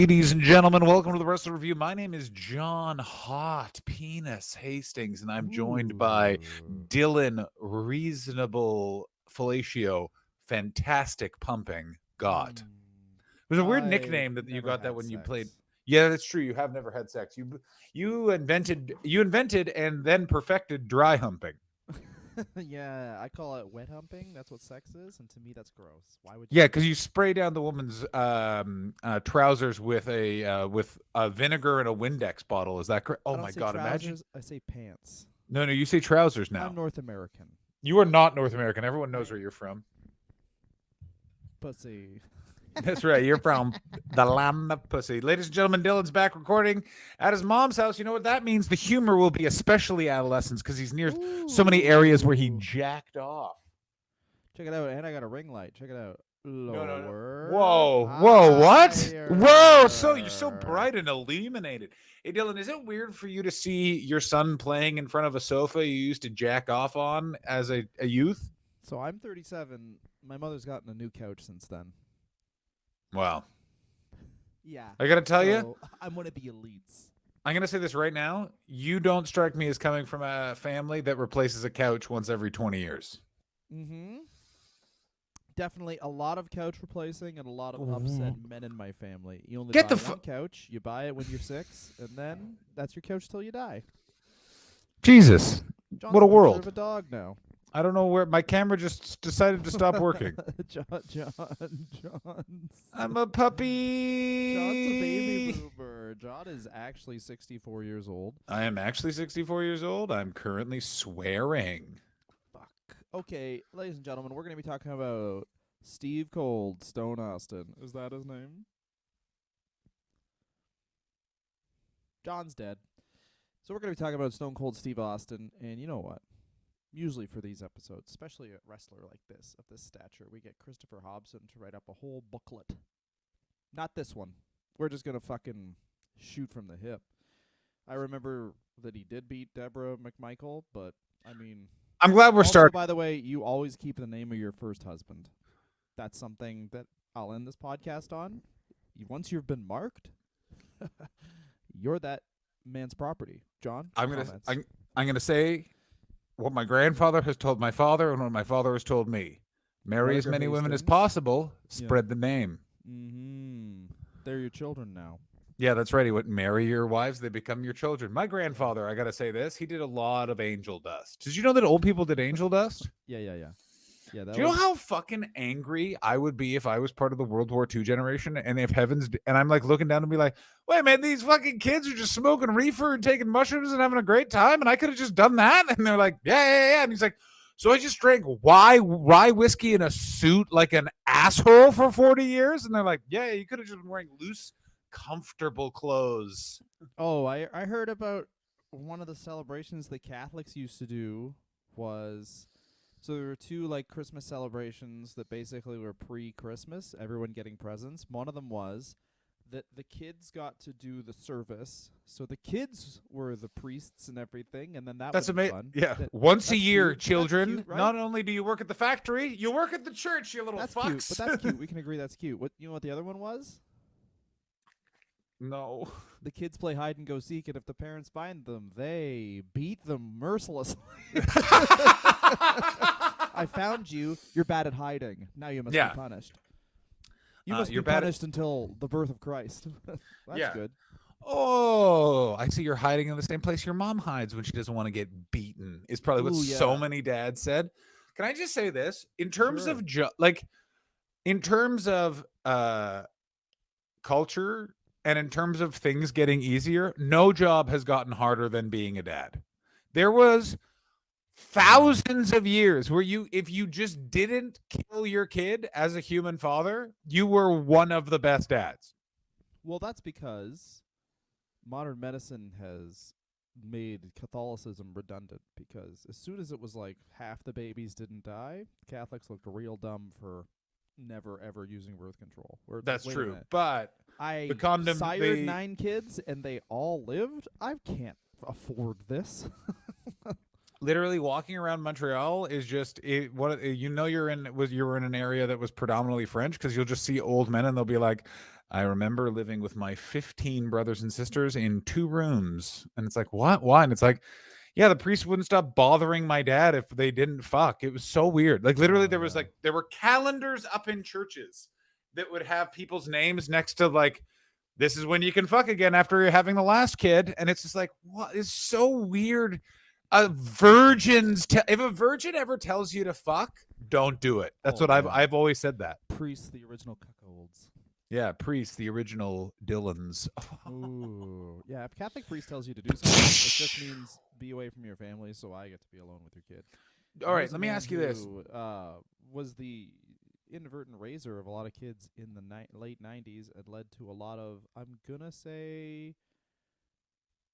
Ladies and gentlemen, welcome to the Wrestler Review. My name is John Hot Penis Hastings, and I'm joined by Ooh. Dylan Reasonable Fellatio, Fantastic Pumping God. It was a weird I've nickname that you never got that had when you sex. played. Yeah, that's true. You have never had sex. You invented and then perfected dry humping. Yeah, I call it wet humping. That's what sex is, and to me, that's gross. Why would you Yeah, do because that? you spray down the woman's trousers with a vinegar and a Windex bottle. Is that correct? I Oh don't my say God! Imagine. trousers. I say pants. No, you say trousers I'm now. North American. You are not North American. Everyone knows I where you're from. pussy. That's right. You're from the land of pussy. Ladies and gentlemen, Dylan's back recording at his mom's house. You know what that means? The humor will be especially adolescents because he's near so many areas where he Ooh. jacked off. Check it out, and I got a ring light. Check it out. No. Lower, Whoa, what? Whoa, so you're so higher. bright and illuminated. Hey, Dylan, is it weird for you to see your son playing in front of a sofa you used to jack off on as a youth? So I'm 37. My mother's gotten a new couch since then. Wow. Yeah. I got to tell you, So I'm one of the elites. I'm going to say this right now. You don't strike me as coming from a family that replaces a couch once every 20 years. Mm-hmm. Definitely a lot of couch replacing and a lot of upset men in my family. You only Get buy the one couch. You buy it when you're 6, and then that's your couch till you die. Jesus. John's What a a picture world. of a dog now. I don't know where my camera just decided to stop working. John's. I'm a puppy. John's a baby boomer. John is actually 64 years old. I am actually 64 years old. I'm currently swearing. Fuck. Okay, ladies and gentlemen, we're going to be talking about Steve Cold Stone Austin. Is that his name? John's dead. So we're going to be talking about Stone Cold Steve Austin, and you know what? Usually for these episodes, especially a wrestler like this, of this stature, we get Christopher Hobson to write up a whole booklet. Not this one. We're just going to fucking shoot from the hip. I remember that he did beat Debra McMichael, but, I mean... I'm glad we're also, starting. by the way, you always keep the name of your first husband. That's something that I'll end this podcast on. Once you've been marked, you're that man's property. John, I'm comments. gonna say what my grandfather has told my father and what my father has told me. Marry as Rutger many women as Hastings. possible. Spread the name. Mm-hmm. They're your children now. Yeah, that's right. He wouldn't marry your wives; they become your children. My grandfather, I gotta say this, he did a lot of angel dust. Did you know that old people did angel dust? Yeah. Yeah, that Do you know was... how fucking angry I would be if I was part of the World War II generation and if and I'm like looking down and be like, wait, man, these fucking kids are just smoking reefer and taking mushrooms and having a great time, and I could have just done that? And they're like, yeah. And he's like, so I just drank rye whiskey in a suit like an asshole for 40 years? And they're like, yeah, you could have just been wearing loose, comfortable clothes. Oh, I heard about one of the celebrations the Catholics used to do was... So there were two like Christmas celebrations that basically were pre-Christmas, everyone getting presents. One of them was that the kids got to do the service. So the kids were the priests and everything, and then That's would be amazing. fun. Yeah. Once a year, cute. children, That's cute, right? not only do you work at the factory, you work at the church, you little That's fucks. cute, but that's cute. We can agree that's cute. What you know what the other one was? No. The kids play hide and go seek, and if the parents find them, they beat them mercilessly. I found you. You're bad at hiding. Now you must be punished. You must be punished until the birth of Christ. That's good. Oh, I see you're hiding in the same place your mom hides when she doesn't want to get beaten. Is probably what so many dads said. Can I just say this? In terms of culture and in terms of things getting easier, no job has gotten harder than being a dad. There was thousands of years where if you just didn't kill your kid as a human father, you were one of the best dads. Well, that's because modern medicine has made Catholicism redundant, because as soon as it was like half the babies didn't die, Catholics looked real dumb for never ever using birth control. That's true, but I the condom sired 9 kids and they all lived. I can't afford this. literally walking around Montreal is just it. What you know, you were in an area that was predominantly French because you'll just see old men and they'll be like, "I remember living with my 15 brothers and sisters in 2 rooms," and it's like, "What? Why?" And it's like, "Yeah, the priest wouldn't stop bothering my dad if they didn't fuck." It was so weird. Like literally, Oh there was yeah. like there were calendars up in churches that would have people's names next to like. This is when you can fuck again after you're having the last kid, and it's just like, what is so weird? If a virgin ever tells you to fuck, don't do it. That's Oh what yeah. I've always said that. Priests, the original cuckolds. Yeah, priests, the original Dylans. Ooh. Yeah, if Catholic priest tells you to do something, it just means be away from your family so I get to be alone with your kid. All I right, was a let me man ask you this. who, was the inadvertent raiser of a lot of kids in the late 90s and led to a lot of, I'm gonna say,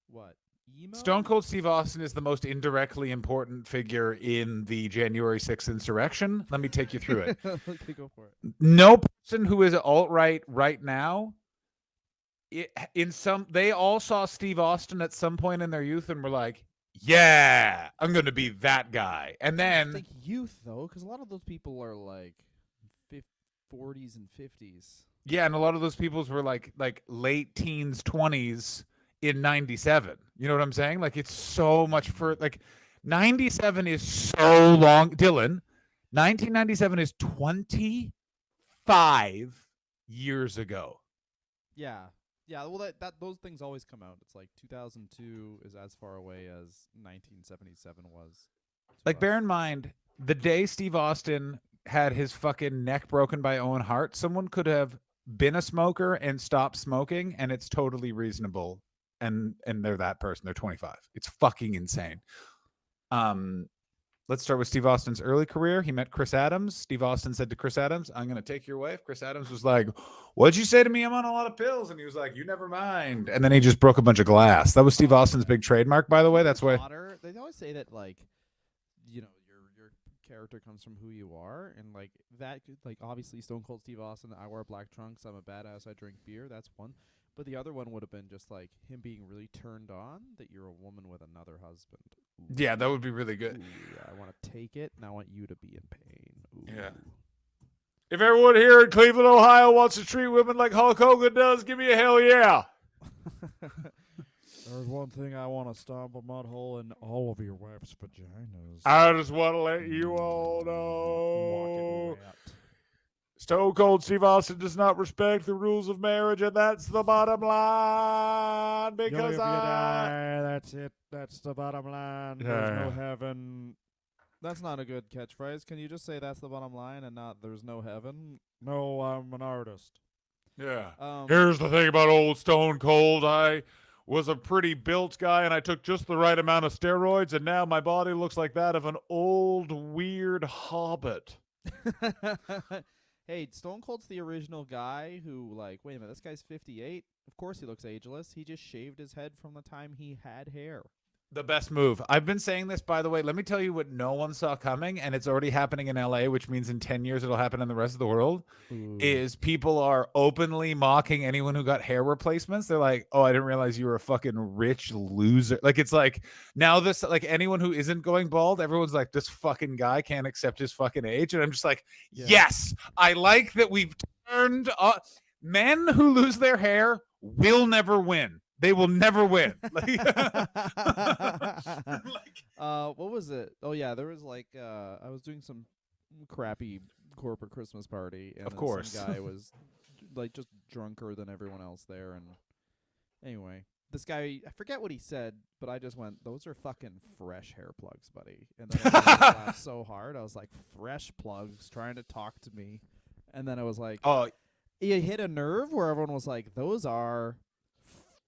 what? Emo? Stone Cold Steve Austin is the most indirectly important figure in the January 6th insurrection. Let me take you through it. Okay, go for it. No person who is alt-right right now, they all saw Steve Austin at some point in their youth and were like, yeah, I'm going to be that guy. And I then think youth, though, because a lot of those people are like 40s and 50s. yeah, and a lot of those peoples were like late teens, 20s in 97. You know what I'm saying? Like it's so much for like 97 is so long. Dylan, 1997 is 25 years ago. Yeah. Yeah, well, that those things always come out. It's like 2002 is as far away as 1977 was. Like bear in mind, the day Steve Austin had his fucking neck broken by Owen Hart, someone could have been a smoker and stopped smoking, and it's totally reasonable. And they're that person. They're 25. It's fucking insane. Let's start with Steve Austin's early career. He met Chris Adams. Steve Austin said to Chris Adams, "I'm going to take your wife." Chris Adams was like, "What'd you say to me? I'm on a lot of pills." And he was like, "You never mind." And then he just broke a bunch of glass. That was Steve Austin's big trademark, by the way. That's why. They always say that, like, your character comes from who you are, and like that, like obviously Stone Cold Steve Austin. I wear black trunks. I'm a badass. I drink beer. That's one. But the other one would have been just like him being really turned on that you're a woman with another husband. Ooh. Yeah, that would be really good. Ooh, yeah, I want to take it, and I want you to be in pain. Ooh. Yeah. If everyone here in Cleveland, Ohio wants to treat women like Hulk Hogan does, give me a hell yeah. There's one thing I want to stomp a mud hole in all of your wife's vaginas. I just want to let you all know. Stone Cold Steve Austin does not respect the rules of marriage, and that's the bottom line. Because that's it. That's the bottom line. There's no heaven. That's not a good catchphrase. Can you just say that's the bottom line and not there's no heaven? No, I'm an artist. Yeah. Here's the thing about old Stone Cold. I was a pretty built guy, and I took just the right amount of steroids, and now my body looks like that of an old, weird hobbit. Hey, Stone Cold's the original guy who, like, wait a minute, this guy's 58? Of course he looks ageless. He just shaved his head from the time he had hair. The best move. I've been saying this, by the way. Let me tell you what no one saw coming, and it's already happening in LA, which means in 10 years it'll happen in the rest of the world. Ooh. Is people are openly mocking anyone who got hair replacements. They're like, "Oh, I didn't realize you were a fucking rich loser." Like it's like now this, like anyone who isn't going bald, everyone's like, "This fucking guy can't accept his fucking age," and I'm just like, Yeah. "Yes, I like that we've turned men who lose their hair will never win." They will never win. What was it? Oh yeah, there was like I was doing some crappy corporate Christmas party, and of course, some guy was like just drunker than everyone else there. And anyway, this guy, I forget what he said, but I just went, "Those are fucking fresh hair plugs, buddy." And then I laughed so hard, I was like, "Fresh plugs trying to talk to me," and then I was like, "Oh." It hit a nerve where everyone was like, "Those are."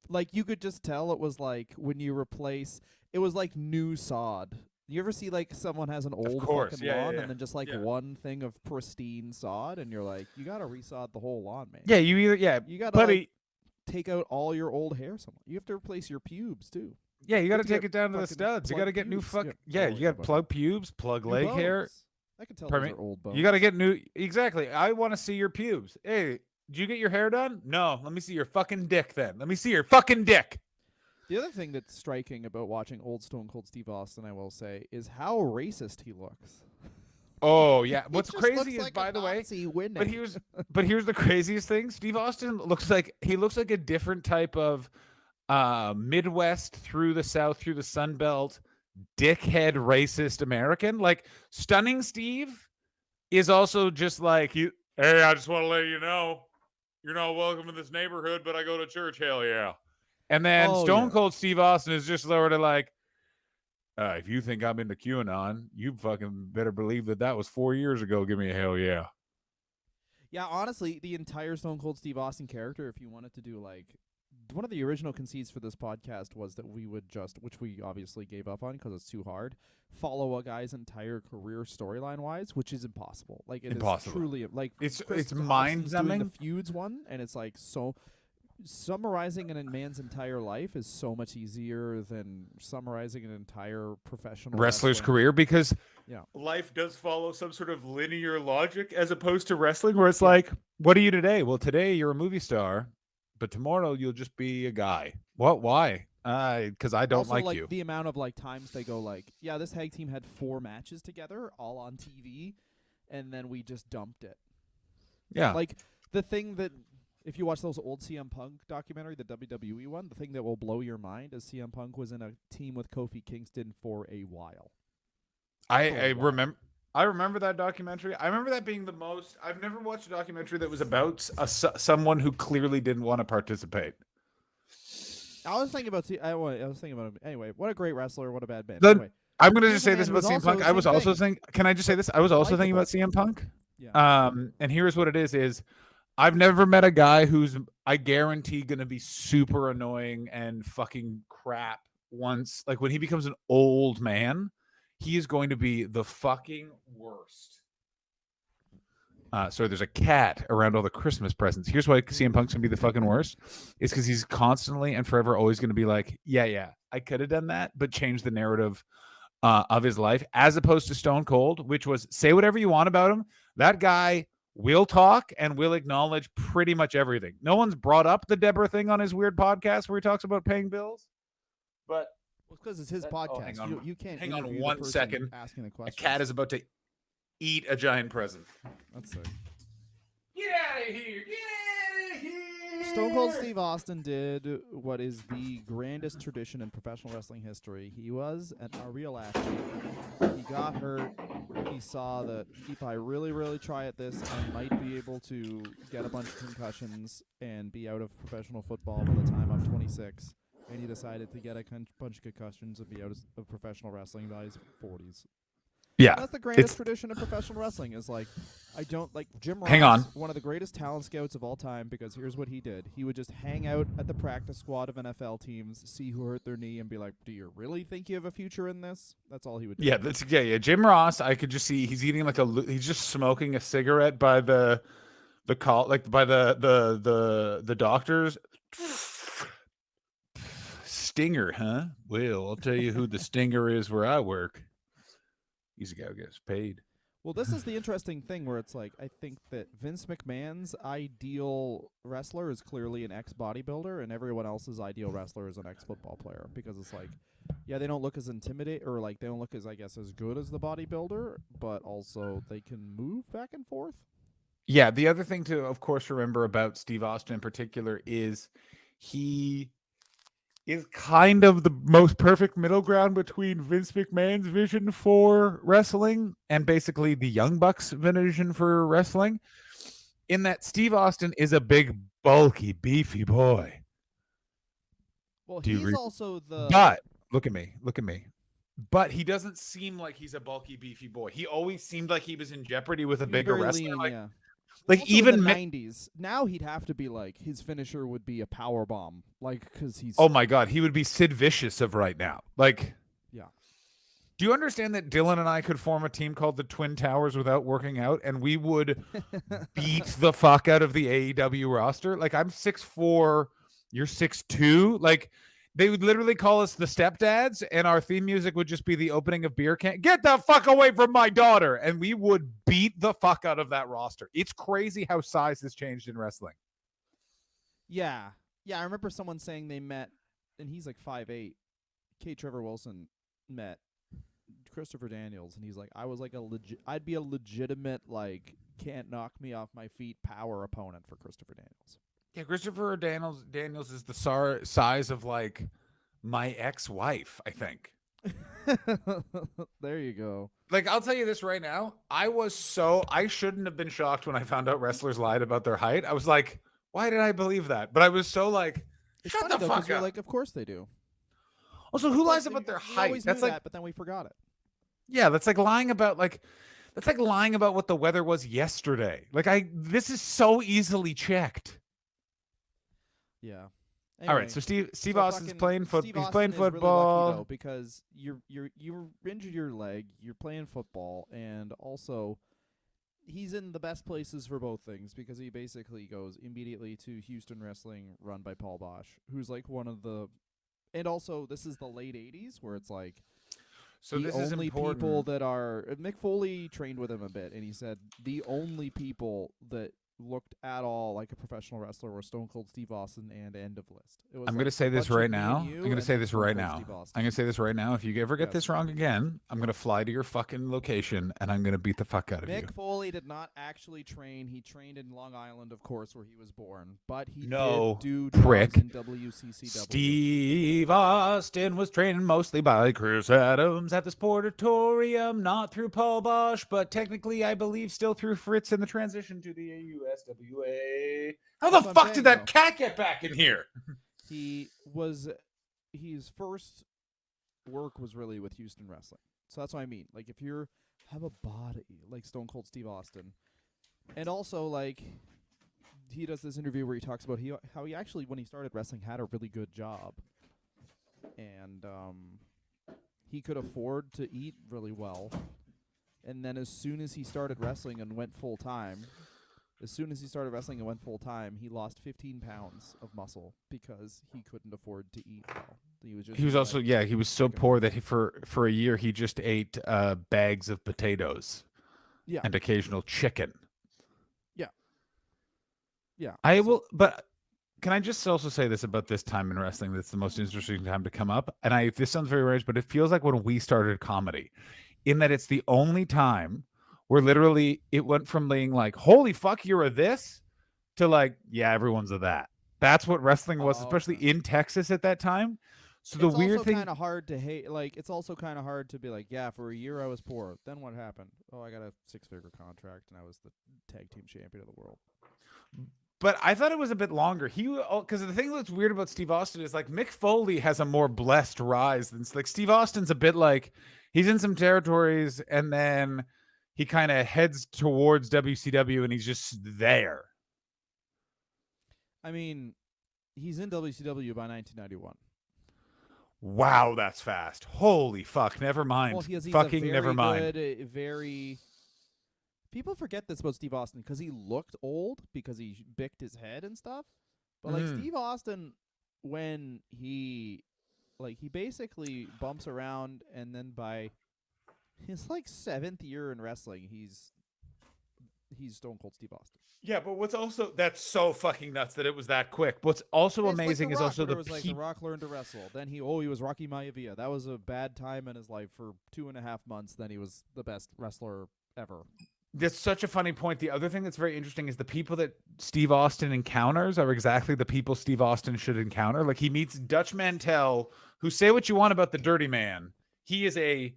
Like, you could just tell it was like when you replace, it was like new sod. You ever see like someone has an old fucking lawn and then just like one thing of pristine sod, and you're like, you gotta resod the whole lawn, man. Yeah, you gotta like, take out all your old hair somewhere. You have to replace your pubes too. Yeah, you gotta take it down to the studs. You gotta get new you gotta plug pubes, plug leg hair. I can tell those are old bones. You gotta get new. Exactly. I want to see your pubes. Hey. Did you get your hair done? No. Let me see your fucking dick then. Let me see your fucking dick. The other thing that's striking about watching old Stone Cold Steve Austin, I will say, is how racist he looks. Oh yeah. He What's just crazy looks is, like by a the way, Nazi winning. but here's the craziest thing. Steve Austin looks like a different type of Midwest through the South through the Sun Belt dickhead racist American. Like Stunning Steve is also just like you. Hey, I just want to let you know you're not welcome in this neighborhood, but I go to church. Hell yeah. And then Oh, Stone yeah. Cold Steve Austin is just sort of like, if you think I'm into QAnon, you fucking better believe that was 4 years ago. Give me a hell yeah. Yeah, honestly, the entire Stone Cold Steve Austin character, if you wanted to do like one of the original conceits for this podcast was that we would just, which we obviously gave up on because it's too hard, follow a guy's entire career storyline wise, which is impossible. Like it Impossible. is truly like It's Hobson's mind doing the numbing. feuds one, and it's like so summarizing a man's entire life is so much easier than summarizing an entire professional Wrestler's wrestling. career, because Yeah. life does follow some sort of linear logic as opposed to wrestling, where it's Yeah. like, what are you today? Well, today you're a movie star, but tomorrow you'll just be a guy. What? Why? Because I don't Also, like like you. the amount of like times they go like, yeah, this tag team had 4 matches together, all on TV, and then we just dumped it. Yeah. Like the thing that, if you watch those old CM Punk documentary, the WWE one, the thing that will blow your mind is CM Punk was in a team with Kofi Kingston for a while. I remember that documentary. I remember that being the most. I've never watched a documentary that was about someone who clearly didn't want to participate. I was thinking about I was thinking about him. Anyway, what a great wreestler, what a bad man. The- Anyway, I'm going to here's just a say man this who about was CM also Punk. the I was same also thing. thinking. Can I just say this? I was also thinking about CM Punk. Yeah. And here's what it is I've never met a guy who's, I guarantee, going to be super annoying and fucking crap once. Like when he becomes an old man, he is going to be the fucking worst. So there's a cat around all the Christmas presents. Here's why CM Punk's going to be the fucking worst. It's because he's constantly and forever always going to be like, yeah, I could have done that, but change the narrative of his life, as opposed to Stone Cold, which was say whatever you want about him. That guy will talk and will acknowledge pretty much everything. No one's brought up the Debra thing on his weird podcast where he talks about paying bills, but because it's his podcast. hang on. You can't Hang on interview one the person second. asking the A question. cat is about to eat a giant present. That's sick. Get out of here! Get out of here! Stone Cold Steve Austin did what is the grandest tradition in professional wrestling history. He was a real athlete. He got hurt. He saw that if I really, really try at this, I might be able to get a bunch of concussions and be out of professional football by the time I'm 26. And he decided to get a bunch of concussions and be out of professional wrestling by his 40s. Yeah, that's the greatest tradition of professional wrestling. Is like, I don't like Jim Ross. Hang on. One of the greatest talent scouts of all time. Because here's what he did: he would just hang out at the practice squad of NFL teams, see who hurt their knee, and be like, "Do you really think you have a future in this?" That's all he would do. Yeah. Jim Ross, I could just see he's eating he's just smoking a cigarette by the call, like by the doctors. Stinger, huh? Well, I'll tell you who the stinger is where I work. He's a guy who gets paid. Well, this is the interesting thing where it's like, I think that Vince McMahon's ideal wrestler is clearly an ex-bodybuilder, and everyone else's ideal wrestler is an ex-football player. Because it's like, yeah, they don't look as intimidating, or like they don't look as, I guess, as good as the bodybuilder, but also they can move back and forth. Yeah, the other thing to, of course, remember about Steve Austin in particular is he is kind of the most perfect middle ground between Vince McMahon's vision for wrestling and basically the Young Bucks' vision for wrestling, in that Steve Austin is a big, bulky, beefy boy. Well, he's also the... But, look at me. But he doesn't seem like he's a bulky, beefy boy. He always seemed like he was in jeopardy with a bigger wrestler. Lean, yeah. Like also even in the 90s, now he'd have to be like, his finisher would be a power bomb, like, because he's... Oh my God, he would be Sid Vicious of right now. Like, yeah. Do you understand that Dylan and I could form a team called the Twin Towers without working out, and we would beat the fuck out of the AEW roster? Like, I'm 6'4", you're 6'2". Like, they would literally call us the stepdads, and our theme music would just be the opening of Beer Can. Get the fuck away from my daughter! And we would beat the fuck out of that roster. It's crazy how size has changed in wrestling. Yeah. Yeah, I remember someone saying they met and he's like 5'8". K. Trevor Wilson met Christopher Daniels, and he's like, I was like I'd be a legitimate like can't knock me off my feet power opponent for Christopher Daniels. Yeah, Christopher Daniels is the size of like my ex-wife, I think. There you go. Like, I'll tell you this right now. I shouldn't have been shocked when I found out wrestlers lied about their height. I was like, why did I believe that? But I was so like, It's shut funny the though, fuck you're up. like, of course they do. Also, who lies about their We height? always That's knew like, that, but then we forgot it. yeah, that's like lying about what the weather was yesterday. This is so easily checked. Yeah. All right, Anyway, so Steve so Austin's playing Steve he's Austin playing is really football. lucky though, because you injured your leg, you're playing football, and also he's in the best places for both things because he basically goes immediately to Houston Wrestling, run by Paul Bosch, who's like one of the, and also this is the late '80s where it's like So the this is only important. people that are Mick Foley trained with him a bit, and he said the only people that looked at all like a professional wrestler were Stone Cold Steve Austin and End of List. It was I'm like going to say a this bunch of right me now. and you, I'm going to and say then this Stone right Cold now. Steve Austin. I'm going to say this right now. If you ever get Yes. this wrong again, I'm going to fly to your fucking location and I'm going to beat the fuck out of you. Mick Foley did not actually train. He trained in Long Island, of course, where he was born. But he No, did do prick. jobs in WCCW. Steve Austin was trained mostly by Chris Adams at the Sportatorium, not through Paul Bosch, but technically, I believe, still through Fritz in the transition to the USWA. How That's the what I'm fuck saying, did that though. cat get back in here? His first work was really with Houston Wrestling. So that's what I mean. Like, if you have a body like Stone Cold Steve Austin, and also, like, he does this interview where he talks about how he actually, when he started wrestling, had a really good job. And he could afford to eat really well. And then as soon as he started wrestling and went full time, he lost 15 pounds of muscle because he couldn't afford to eat well. He was also, yeah, he was so poor that for a year he just ate bags of potatoes, yeah, and occasional chicken. yeah. But can I just also say this about this time in wrestling? That's the most interesting time to come up. And this sounds very rich, but it feels like when we started comedy, in that it's the only time where literally it went from being like, holy fuck, you're a this, to like, yeah, everyone's a that. That's what wrestling was, especially in Texas at that time. So the weird thing, it's also kind of hard to hate. Like, it's also kind of hard to be like, yeah, for a year I was poor. Then what happened? Oh, I got a 6-figure contract and I was the tag team champion of the world. but I thought it was a bit longer. Because the thing that's weird about Steve Austin is like Mick Foley has a more blessed rise than like Steve Austin's a bit like he's in some territories and then he kind of heads towards WCW and he's just there. I mean, he's in WCW by 1991. Wow, that's fast. Holy fuck. Never mind. Well, he's fucking a very never mind. good, very. People forget this about Steve Austin because he looked old because he bicked his head and stuff. But like Steve Austin, when he basically bumps around, and then by his like 7th year in wrestling, he's Stone Cold Steve Austin. Yeah, but what's also that's so fucking nuts that it was that quick. What's also amazing is also it was like The Rock learned to wrestle. Then he was Rocky Maivia. That was a bad time in his life for 2.5 months. Then he was the best wrestler ever. That's such a funny point. The other thing that's very interesting is the people that Steve Austin encounters are exactly the people Steve Austin should encounter. Like he meets Dutch Mantel, who, say what you want about the Dirty Man, he is a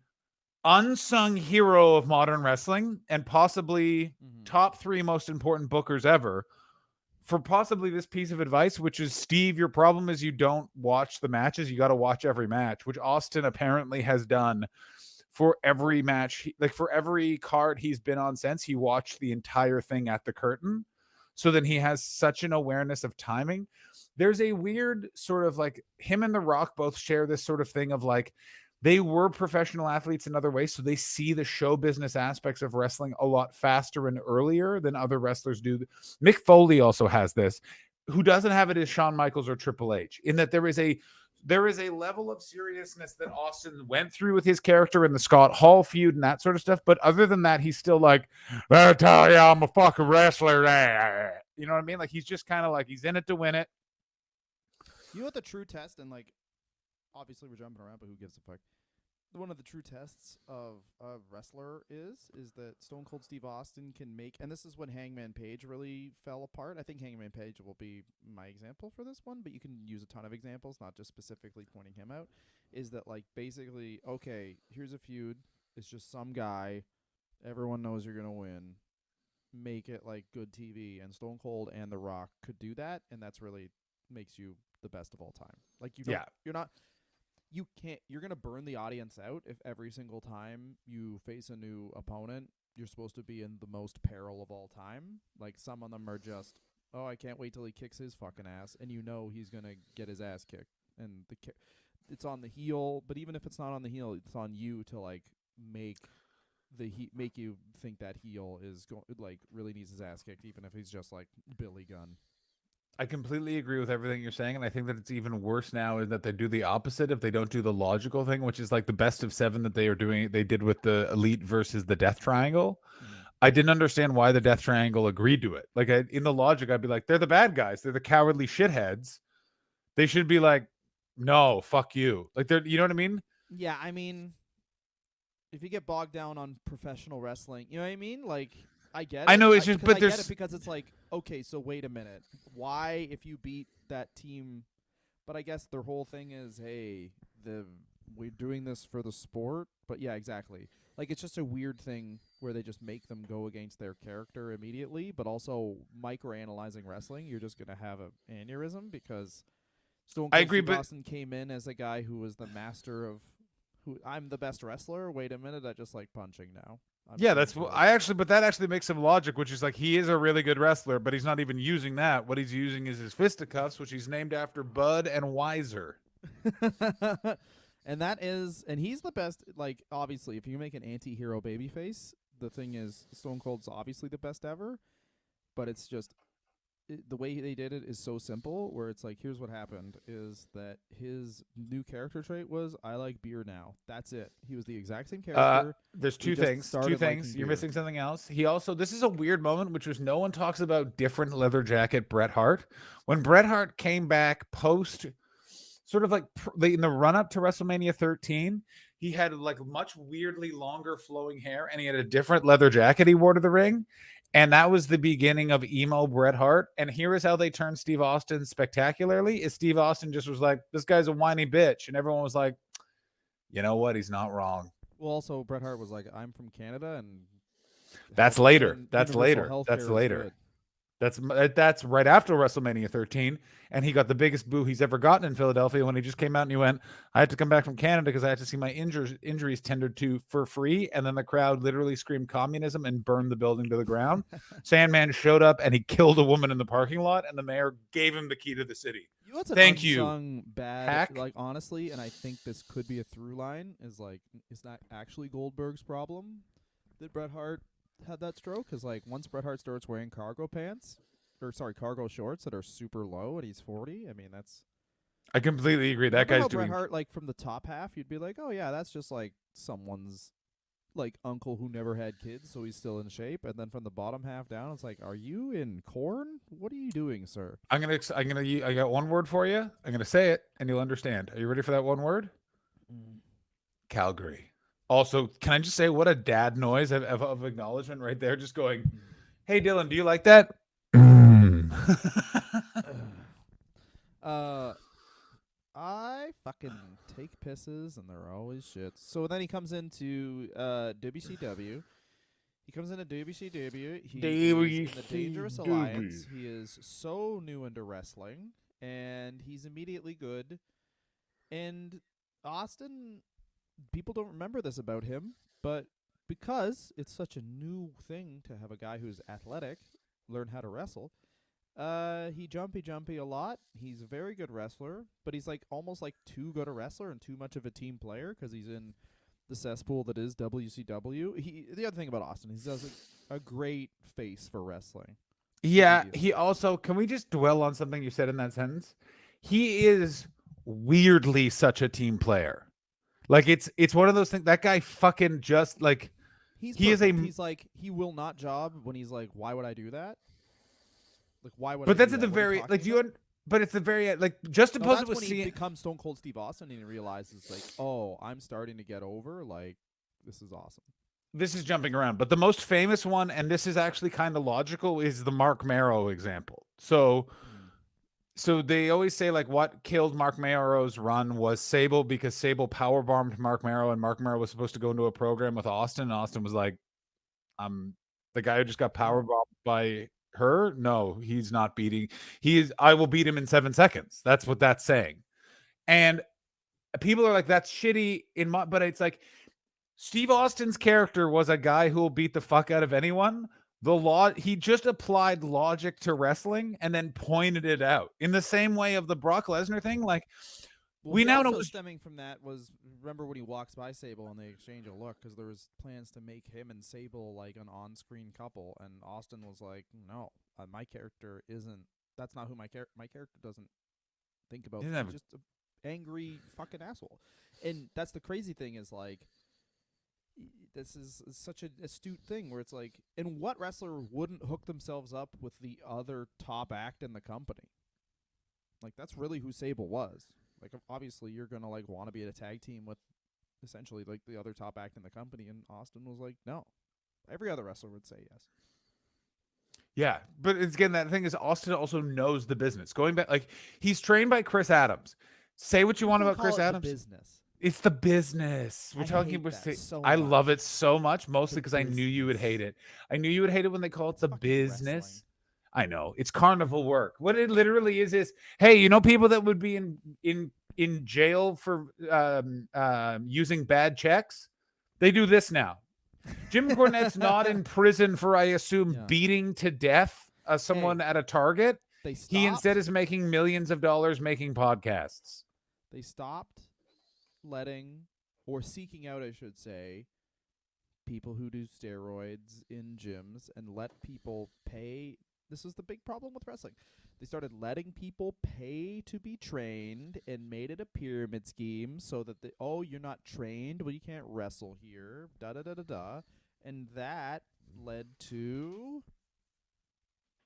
unsung hero of modern wrestling and possibly top 3 most important bookers ever, for possibly this piece of advice, which is, Steve, your problem is you don't watch the matches. You got to watch every match, which Austin apparently has done for every match. Like for every card he's been on since, he watched the entire thing at the curtain. So then he has such an awareness of timing. There's a weird sort of like, him and The Rock both share this sort of thing of like, they were professional athletes in other ways, so they see the show business aspects of wrestling a lot faster and earlier than other wrestlers do. Mick Foley also has this. Who doesn't have it is Shawn Michaels or Triple H, in that there is a level of seriousness that Austin went through with his character in the Scott Hall feud and that sort of stuff. But other than that, he's still like, I tell you, I'm a fucking wrestler. You know what I mean? Like he's just kind of like, he's in it to win it. You know what the true test and like obviously we're jumping around, but who gives a fuck? One of the true tests of a wrestler is that Stone Cold Steve Austin can make, and this is when Hangman Page really fell apart. I think Hangman Page will be my example for this one, but you can use a ton of examples, not just specifically pointing him out. Is that like basically, okay, here's a feud. It's just some guy. Everyone knows you're gonna win. Make it like good TV, and Stone Cold and The Rock could do that, and that's really makes you the best of all time. Like you don't, Yeah. you're not you can't you're going to burn the audience out if every single time you face a new opponent you're supposed to be in the most peril of all time. Like some of them are just, oh, I can't wait till he kicks his fucking ass, and you know he's going to get his ass kicked, and it's on the heel. But even if it's not on the heel, it's on you to like make make you think that heel is like really needs his ass kicked, even if he's just like Billy Gunn. I completely agree with everything you're saying, and I think that it's even worse now is that they do the opposite if they don't do the logical thing, which is like the best of 7 that they did with the Elite versus the Death Triangle. I didn't understand why the Death Triangle agreed to it. Like in the logic, I'd be like, they're the bad guys, they're the cowardly shitheads. They should be like, no, fuck you. Like you know what I mean? Yeah, I mean, if you get bogged down on professional wrestling, you know what I mean? Like, I get it. I know it's just, but I there's get it because it's like, okay, so wait a minute. Why, if you beat that team? But I guess their whole thing is, hey, we're doing this for the sport. But yeah, exactly. Like, it's just a weird thing where they just make them go against their character immediately, but also microanalyzing wrestling. You're just gonna have an aneurysm because Stone I Cold agree, Steve but Austin came in as a guy who was the master of I'm the best wrestler. Wait a minute, I just like punching now. yeah, that's what but that actually makes some logic, which is like he is a really good wrestler, but he's not even using that. What he's using is his fisticuffs, which he's named after Bud and Weiser. and he's the best. Like, obviously, if you make an anti-hero babyface, the thing is, Stone Cold's obviously the best ever, but it's just the way they did it is so simple, where it's like, here's what happened is that his new character trait was, I like beer now. That's it. He was the exact same character. There's He two just things. started Two liking things. You're beer. missing something else. He also, this is a weird moment, which was no one talks about different leather jacket Bret Hart. When Bret Hart came back post, sort of like in the run up to WrestleMania 13, he had like much weirdly longer flowing hair, and he had a different leather jacket he wore to the ring. And that was the beginning of emo Bret Hart. And here is how they turned Steve Austin spectacularly: is Steve Austin just was like, this guy's a whiny bitch. And everyone was like, you know what? He's not wrong. Well, also, Bret Hart was like, I'm from Canada, and that's later. That's later. That's later. That's right after WrestleMania 13, and he got the biggest boo he's ever gotten in Philadelphia when he just came out and he went, I had to come back from Canada because I had to see my injuries tended to for free, and then the crowd literally screamed communism and burned the building to the ground. Sandman showed up and he killed a woman in the parking lot, and the mayor gave him the key to the city. You know what's an Thank unsung you. bad, Hack? like, honestly, and I think this could be a through line, is like, it's not actually Goldberg's problem that Bret Hart had that stroke, because like once Bret Hart starts wearing cargo shorts that are super low and he's 40, I mean, that's, I completely agree. That guy's doing Bret Hart, like, from the top half, you'd be like, oh yeah, that's just like someone's like uncle who never had kids, so he's still in shape. And then from the bottom half down, it's like, are you in corn? What are you doing, sir? I got one word for you. I'm gonna say it and you'll understand. Are you ready for that one word? Calgary. Also, can I just say what a dad noise of acknowledgement right there? Just going, hey Dylan, do you like that? I fucking take pisses and they're always shit. So then he comes into WCW. He comes into WCW. He is in the Dangerous Alliance. He is so new into wrestling, and he's immediately good. And Austin, people don't remember this about him, but because it's such a new thing to have a guy who's athletic learn how to wrestle, he jumpy a lot. He's a very good wrestler, but he's like almost like too good a wrestler and too much of a team player because he's in the cesspool that is WCW. The other thing about Austin, he does a great face for wrestling. Yeah, he also, can we just dwell on something you said in that sentence? He is weirdly such a team player. Like it's one of those things. That guy fucking just like he's like, he will not job when he's like, why would I do that? Like, why would? But I that's do at that? the very like but it's the very like just No, suppose it that's was when he seeing. becomes Stone Cold Steve Austin and he realizes like, oh, I'm starting to get over. Like, this is awesome. This is jumping around, but the most famous one, and this is actually kind of logical, is the Mark Marrow example. Mm. So they always say like what killed Mark Marrow's run was Sable because Sable powerbombed Mark Marrow, and Mark Marrow was supposed to go into a program with Austin, and Austin was like, "I'm the guy who just got No. powerbombed by her. No, he's not beating. He is. I will beat him in 7 seconds. That's what that's saying." And people are like, "That's shitty." But it's like Steve Austin's character was a guy who will beat the fuck out of anyone. He just applied logic to wrestling and then pointed it out in the same way of the Brock Lesnar thing. Like Well, we he now also know. stemming from that was remember when he walks by Sable and they exchange a look because there was plans to make him and Sable like an on-screen couple, and Austin was like, "No, my character isn't. That's not who my character doesn't think about. He's just an angry fucking asshole." And that's the crazy thing is like, this is such an astute thing where it's like, and what wrestler wouldn't hook themselves up with the other top act in the company? Like that's really who Sable was. Like obviously you're gonna like want to be in a tag team with essentially like the other top act in the company, and Austin was like, no. Every other wrestler would say yes. Yeah, but it's again that thing is Austin also knows the business. Going back, like he's trained by Chris Adams. Say what you want People about call Chris it the Adams. business. It's the business. We're I talking hate about. that so I much. love it so much, mostly The because I knew you would hate business. it. I knew you would hate it when they call it It's the fucking wrestling. business. I know it's carnival work. What it literally is, hey, you know, people that would be in jail for using bad checks, they do this now. Jim Cornette's not in prison for, I assume, Yeah. beating to death someone Hey, at a Target. they He instead stopped. is making millions of dollars making podcasts. They stopped letting or seeking out, I should say, people who do steroids in gyms and let people pay. This is the big problem with wrestling. They started letting people pay to be trained and made it a pyramid scheme so that you're not trained, well you can't wrestle here, da da da da da, and that led to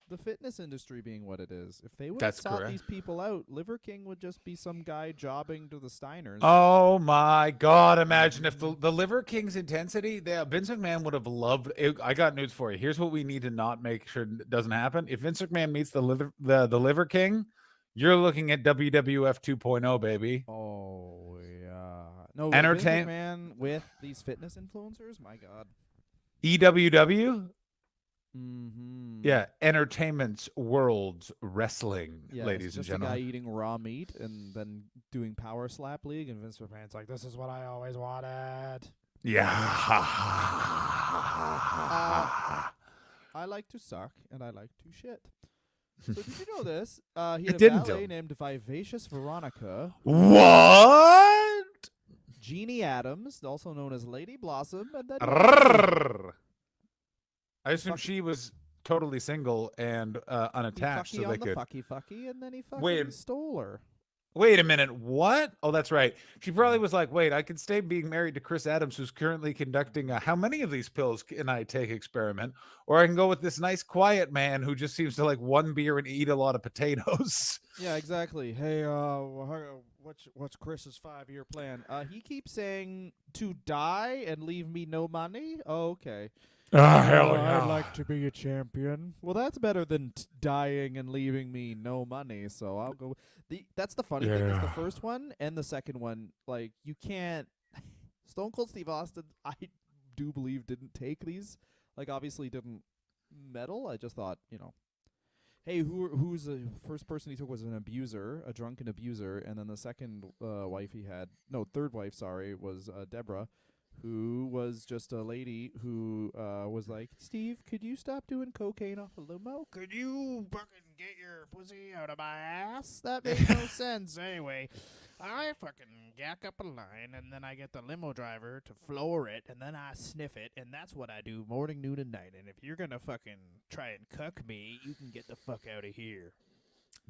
the fitness industry being what it is. If they would have That's sought correct. these people out, Liver King would just be some guy jobbing to the Steiners. Oh my God! Imagine if the Liver King's intensity, Vince McMahon would have loved it. I got news for you. Here's what we need to not make sure doesn't happen. If Vince McMahon meets the Liver King, you're looking at WWF 2.0, baby. Oh yeah. No, Vince Entertain McMahon with these fitness influencers, my God. EWW. Mm-hmm. Yeah, entertainment's world's wrestling, Yeah, it's ladies and just a guy gentlemen. eating raw meat and then doing Power Slap League, and Vince McMahon's like, "This is what I always wanted." Yeah. I like to suck and I like to shit. So did you know this? He I had a didn't valet know. named Vivacious Veronica, What? Jeannie Adams, also known as Lady Blossom, and then I assume she was totally single and unattached, so fucky they on the could. fucky, and then he fucking Wait, stole her. wait a minute. What? Oh, that's right. She probably was like, "Wait, I can stay being married to Chris Adams, who's currently conducting a how many of these pills can I take experiment, or I can go with this nice, quiet man who just seems to like one beer and eat a lot of potatoes." Yeah, exactly. Hey, what's Chris's 5-year plan? He keeps saying to die and leave me no money. Oh, okay. Ah, hell I'd yeah. like to be a champion. Well, that's better than dying and leaving me no money. So I'll go. That's the funny thing is the Yeah. first one and the second one. Like you can't. Stone Cold Steve Austin, I do believe didn't take these. Like obviously didn't meddle. I just thought hey, who's the first person he took was an abuser, a drunken abuser, and then the second wife he had, no, third wife, sorry, was Debra, who was just a lady who was like, Steve, could you stop doing cocaine off a limo? Could you fucking get your pussy out of my ass? That makes no sense. Anyway, I fucking jack up a line, and then I get the limo driver to floor it, and then I sniff it, and that's what I do morning, noon, and night. And if you're gonna fucking try and cuck me, you can get the fuck out of here.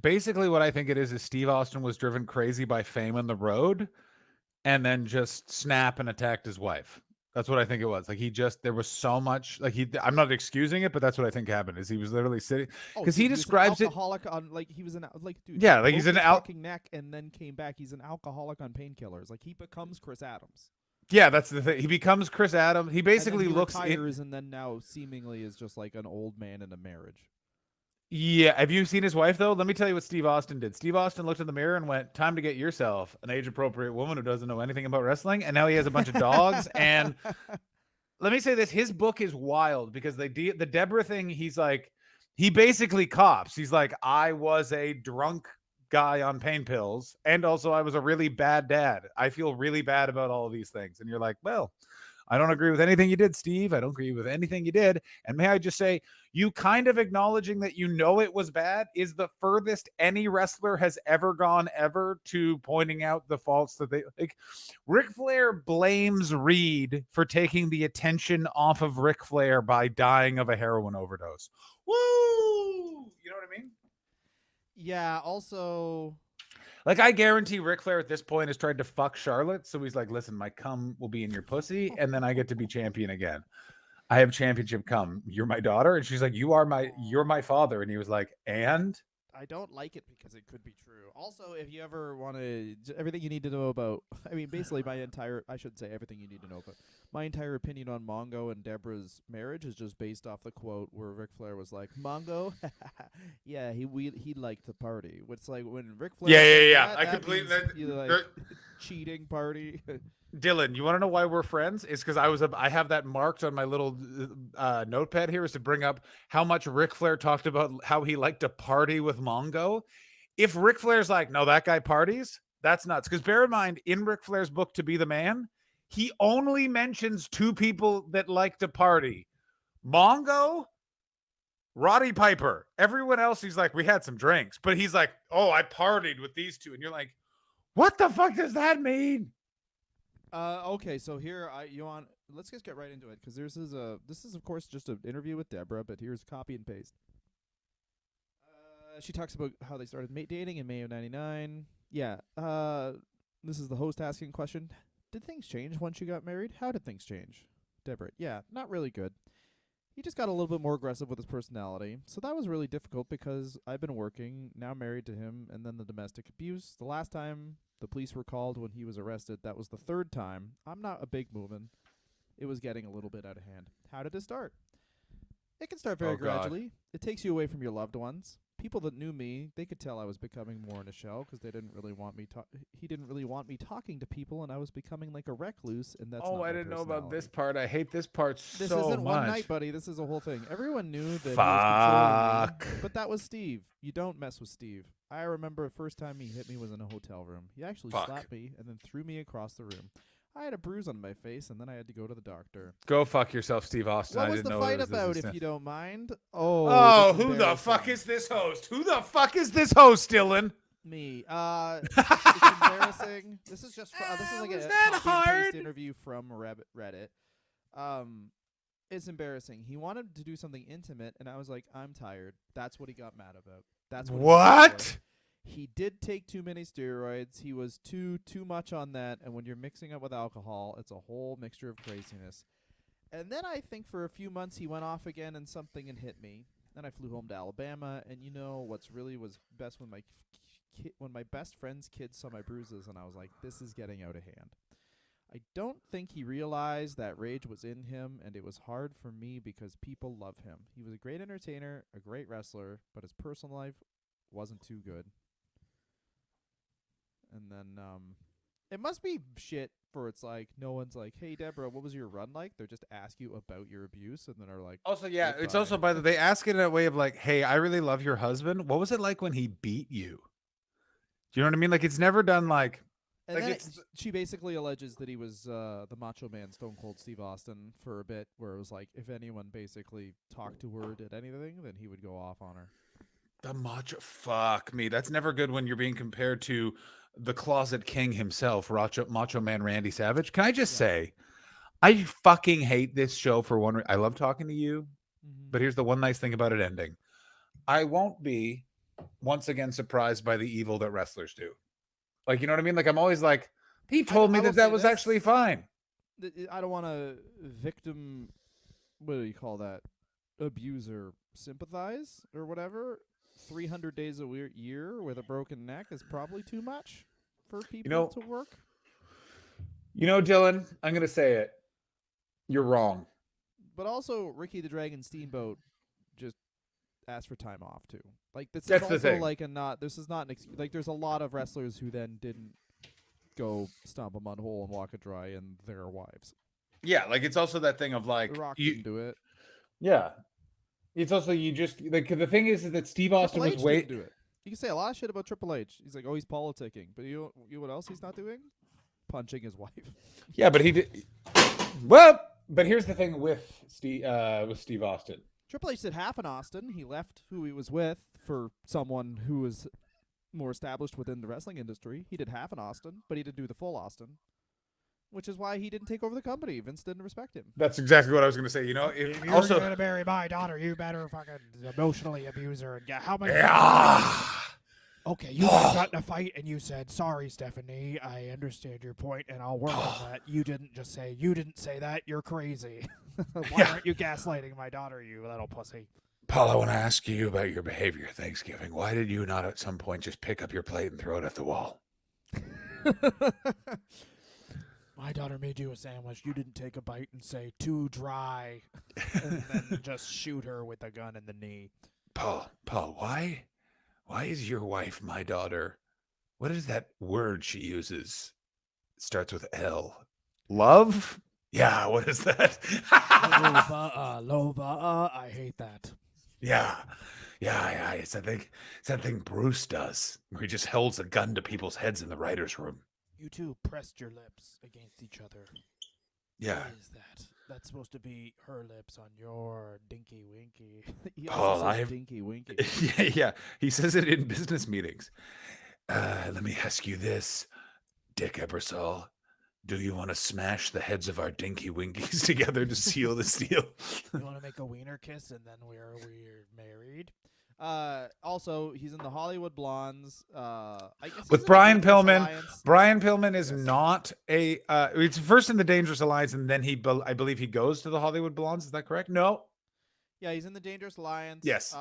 Basically, what I think it is Steve Austin was driven crazy by fame on the road, and then just snap and attacked his wife. That's what I think it was. Like there was so much. Like I'm not excusing it, but that's what I think happened. Is he was literally sitting Oh, because dude, he he was an describes it. alcoholic on like he was an like dude. He Yeah, like he's broke an his out. fucking neck and then came back. He's an alcoholic on painkillers. Like he becomes Chris Adams, Yeah, that's the thing. He becomes Chris Adams. He and then basically he looks in. retires, and then now seemingly is just like an old man in a marriage. Yeah, have you seen his wife though? Let me tell you what Steve Austin did. Steve Austin looked in the mirror and went, "Time to get yourself an age-appropriate woman who doesn't know anything about wrestling." And now he has a bunch of dogs. And let me say this: his book is wild because the Debra thing. He's like, he basically cops. He's like, I was a drunk guy on pain pills, and also I was a really bad dad. I feel really bad about all of these things. And you're like, well, I don't agree with anything you did, Steve. I don't agree with anything you did. And may I just say, you kind of acknowledging that you know it was bad is the furthest any wrestler has ever gone ever to pointing out the faults that they like. Ric Flair blames Reed for taking the attention off of Ric Flair by dying of a heroin overdose. Woo! You know what I mean? Yeah. Also, Like, I guarantee Ric Flair at this point has tried to fuck Charlotte. So he's like, listen, my cum will be in your pussy, and then I get to be champion again. I have championship cum. You're my daughter. And she's like, you're my father. And he was like, and I don't like it because it could be true. Also, if you ever want to, everything you need to know about, I mean, basically I shouldn't say everything you need to know, but my entire opinion on Mongo and Debra's marriage is just based off the quote where Ric Flair was like, Mongo, yeah, he liked to party. It's like when Ric Flair yeah. that, I that completely means you like cheating party. Dylan, you want to know why we're friends? It's because I have that marked on my little notepad here, is to bring up how much Ric Flair talked about how he liked to party with Mongo. If Ric Flair's like, no, that guy parties, that's nuts. Because bear in mind, in Ric Flair's book, To Be the Man, he only mentions two people that like to party: Mongo, Roddy Piper. Everyone else, he's like, we had some drinks. But he's like, oh, I partied with these two. And you're like, what the fuck does that mean? Okay, so here let's just get right into it because this is of course just an interview with Debra, but here's copy and paste. She talks about how they started dating in May of '99. Yeah. This is the host asking question: did things change once you got married? How did things change? Debra: yeah, not really good. He just got a little bit more aggressive with his personality, so that was really difficult because I've been working, now married to him, and then the domestic abuse. The last time the police were called when he was arrested, that was the third time. I'm not a big woman. It was getting a little bit out of hand. How did it start? It can start very gradually. It takes you away from your loved ones. People that knew me, they could tell I was becoming more in a shell because they didn't really want me. He didn't really want me talking to people, and I was becoming like a recluse. And that's I didn't know about this part. I hate this part this so much. This isn't one night, buddy. This is a whole thing. Everyone knew that he was Fuck. controlling me, but that was Steve. You don't mess with Steve. I remember the first time he hit me was in a hotel room. He actually slapped me and then threw me across the room. I had a bruise on my face, and then I had to go to the doctor. Go fuck yourself, Steve Austin. What I was didn't the know fight it was about, this if you don't mind? Oh, who the fuck is this host? Who the fuck is this host, Dylan? Me. It's embarrassing. This is just this is like was a that copy and paste hard? interview from Reddit. It's embarrassing. He wanted to do something intimate, and I was like, I'm tired. That's what he got mad about. That's what? He did take too many steroids. He was too much on that, and when you're mixing it with alcohol, it's a whole mixture of craziness. And then I think for a few months he went off again and something and hit me. Then I flew home to Alabama, and you know what's really was best when my best friend's kids saw my bruises, and I was like, this is getting out of hand. I don't think he realized that rage was in him, and it was hard for me because people love him. He was a great entertainer, a great wrestler, but his personal life wasn't too good. And then it must be shit for it's like no one's like, hey Debra, what was your run like? They're just ask you about your abuse and then are like, Also, yeah, goodbye. it's also by the they ask it in a way of like, hey, I really love your husband. What was it like when he beat you? Do you know what I mean? Like, it's never done like. And Like, then it's she basically alleges that he was the Macho Man, Stone Cold Steve Austin, for a bit, where it was like if anyone basically talked to her or did anything, then he would go off on her. the macho. Fuck me. That's never good when you're being compared to the closet king himself, Macho Man Randy Savage. Can I just say, I fucking hate this show for one. I love talking to you, but here's the one nice thing about it ending. I won't be once again surprised by the evil that wrestlers do. Like, you know what I mean? Like, I'm always like, he told me that was actually fine. I don't want to victim. What do you call that? Abuser sympathize or whatever. 300 days a year with a broken neck is probably too much for You people know, to work. Dylan, I'm gonna say it. You're wrong. But also, Ricky the Dragon Steamboat just asked for time off too. Like this is That's the also thing. like a not. This is not an excuse. Like there's a lot of wrestlers who then didn't go stomp a mud hole and walk it dry and their wives. Yeah, like it's also that thing of The like Rock you. didn't do it. Yeah, it's also you just like the thing is that Steve Austin Triple was H didn't wait. do it. You can say a lot of shit about Triple H. He's like, oh, he's politicking, but you know what else he's not doing? Punching his wife. Yeah, but he did. Well, but here's the thing with Steve Austin. Triple H did half in Austin. He left who he was with for someone who was more established within the wrestling industry. He did half in Austin, but he didn't do the full Austin, which is why he didn't take over the company. Vince didn't respect him. That's exactly what I was going to say. You know, If you're also gonna marry my daughter, you better fucking emotionally abuse her and get how many. yeah. Okay, you guys got in a fight and you said, "Sorry, Stephanie. I understand your point and I'll work on that." You didn't just say, "You didn't say that. You're crazy." Why aren't you gaslighting my daughter, you little pussy? Paul, I want to ask you about your behavior at Thanksgiving. Why did you not at some point just pick up your plate and throw it at the wall? My daughter made you a sandwich. You didn't take a bite and say, "Too dry," and then just shoot her with a gun in the knee. Paul, why is your wife my daughter? What is that word she uses? It starts with L. Love? Yeah, what is that? Lova, I hate that. Yeah. It's that thing Bruce does, where he just holds a gun to people's heads in the writer's room. You two pressed your lips against each other. Yeah. What is that? That's supposed to be her lips on your dinky winky. He Paul, also I says have- dinky winky. Yeah. He says it in business meetings. Let me ask you this, Dick Ebersol. Do you want to smash the heads of our dinky winkies together to seal the deal? You want to make a wiener kiss and then we're married? Also, he's in the Hollywood Blondes. I guess he's With in the Brian Dangerous Pillman. Alliance. Brian Pillman is Yes. not a. It's first in the Dangerous Alliance, and then I believe he goes to the Hollywood Blondes. Is that correct? No. Yeah, he's in the Dangerous Alliance. Yes.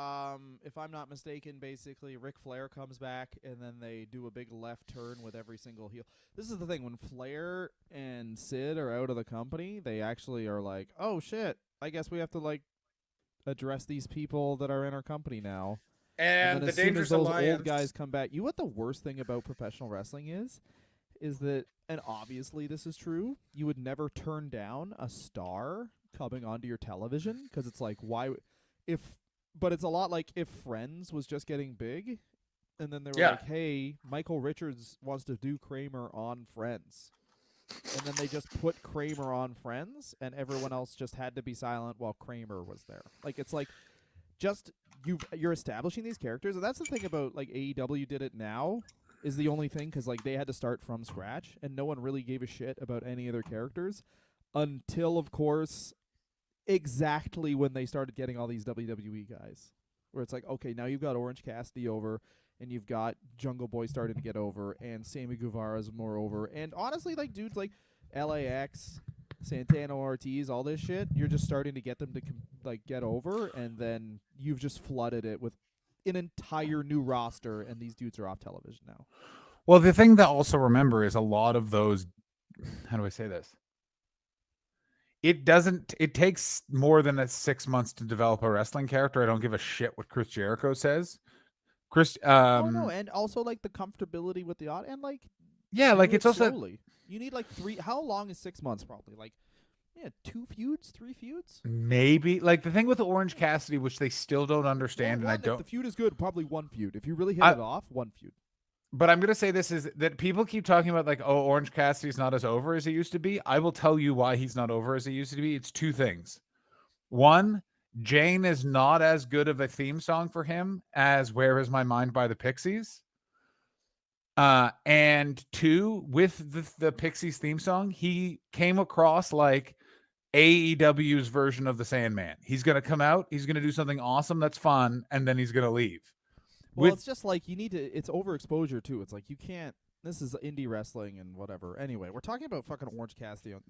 If I'm not mistaken, basically Ric Flair comes back, and then they do a big left turn with every single heel. This is the thing: when Flair and Sid are out of the company, they actually are like, "Oh shit, I guess we have to like address these people that are in our company now." And then the as soon as Dangerous those Alliance. old guys come back, you know what the worst thing about professional wrestling is that, and obviously this is true, you would never turn down a star coming onto your television because it's like, why, but it's a lot like if Friends was just getting big, and then they were Yeah. like, hey, Michael Richards wants to do Kramer on Friends. And then they just put Kramer on Friends, and everyone else just had to be silent while Kramer was there. Like, it's like, just you're establishing these characters, and that's the thing about like AEW did it now is the only thing because like they had to start from scratch, and no one really gave a shit about any other characters until, of course, exactly when they started getting all these WWE guys, where it's like, okay, now you've got Orange Cassidy over, and you've got Jungle Boy starting to get over, and Sammy Guevara's more over, and honestly, like dudes like LAX. Santana Ortiz, all this shit, you're just starting to get them to like get over, and then you've just flooded it with an entire new roster, and these dudes are off television now. Well, the thing to also remember is a lot of those. How do I say this? It doesn't. It takes more than 6 months to develop a wrestling character. I don't give a shit what Chris Jericho says. Chris. Oh no, and also like the comfortability with the odd, and like Yeah, do like it it's also. slowly. You need like 3. How long is 6 months? Probably like 2 feuds, 3 feuds. Maybe like the thing with the Orange Cassidy, which they still don't understand, and I If don't. the feud is good, probably 1 feud. If you really hit I- it off, 1 feud. But I'm gonna say this is that people keep talking about like, oh, Orange Cassidy's not as over as he used to be. I will tell you why he's not over as he used to be. It's 2 things. One, Jane is not as good of a theme song for him as "Where Is My Mind" by the Pixies. And 2, with the Pixies theme song, he came across like AEW's version of the Sandman. He's gonna come out, he's gonna do something awesome that's fun, and then he's gonna leave. Well, it's just like you need to. It's overexposure too. It's like you can't. This is indie wrestling and whatever. Anyway, we're talking about fucking Orange Cassidy on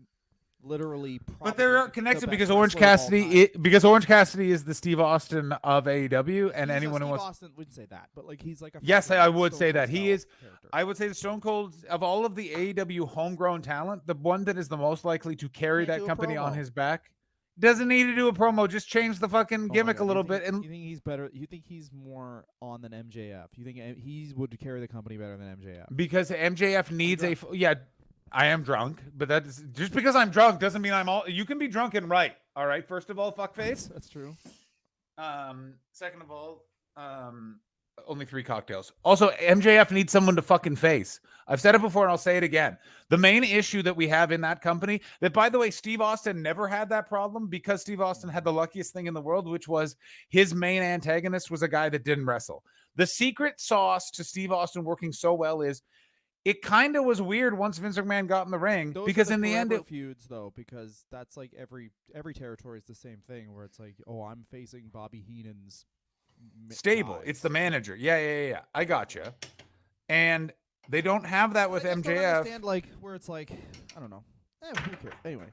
literally. But they're probably connected the because best Orange wrestler of all Cassidy, time. because Orange Cassidy is the Steve Austin of AEW, and He's anyone who Steve wants. Austin wouldn't say that, but like he's like a Yes, fucking I would Stone say Cold that he style is. character. I would say the Stone Cold of all of the AEW homegrown talent, the one that is the most likely to carry Can't that do a company on promo. his back. Doesn't need to do a promo. Just change the fucking Oh my gimmick a God, little bit. And you think he's better? You think he's more on than MJF? You think he would carry the company better than MJF? because MJF needs drunk. yeah, I am drunk, but that's just because I'm drunk doesn't mean I'm all. You can be drunk and right. All right. First of all, fuckface. That's true. Second of all, only 3 cocktails. Also, MJF needs someone to fucking face. I've said it before and I'll say it again. The main issue that we have in that company, that by the way, Steve Austin never had that problem because Steve Austin had the luckiest thing in the world, which was his main antagonist was a guy that didn't wrestle. The secret sauce to Steve Austin working so well is it kind of was weird once Vince McMahon got in the ring Those because are in the end, feuds though, because that's like every territory is the same thing where it's like, oh, I'm facing Bobby Heenan's stable. guys. It's the manager. Yeah. I gotcha. And they don't have that with I just don't MJF. understand, like, where it's like, I don't know. Who cares? Anyway,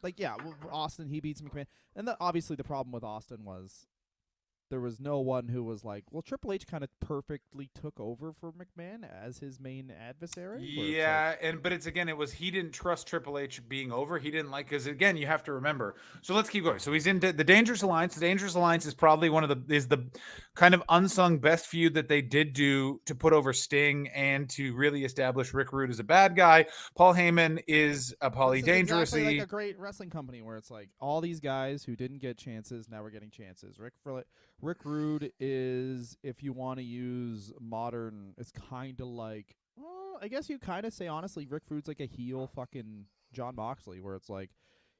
like, yeah, Austin, he beats McMahon, and obviously the problem with Austin was there was no one who was like, well, Triple H kind of perfectly took over for McMahon as his main adversary. Yeah, but it was he didn't trust Triple H being over. He didn't like, because again, you have to remember. So let's keep going. So he's in the Dangerous Alliance. The Dangerous Alliance is probably is the kind of unsung best feud that they did do to put over Sting and to really establish Rick Rude as a bad guy. Paul Heyman is a Paulie Dangerously. Exactly like a great wrestling company where it's like all these guys who didn't get chances now we're getting chances. Rick Rude is, if you want to use modern, it's kind of like, well, I guess you kind of say honestly, Rick Rude's like a heel fucking John Moxley, where it's like,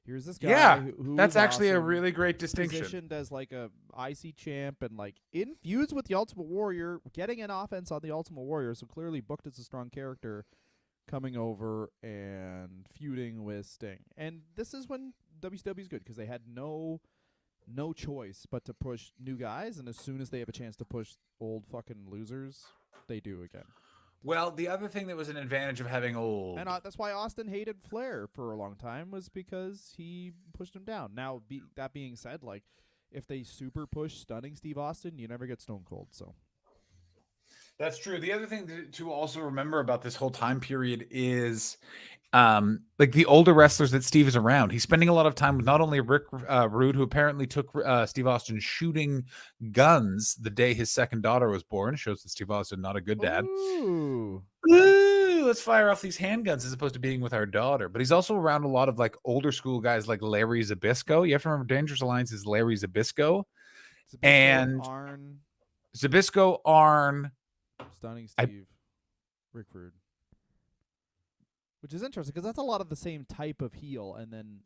here's this guy. Yeah, who that's is actually a awesome, really great distinction. Positioned as like a IC champ and like in feuds with the Ultimate Warrior, getting an offense on the Ultimate Warrior, so clearly booked as a strong character, coming over and feuding with Sting. And this is when WCW's good because they had no choice but to push new guys, and as soon as they have a chance to push old fucking losers, they do again. Well, the other thing that was an advantage of having old, and that's why Austin hated Flair for a long time, was because he pushed him down. Now, that being said, like if they super push stunning Steve Austin, you never get Stone Cold. So that's true. The other thing to also remember about this whole time period is like the older wrestlers that Steve is around. He's spending a lot of time with not only Rick Rude, who apparently took Steve Austin shooting guns the day his second daughter was born. Shows that Steve Austin not a good dad. Ooh. Ooh, let's fire off these handguns as opposed to being with our daughter. But he's also around a lot of like older school guys like Larry Zbyszko. You have to remember Dangerous Alliance is Larry Zbyszko. And Arn. Zbyszko, Arn. Stunning Steve. Rick Rude. Which is interesting because that's a lot of the same type of heel, and then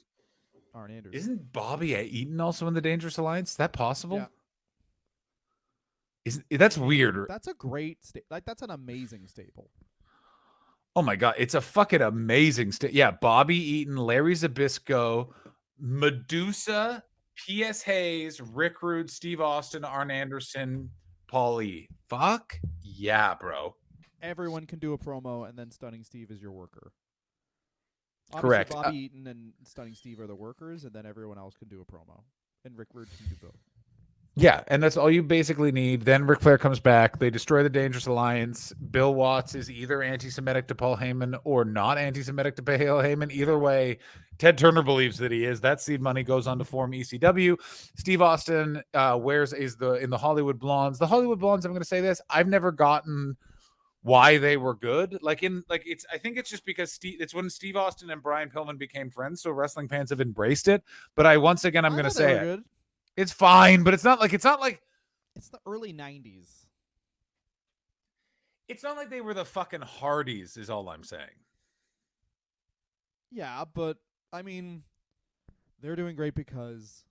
Arn Anderson. Isn't Bobby Eaton also in the Dangerous Alliance? Is that possible? Yeah. That's weird. That's a great that's an amazing staple. Oh my god, it's a fucking amazing yeah, Bobby Eaton, Larry Zbyszko, Medusa, P.S. Hayes, Rick Rude, Steve Austin, Arn Anderson, Paul E. Fuck yeah, bro. Everyone can do a promo, and then Stunning Steve is your worker. Obviously, correct. Bobby Eaton and Stunning Steve are the workers, and then everyone else can do a promo. And Rick Rude can do both. Yeah, and that's all you basically need. Then Ric Flair comes back. They destroy the Dangerous Alliance. Bill Watts is either anti-Semitic to Paul Heyman or not anti-Semitic to Paul Heyman. Either way, Ted Turner believes that he is. That seed money goes on to form ECW. Steve Austin in the Hollywood Blondes. The Hollywood Blondes, I'm going to say this, I've never gotten why they were good. I think it's just because it's when Steve Austin and Brian Pillman became friends, so wrestling fans have embraced it. But I'm going to say it. Good. It's fine, but it's not like it's the early 90s. It's not like they were the fucking Hardys, is all I'm saying. Yeah, but I mean, they're doing great because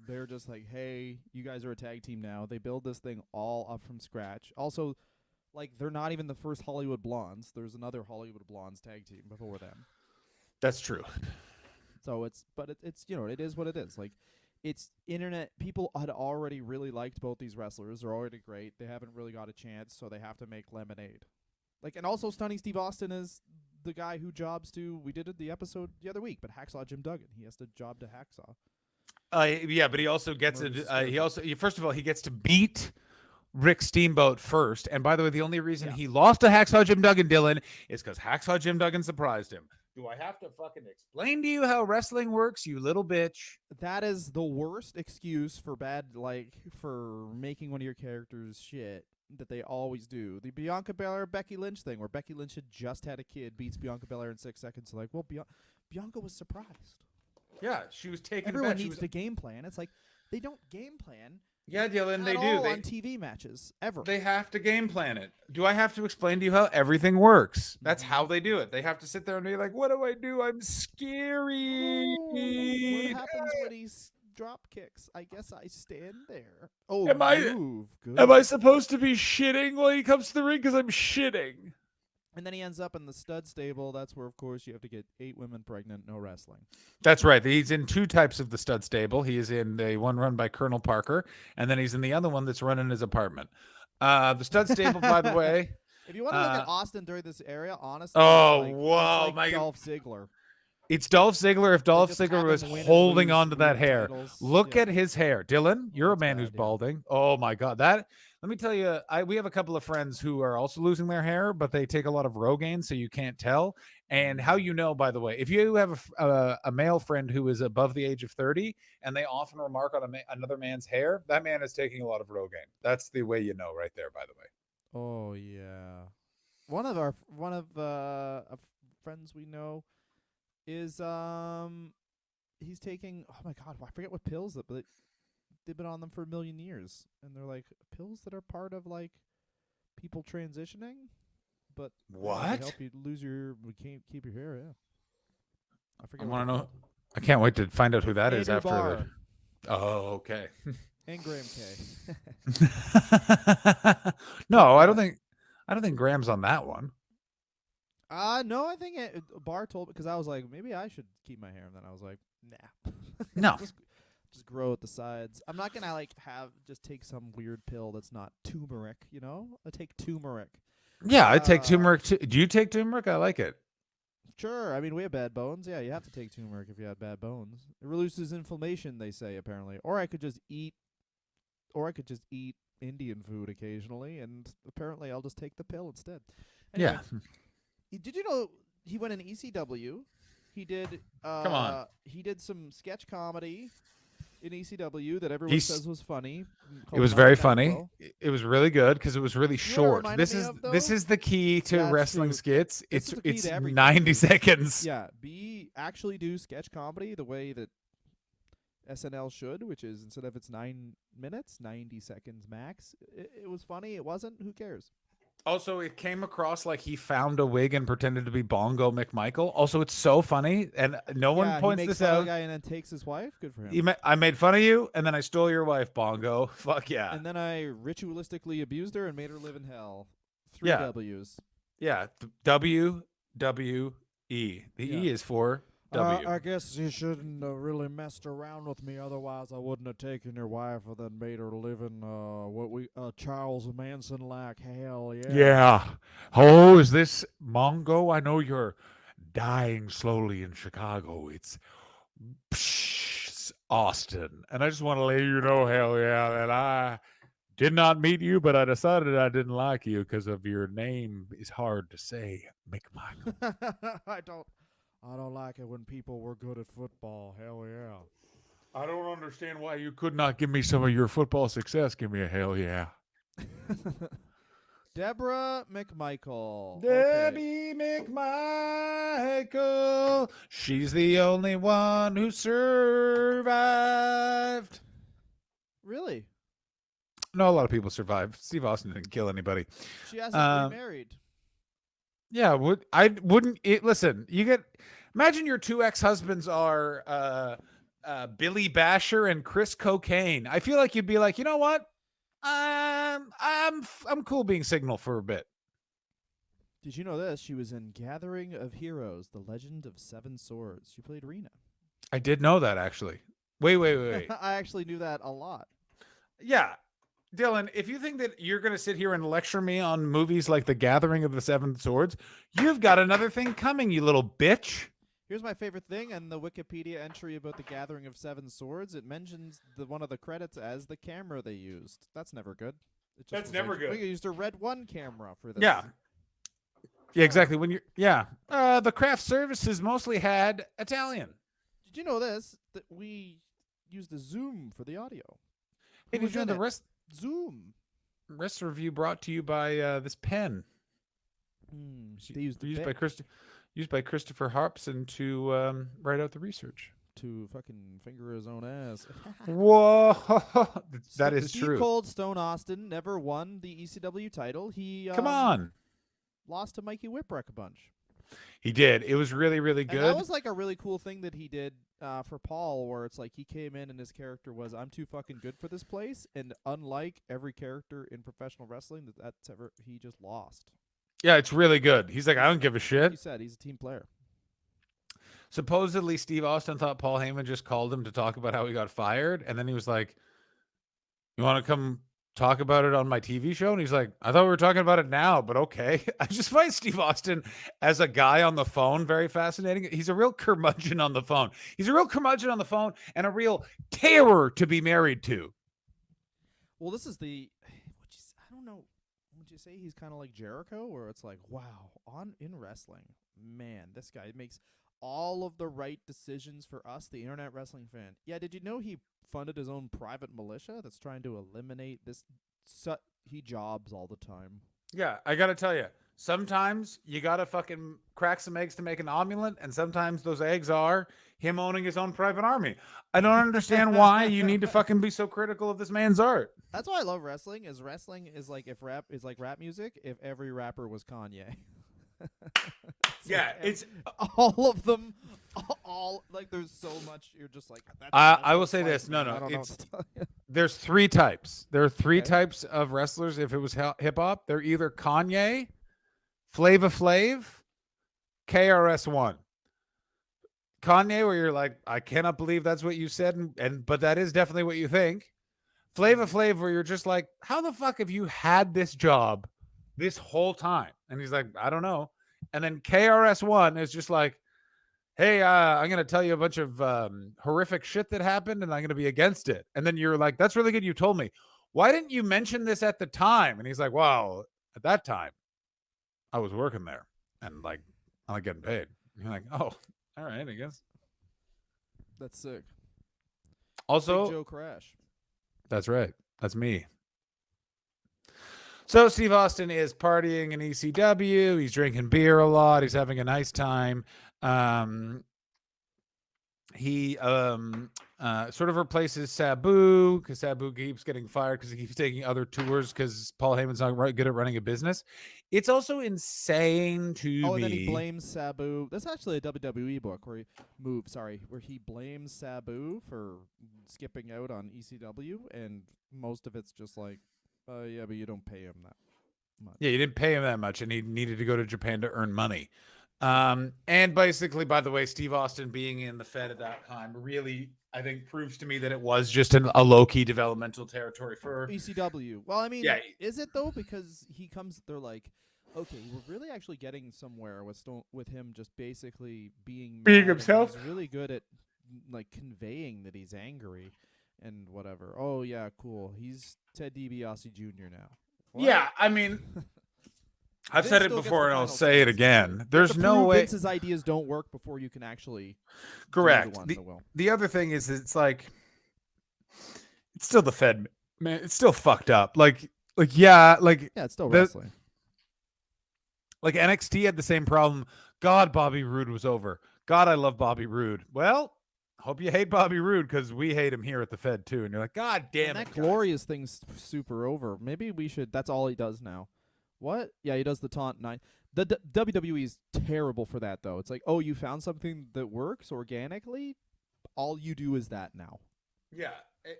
they're just like, hey, you guys are a tag team now. They build this thing all up from scratch. Also, like, they're not even the first Hollywood Blondes. There's another Hollywood Blondes tag team before them. That's true. So it's it is what it is. Like, it's internet. People had already really liked both these wrestlers. They're already great. They haven't really got a chance, so they have to make lemonade. Like, and also Stunning Steve Austin is the guy who jobs to. We did it the episode the other week, but Hacksaw Jim Duggan. He has to job to Hacksaw. Yeah, but he also gets Murders it. his He also first of all he gets to beat Rick Steamboat first. And by the way, the only reason he lost to Hacksaw Jim Duggan, Dylan, is because Hacksaw Jim Duggan surprised him. Do I have to fucking explain to you how wrestling works, you little bitch? That is the worst excuse for for making one of your characters shit that they always do. The Bianca Belair Becky Lynch thing, where Becky Lynch had just had a kid, beats Bianca Belair in 6 seconds. Like, well, Bianca was surprised. Yeah, she was taken Everyone aback. needs to game plan. It's like they don't game plan. Yeah, Dylan, they at do. all They on TV matches ever. They have to game plan it. Do I have to explain to you how everything works? That's how they do it. They have to sit there and be like, "What do I do? I'm scary." What happens when he drop kicks? I guess I stand there. Oh, Am I- move. Good. Am I supposed to be shitting when he comes to the ring? Because I'm shitting. And then he ends up in the stud stable. That's where, of course, you have to get 8 women pregnant, no wrestling. That's right. He's in 2 types of the stud stable. He is in the one run by Colonel Parker, and then he's in the other one that's run in his apartment. The stud stable, by the way. If you want to look at Austin during this area, honestly, Oh, it's like, whoa, it's like my- Dolph Ziggler. It's Dolph Ziggler. If Dolph just Ziggler have was him win and holding lose onto that weird hair, titles. look Yeah. at his hair. Dylan, you're a That's man bad, who's yeah. balding. Oh my God, that. Let me tell you, we have a couple of friends who are also losing their hair, but they take a lot of Rogaine, so you can't tell. And how you know, by the way, if you have a male friend who is above the age of 30, and they often remark on another man's hair, that man is taking a lot of Rogaine. That's the way you know, right there. By the way. Oh yeah, one of friends we know is he's taking, oh my God, I forget what pills that, but they've been on them for a million years, and they're like pills that are part of like people transitioning, but they What? help you can't keep your hair. Yeah, I forget. I what want to they're know. I can't wait to find out who that is Andrew after Barr the. Oh, okay. and Graham K. No, I don't think Graham's on that one. No, I think Barr told, because I was like, maybe I should keep my hair, and then I was like, nah. No. Just grow at the sides. I'm not gonna just take some weird pill that's not turmeric, you know? I take turmeric. Yeah, I take turmeric too. Do you take turmeric? I like it. Sure. I mean, we have bad bones. Yeah, you have to take turmeric if you have bad bones. It reduces inflammation, they say, apparently. Or I could just eat Indian food occasionally, and apparently I'll just take the pill instead. Anyway, Yeah. Did you know he went in ECW? He did. Come on. He did some sketch comedy in ECW that everyone says was funny. It was very funny. It was really good because it was really short. reminded This me is of, though? this is the key to That's wrestling true. skits. This is the key It's to everything. 90 seconds. Yeah, actually do sketch comedy the way that SNL should, which is instead of its 9 minutes, 90 seconds max. It was funny. It wasn't. Who cares? Also, it came across like he found a wig and pretended to be Bongo McMichael. Also, it's so funny, and no one points he makes this fun of out. the guy and then takes his wife. Good for him. I made fun of you, and then I stole your wife, Bongo. Fuck yeah. And then I ritualistically abused her and made her live in hell. 3 Yeah. W's. Yeah, WWE. The E is for W. I guess you shouldn't have really messed around with me. Otherwise, I wouldn't have taken your wife and then made her live in Charles Manson like hell. Yeah. Yeah. Oh, is this Mongo? I know you're dying slowly in Chicago. It's Austin. And I just want to let you know, hell yeah, that I did not meet you, but I decided I didn't like you because of your name is hard to say, McMichael. I don't like it when people were good at football. Hell yeah. I don't understand why you could not give me some of your football success. Give me a hell yeah. Debra McMichael. Debbie McMichael. She's the only one who survived. Really? No, a lot of people survived. Steve Austin didn't kill anybody. She hasn't remarried. Yeah, listen, imagine your 2 ex-husbands are Billy Basher and Chris Cocaine. I feel like you'd be like, you know what? I'm cool being Signal for a bit. Did you know this? She was in Gathering of Heroes, The Legend of Seven Swords. She played Rena. I did know that, actually. Wait. I actually knew that a lot. Yeah. Dylan, if you think that you're going to sit here and lecture me on movies like The Gathering of the Seven Swords, you've got another thing coming, you little bitch. Here's my favorite thing, and the Wikipedia entry about the Gathering of Seven Swords. It mentions one of the credits as the camera they used. That's never good. It just That's was never like, good. We used a Red 1 camera for this. Yeah. Yeah, exactly. When you're the craft services mostly had Italian. Did you know this? That we used the Zoom for the audio. Hey, Who did you was know in the it? Zoom. rest review brought to you by this pen They used the used bit by Christopher Harpson to write out the research. to fucking finger his own ass. Whoa, that is Steve true. Cold Stone Austin never won the ECW title. He Come on, lost to Mikey Whipwreck a bunch. he did. It was really, really good. And that was like a really cool thing that he did for Paul, where it's like he came in and his character was, I'm too fucking good for this place. And unlike every character in professional wrestling that's ever, he just lost. Yeah, it's really good. He's like, I don't give a Like shit. you said, he's a team player. Supposedly, Steve Austin thought Paul Heyman just called him to talk about how he got fired. And then he was like, you want to come talk about it on my TV show? And he's like, I thought we were talking about it now, but okay. I just find Steve Austin as a guy on the phone very fascinating. He's a real curmudgeon on the phone. He's a real curmudgeon on the phone and a real terror to be married to. Well, this is the, I don't know. Would you say he's kind of like Jericho, where it's like, wow, in wrestling, man, this guy makes all of the right decisions for us, the internet wrestling fan. Yeah, did you know he funded his own private militia that's trying to eliminate this? He jobs all the time. Yeah, I got to tell you, sometimes you got to fucking crack some eggs to make an omelet, and sometimes those eggs are him owning his own private army. I don't understand why you need to fucking be so critical of this man's art. That's why I love wrestling. Wrestling is like if rap is like rap music, if every rapper was Kanye. Yeah, it's all of them. All like there's so much. You're just like. I will say this. No, I don't know it's what to tell you. there's three types. There are three Okay. types of wrestlers. If it was hip hop, they're either Kanye, Flava Flav, KRS-One. Kanye, where you're like, I cannot believe that's what you said, but that is definitely what you think. Flava Flav, where you're just like, how the fuck have you had this job this whole time? And he's like, I don't know. And then KRS-One is just like, hey, I'm going to tell you a bunch of horrific shit that happened, and I'm going to be against it. And then you're like, that's really good you told me. Why didn't you mention this at the time? And he's like, wow, at that time, I was working there, and like, I'm not getting paid. And you're like, oh, all right, I guess. That's sick. Also, Big Joe Crash. that's right. That's me. So Steve Austin is partying in ECW. He's drinking beer a lot. He's having a nice time. He sort of replaces Sabu because Sabu keeps getting fired because he keeps taking other tours because Paul Heyman's not good at running a business. It's also insane to me. And then he blames Sabu. That's actually a WWE book where he blames Sabu for skipping out on ECW, and most of it's just like, yeah, but you don't pay him that much. Yeah, you didn't pay him that much, and he needed to go to Japan to earn money. And basically, by the way, Steve Austin being in the Fed at that time really, I think, proves to me that it was just a low-key developmental territory for ECW. Well, I mean, Yeah. is it though? Because they're like, okay, we're really actually getting somewhere with him just basically being mad, and himself. He's really good at like conveying that he's angry and whatever. Oh yeah, cool. He's Ted DiBiase Jr. now. What? Yeah, I mean, I've Vince said it still gets before the and I'll final say it say. again. You have There's to no prove way. Vince's ideas don't work before you can actually Correct. do the one that will. The other thing is, it's like, it's still the Fed, man. It's still fucked up. Yeah, it's still wrestling. Like NXT had the same problem. God, Bobby Roode was over. God, I love Bobby Roode. Well, hope you hate Bobby Roode because we hate him here at the Fed too. And you're like, God damn And it, that guys. glorious thing's super over. Maybe we should. That's all he does now. What? Yeah, he does the taunt 9. The WWE is terrible for that though. It's like, oh, you found something that works organically. All you do is that now. Yeah,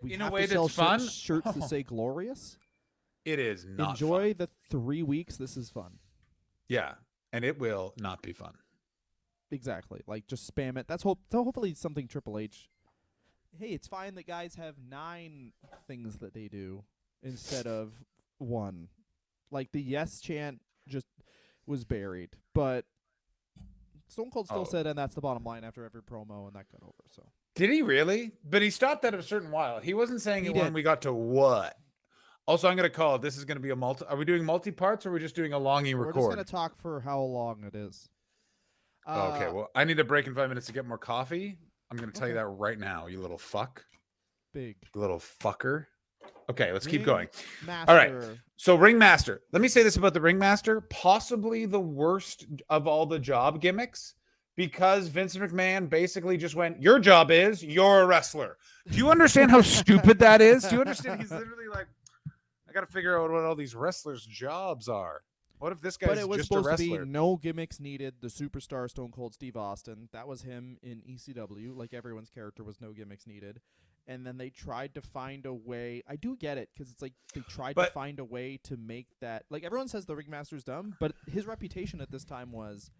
We in a have way to sell that's fun. shirts that say glorious. It is not Enjoy fun. the 3 weeks. This is fun. Yeah, and it will not be fun. Exactly. Like just spam it. That's hopefully something Triple H. Hey, it's fine that guys have 9 things that they do. instead of 1. Like the yes chant just was buried, but Stone Cold still said, and that's the bottom line after every promo, and that got over. So Did he really? But he stopped at a certain while. He wasn't saying He it when did. we got to what? Also, I'm going to call it. This is going to be a multi. Are we doing multi parts or are we just doing a longy we're record? just gonna talk for how long it is. Okay, well, I need a break in 5 minutes to get more coffee. I'm going to tell you Okay. that right now, you little fuck. Big You little fucker. Okay, let's keep going. Master. All right. So Ringmaster. Let me say this about the Ringmaster. Possibly the worst of all the job gimmicks because Vince McMahon basically just went, your job is you're a wrestler. Do you understand how stupid that is? Do you understand? He's literally like, I got to figure out what all these wrestlers' jobs are. What if this guy's But it was just a supposed to be wrestler? no gimmicks needed. The superstar Stone Cold Steve Austin. That was him in ECW. Like everyone's character was no gimmicks needed. And then they tried to find a way. I do get it because it's like they tried to find a way to make that. Like everyone says the Ringmaster's dumb, but his reputation at this time was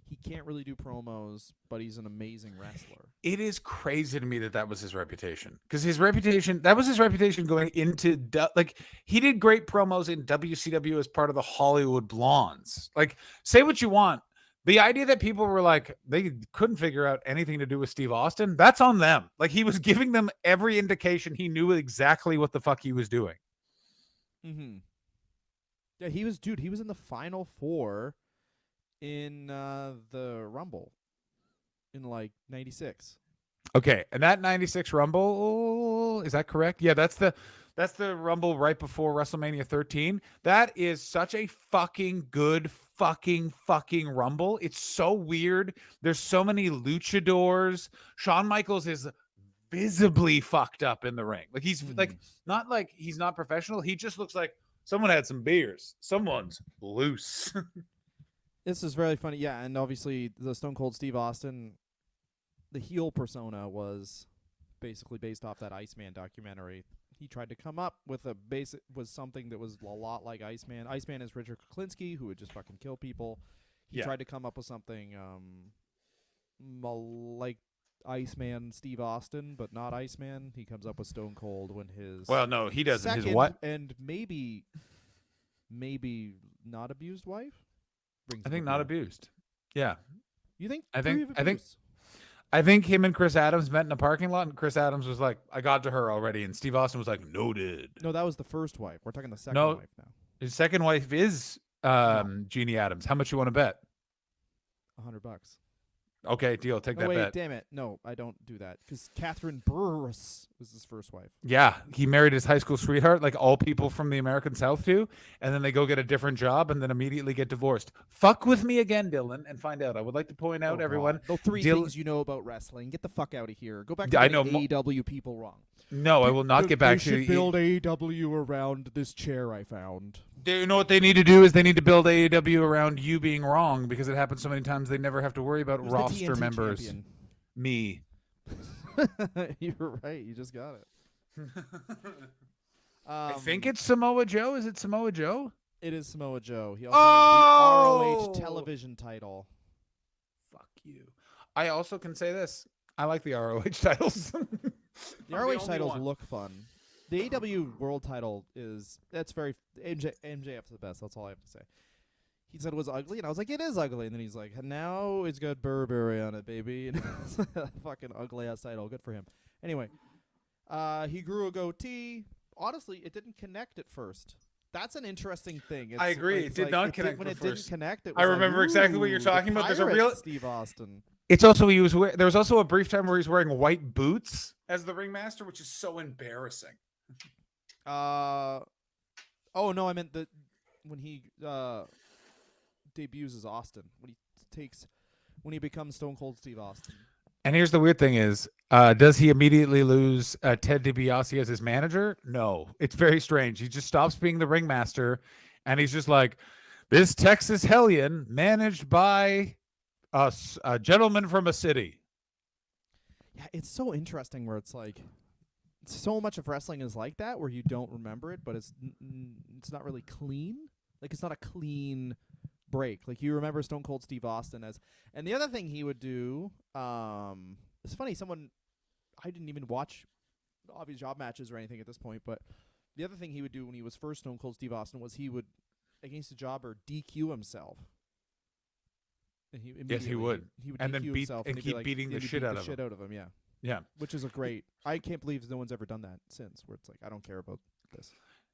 he can't really do promos, but he's an amazing wrestler. It is crazy to me that that was his reputation because that was his reputation going into like he did great promos in WCW as part of the Hollywood Blondes. Like say what you want. The idea that people were like, they couldn't figure out anything to do with Steve Austin, that's on them. Like he was giving them every indication he knew exactly what the fuck he was doing. Mm-hmm. Yeah, he was in the Final 4 in the Rumble in like 96. Okay, and that 96 Rumble, is that correct? Yeah, that's the Rumble right before WrestleMania 13. That is such a fucking good fucking Rumble. It's so weird. There's so many luchadors. Shawn Michaels is visibly fucked up in the ring. Like he's like he's not professional. He just looks like someone had some beers. Someone's loose. This is very funny. Yeah, and obviously the Stone Cold Steve Austin, the heel persona was basically based off that Iceman documentary. He tried to come up with something that was a lot like Iceman. Iceman is Richard Kuklinski, who would just fucking kill people. He tried to come up with something like Iceman Steve Austin, but not Iceman. He comes up with Stone Cold when his no, he doesn't. Second His what? And maybe not abused wife. I think not abused. Yeah. You think? I think him and Chris Adams met in a parking lot, and Chris Adams was like, I got to her already. And Steve Austin was like, noted. No, that was the first wife. We're talking the second wife now. His second wife is Jeannie Adams. How much you want to bet? $100. Okay, deal. Take that bet. Damn it. No, I don't do that. Because Catherine Burris was his first wife. Yeah, he married his high school sweetheart, like all people from the American South do, and then they go get a different job and then immediately get divorced. Fuck with me again, Dylan, and find out. I would like to point out, everyone. The three things you know about wrestling. Get the fuck out of here. Go back to AEW people wrong. No, I will not get back to you. They should build AEW around this chair I found. You know what they need to do is they need to build AEW around you being wrong because it happens so many times they never have to worry about roster members. Champion? Me. You're right. You just got it. I think it's Samoa Joe. Is it Samoa Joe? It is Samoa Joe. He also has the ROH television title. Fuck you. I also can say this. I like the ROH titles. The ROH titles look fun. The AEW World title that's very MJF's the best. That's all I have to say. He said it was ugly, and I was like, it is ugly. And then he's like, now it's got Burberry on it, baby. And it's a fucking ugly ass title. Good for him. Anyway, he grew a goatee. Honestly, it didn't connect at first. That's an interesting thing. I agree. It did not connect when at it first. didn't connect. It was I remember exactly what you're talking about. There's a real Steve Austin. It's also there was also a brief time where he's wearing white boots as the ringmaster, which is so embarrassing. Oh no, I meant when he debuts as Austin, when he becomes Stone Cold Steve Austin. And here's the weird thing is, does he immediately lose Ted DiBiase as his manager? No, it's very strange. He just stops being the ringmaster, and he's just like, this Texas hellion managed by a gentleman from a city. Yeah, it's so interesting where it's like, so much of wrestling is like that where you don't remember it, but it's not really clean. Like it's not a clean break. Like you remember Stone Cold Steve Austin as, and the other thing he would do, it's funny. I didn't even watch obvious job matches or anything at this point, but The other thing he would do when he was first Stone Cold Steve Austin was he would, against a jobber, DQ himself. And Yes, he would. He would And DQ then beat himself and he'd be keep like, beating the he'd shit beat out the of shit him. out of him. Yeah, Yeah. which is a great. I can't believe no one's ever done that since. Where it's like I don't care about this.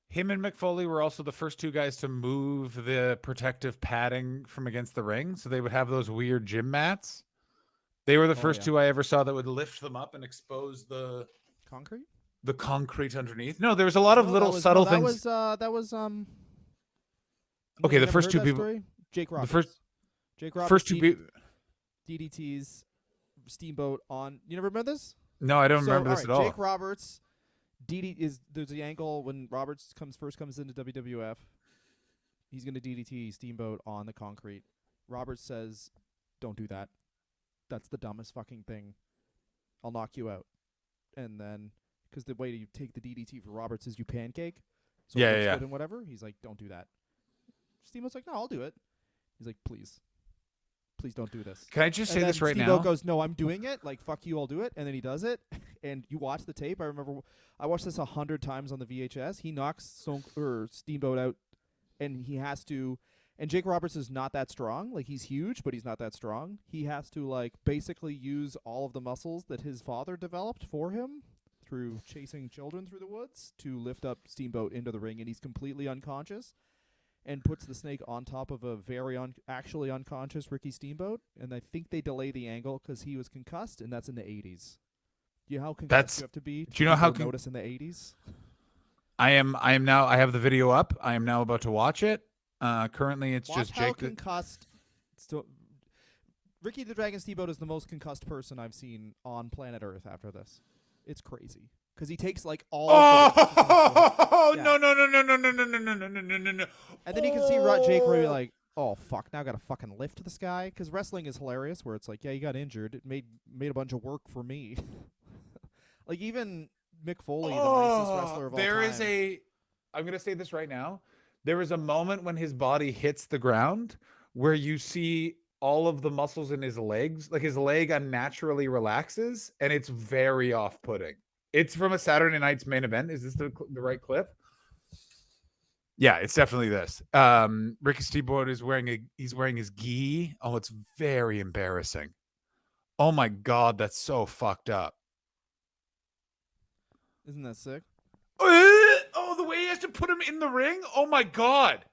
Him and Mick Foley were also the first two guys to move the protective padding from against the ring. So they would have those weird gym mats. They were the first yeah. two I ever saw that would lift them up and expose the Concrete. concrete underneath. No, there was a lot of little subtle things. That was Okay, you the never first heard two that people- story? Jake Roberts. Jake Roberts. First two people. DDT's Steamboat on. You never remember this? No, I don't So, remember this alright, at all. Jake Roberts. There's the angle when Roberts first comes into WWF. He's gonna DDT Steamboat on the concrete. Roberts says, "Don't do that. That's the dumbest fucking thing. I'll knock you out." And then, because the way you take the DDT for Roberts is you pancake. So Yeah, it looks yeah. good and whatever. He's like, "Don't do that." Steamboat's like, "No, I'll do it." He's like, "Please don't do this." Can I just And say this then right Steamboat now? goes, "No, I'm doing it. Like, fuck you, I'll do it." And then he does it. And you watch the tape. I remember I watched this 100 times on the VHS. He knocks Steamboat out, and he has to. And Jake Roberts is not that strong. Like, he's huge, but he's not that strong. He has to, like, basically use all of the muscles that his father developed for him through chasing children through the woods to lift up Steamboat into the ring. And he's completely unconscious. And puts the snake on top of a very actually unconscious Ricky Steamboat, and I think they delay the angle because he was concussed, and that's in the 80s. Do you know how concussed you have to be? Do you know how notice in the 80s? I am now. I have the video up. I am now about to watch it. Currently, it's Watch just how Jake. concussed. Ricky the Dragon Steamboat is the most concussed person I've seen on planet Earth after this. It's crazy because he takes like all. Oh Yeah. no! And then you can see Jake really like, oh fuck, now I gotta fucking lift this guy, because wrestling is hilarious where it's like, yeah, you got injured, it made a bunch of work for me. Like even Mick Foley, the nicest wrestler of all time. I'm gonna say this right now. There is a moment when his body hits the ground where you see all of the muscles in his legs, like his leg unnaturally relaxes, and it's very off-putting. It's from a Saturday Night's Main Event. Is this the right clip? Yeah, it's definitely this. Ricky Steamboat is wearing his gi. Oh, it's very embarrassing. Oh my god, that's so fucked up. Isn't that sick? Oh, the way he has to put him in the ring. Oh my god.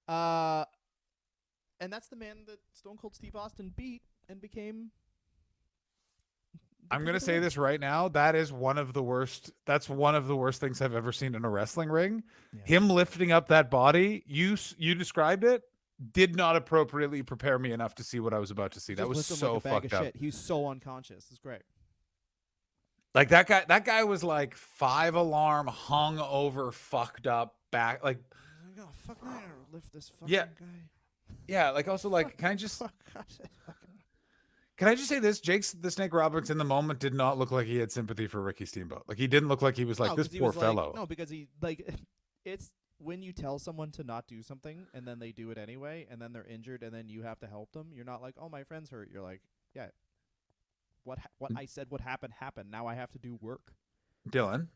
And that's the man that Stone Cold Steve Austin beat and became. I'm going to say this right now. That is one of the worst. That's one of the worst things I've ever seen in a wrestling ring. Yeah. Him lifting up that body, you described it, did not appropriately prepare me enough to see what I was about to see. That was so like a bag fucked of up. shit. He was so unconscious. It's great. Like that guy was like 5-alarm, hung over, fucked up back. Like, Oh, fuck, I gotta lift this fucking Yeah. guy. yeah, like also like, can I just Fuck. say this? Jake's the Snake Roberts in the moment did not look like he had sympathy for Ricky Steamboat. Like he didn't look like he was like, No, this 'cause he poor was like- fellow. no, because he like it's when you tell someone to not do something and then they do it anyway and then they're injured and then you have to help them. You're not like, oh, my friend's hurt. You're like, yeah, what I said would happen happened. Now I have to do work. Dylan,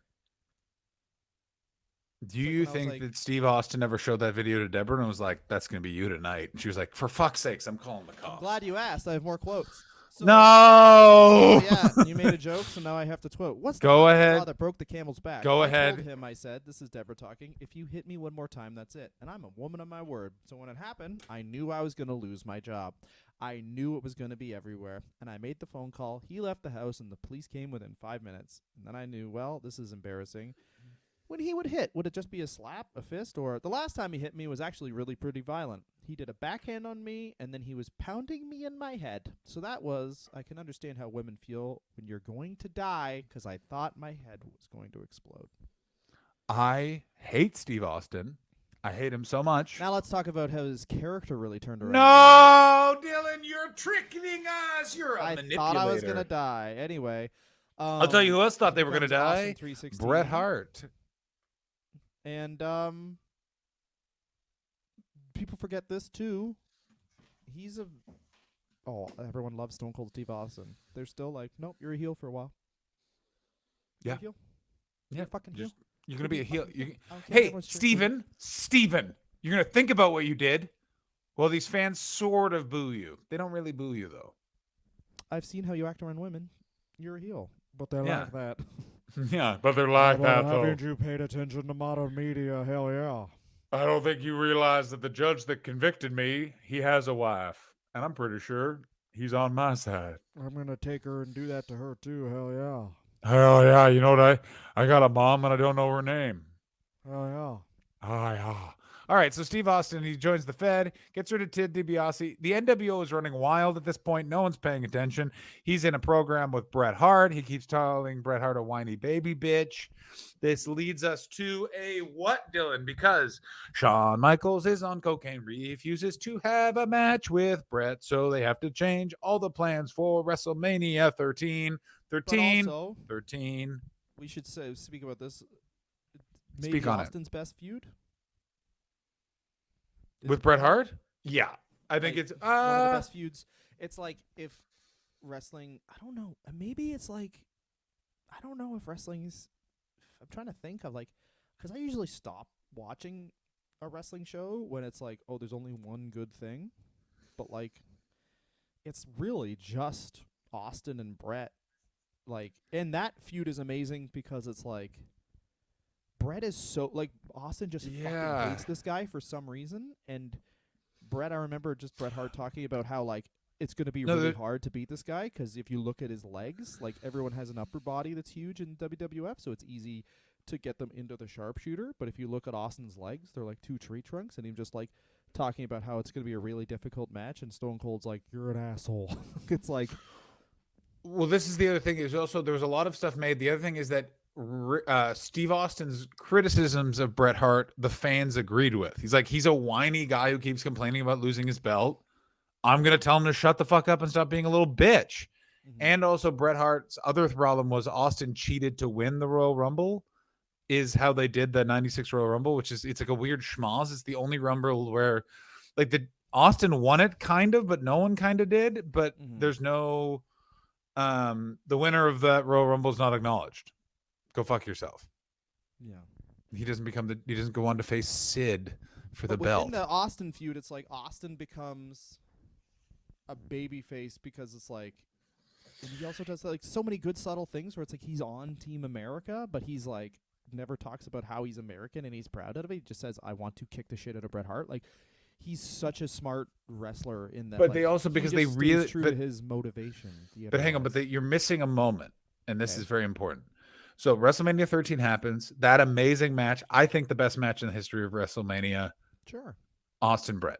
do like you when I was think like- that Steve Austin ever showed that video to Debra and was like, that's going to be you tonight? And she was like, for fuck's sakes, I'm calling the I'm cops. glad you asked. I have more quotes. So, No! yeah, you made a joke, so now I have to quote. What's the Go fucking ahead. straw that broke the camel's back? Go I ahead. told him, I said, this is Debra talking, if you hit me one more time, that's it. And I'm a woman of my word. So when it happened, I knew I was going to lose my job. I knew it was going to be everywhere. And I made the phone call. He left the house, and the police came within 5 minutes. And then I knew, well, this is embarrassing. When he would hit, would it just be a slap, a fist, or the last time he hit me was actually really pretty violent. He did a backhand on me, and then he was pounding me in my head. So that was, I can understand how women feel when you're going to die, because I thought my head was going to explode. I hate Steve Austin. I hate him so much. Now let's talk about how his character really turned around. No, Dylan, you're tricking us. You're a I manipulator. thought I was going to die. Anyway. I'll tell you who else thought they were going to becomes die. Austin 316. Bret Hart. And people forget this too. He's a everyone loves Stone Cold Steve Austin. They're still like, nope, you're a heel for a while. You're Yeah. a heel. Yeah, You're a fucking heel. You're gonna be a heel. Okay, Hey, everyone's just Steven, you're gonna think about what you did. Well, these fans sort of boo you. They don't really boo you though. I've seen how you act around women. You're a heel, but they're Yeah. like that. Yeah, but they're Yeah, like but that though. haven't you paid attention to modern media? Hell yeah. I don't think you realize that the judge that convicted me, he has a wife, and I'm pretty sure he's on my side. I'm gonna take her and do that to her too. Hell yeah. Hell yeah, you know what? I got a mom and I don't know her name. Hell yeah. Ah, yeah. All right, so Steve Austin, he joins the Fed, gets rid of Ted DiBiase. The NWO is running wild at this point. No one's paying attention. He's in a program with Bret Hart. He keeps calling Bret Hart a whiny baby bitch. This leads us to a what, Dylan? Because Shawn Michaels is on cocaine, refuses to have a match with Bret, so they have to change all the plans for WrestleMania 13. But also, 13. we should speak about this. Maybe Speak on it. Austin's best feud Is With it Bret Hart? Yeah. I think Like, it's one of the best feuds. It's like if wrestling, I don't know. Maybe it's like, I don't know if wrestling's. I'm trying to think of like, because I usually stop watching a wrestling show when it's like, oh, there's only one good thing, but like, it's really just Austin and Bret. Like, and that feud is amazing because it's like, Bret is so like Austin just fucking hates this guy for some reason, and Bret, I remember just Bret Hart talking about how like it's going to be really hard to beat this guy because if you look at his legs, like everyone has an upper body that's huge in WWF, so it's easy to get them into the sharpshooter. But if you look at Austin's legs, they're like two tree trunks, and him just like talking about how it's going to be a really difficult match, and Stone Cold's like, "You're an asshole." It's like, well, this is the other thing. Is also there was a lot of stuff made. The other thing is that Steve Austin's criticisms of Bret Hart, the fans agreed with. He's like, he's a whiny guy who keeps complaining about losing his belt. I'm going to tell him to shut the fuck up and stop being a little bitch. And also Bret Hart's other problem was Austin cheated to win the Royal Rumble is how they did the 96 Royal Rumble, which is, it's like a weird schmoz. It's the only Rumble where like the Austin won it kind of, but no one kind of did, but there's no, the winner of that Royal Rumble is not acknowledged. Go fuck yourself. yeah. He doesn't go on to face Sid for the But belt. within the Austin feud, it's like Austin becomes a baby face because it's like, and he also does like so many good subtle things where it's like he's on Team America, but he's like never talks about how he's American and he's proud of it. He just says, "I want to kick the shit out of Bret Hart." Like he's such a smart wrestler in that. But like, they also, because he they just really stays true to his motivation. But hang on, but you're missing a moment, and this Okay. is very important. So WrestleMania 13 happens. That amazing match, I think the best match in the history of WrestleMania, Sure. Austin Bret.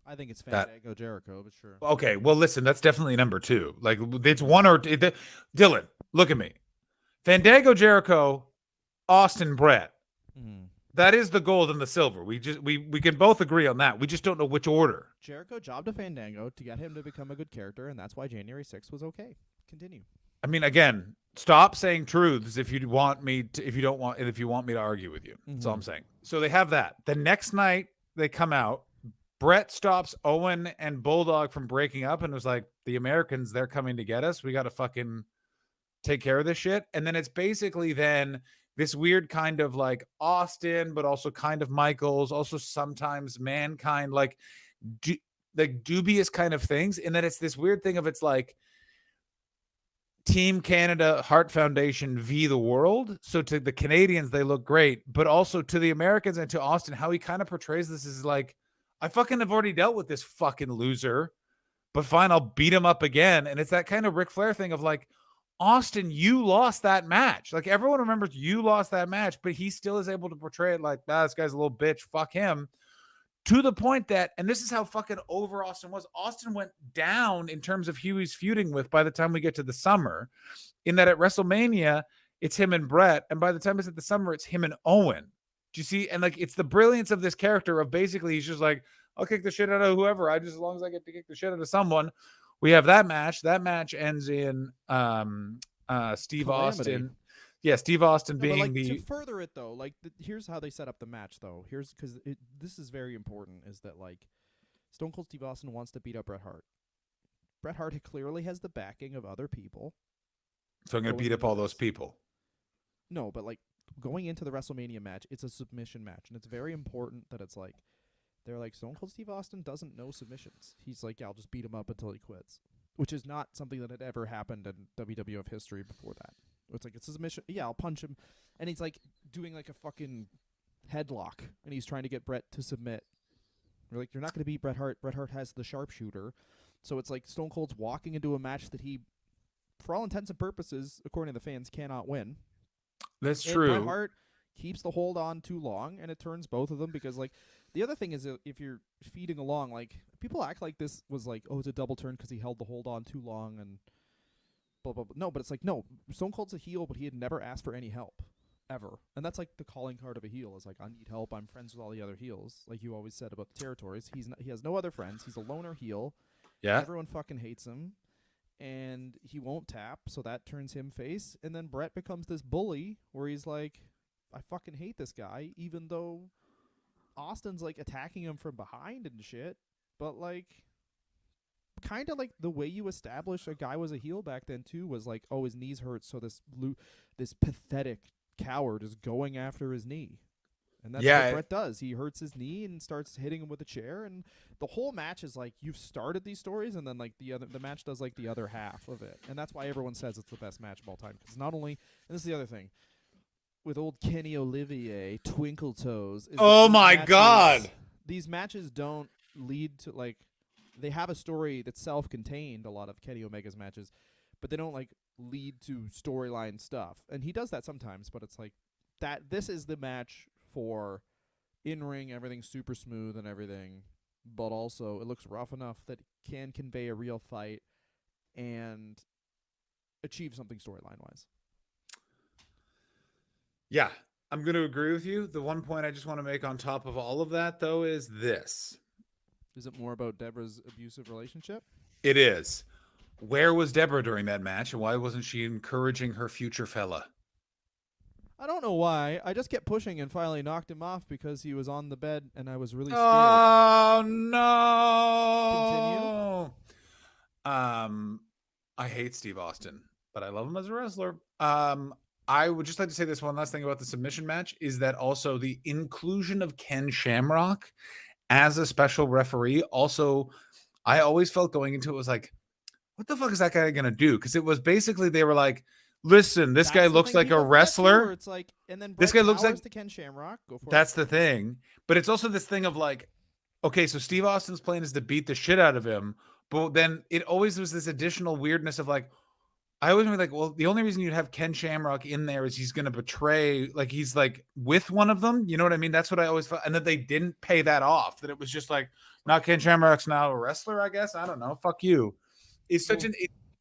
I think it's Fandango Jericho, but sure. Okay, well, listen, that's definitely number two. Like it's one or Dylan, look at me. Fandango Jericho, Austin Bret. That is the gold and the silver. We can both agree on that. We just don't know which order. Jericho jobbed to Fandango to get him to become a good character, and that's why January 6th was okay. Continue. I mean, again, stop saying truths if you want me to, if you want me to argue with you. That's all I'm saying. So they have that. The next night they come out. Bret stops Owen and Bulldog from breaking up and was like, the Americans, they're coming to get us. We got to fucking take care of this shit. And then it's basically then this weird kind of like Austin, but also kind of Michaels, also sometimes Mankind, like dubious kind of things. And then it's this weird thing of it's like Team Canada, Heart Foundation v. the world. So to the Canadians, they look great, but also to the Americans and to Austin, how he kind of portrays this is like, I fucking have already dealt with this fucking loser, but fine, I'll beat him up again. And it's that kind of Ric Flair thing of like, Austin, you lost that match. Like everyone remembers you lost that match, but he still is able to portray it like, this guy's a little bitch, fuck him. To the point that, and this is how fucking over Austin was. Austin went down in terms of who he's feuding with by the time we get to the summer, in that at WrestleMania, it's him and Bret. And by the time it's at the summer, it's him and Owen. Do you see? And like, it's the brilliance of this character of basically, he's just like, I'll kick the shit out of whoever. As long as I get to kick the shit out of someone. We have that match. That match ends in Steve Calamity. Austin. Yeah, Steve Austin being but like, the. to further it though, like here's how they set up the match though. Here's because this is very important. Is that like Stone Cold Steve Austin wants to beat up Bret Hart. Bret Hart clearly has the backing of other people. So I'm going to beat up all those people. No, but like going into the WrestleMania match, it's a submission match, and it's very important that it's like they're like Stone Cold Steve Austin doesn't know submissions. He's like, yeah, I'll just beat him up until he quits, which is not something that had ever happened in WWF history before that. It's like it's a submission. Yeah, I'll punch him, and he's like doing like a fucking headlock, and he's trying to get Bret to submit. You're like, you're not going to beat Bret Hart. Bret Hart has the sharpshooter. So it's like Stone Cold's walking into a match that he, for all intents and purposes, according to the fans, cannot win. That's and true. Bret Hart keeps the hold on too long, and it turns both of them because, like, the other thing is if you're feeding along, like, people act like this was like, oh, it's a double turn because he held the hold on too long and blah, blah, blah. No, but it's like, no, Stone Cold's a heel, but he had never asked for any help. Ever. And that's like the calling card of a heel is like, I need help. I'm friends with all the other heels. Like you always said about the territories. He has no other friends. He's a loner heel. Yeah. Everyone fucking hates him. And he won't tap, so that turns him face. And then Bret becomes this bully where he's like, I fucking hate this guy, even though Austin's like attacking him from behind and shit. But like, kind of like the way you establish a guy was a heel back then too was like, oh, his knees hurt, so this pathetic coward is going after his knee. And that's what Bret does. He hurts his knee and starts hitting him with a chair, and the whole match is like you've started these stories, and then like the match does like the other half of it, and that's why everyone says it's the best match of all time. Because not only, and this is the other thing, with old Kenny Olivier, Twinkle Toes. Oh my God! These matches don't lead to like they have a story that's self-contained. A lot of Kenny Omega's matches, but they don't like lead to storyline stuff, and he does that sometimes. But it's like that. This is the match for in-ring, everything's super smooth and everything, but also it looks rough enough that it can convey a real fight and achieve something storyline-wise. Yeah, I'm going to agree with you. The one point I just want to make on top of all of that, though, is this. Is it more about Debra's abusive relationship? It is. Where was Debra during that match, and why wasn't she encouraging her future fella? I don't know why. I just kept pushing and finally knocked him off because he was on the bed and I was really scared. Oh, no. Continue. I hate Steve Austin, but I love him as a wrestler. I would just like to say this one last thing about the submission match is that also the inclusion of Ken Shamrock as a special referee. Also, I always felt going into it was like, what the fuck is that guy going to do? Because it was basically, they were like, listen, this guy looks like a wrestler. It's like, and then this guy looks like to Ken Shamrock. Go for that's it. the thing. But it's also this thing of like, okay, so Steve Austin's plan is to beat the shit out of him. But then it always was this additional weirdness of like, I always be like, well, the only reason you'd have Ken Shamrock in there is he's going to betray, like he's like with one of them. You know what I mean? That's what I always felt. And that they didn't pay that off. That it was just like, not Ken Shamrock's now a wrestler, I guess. I don't know. Fuck you. It's such an.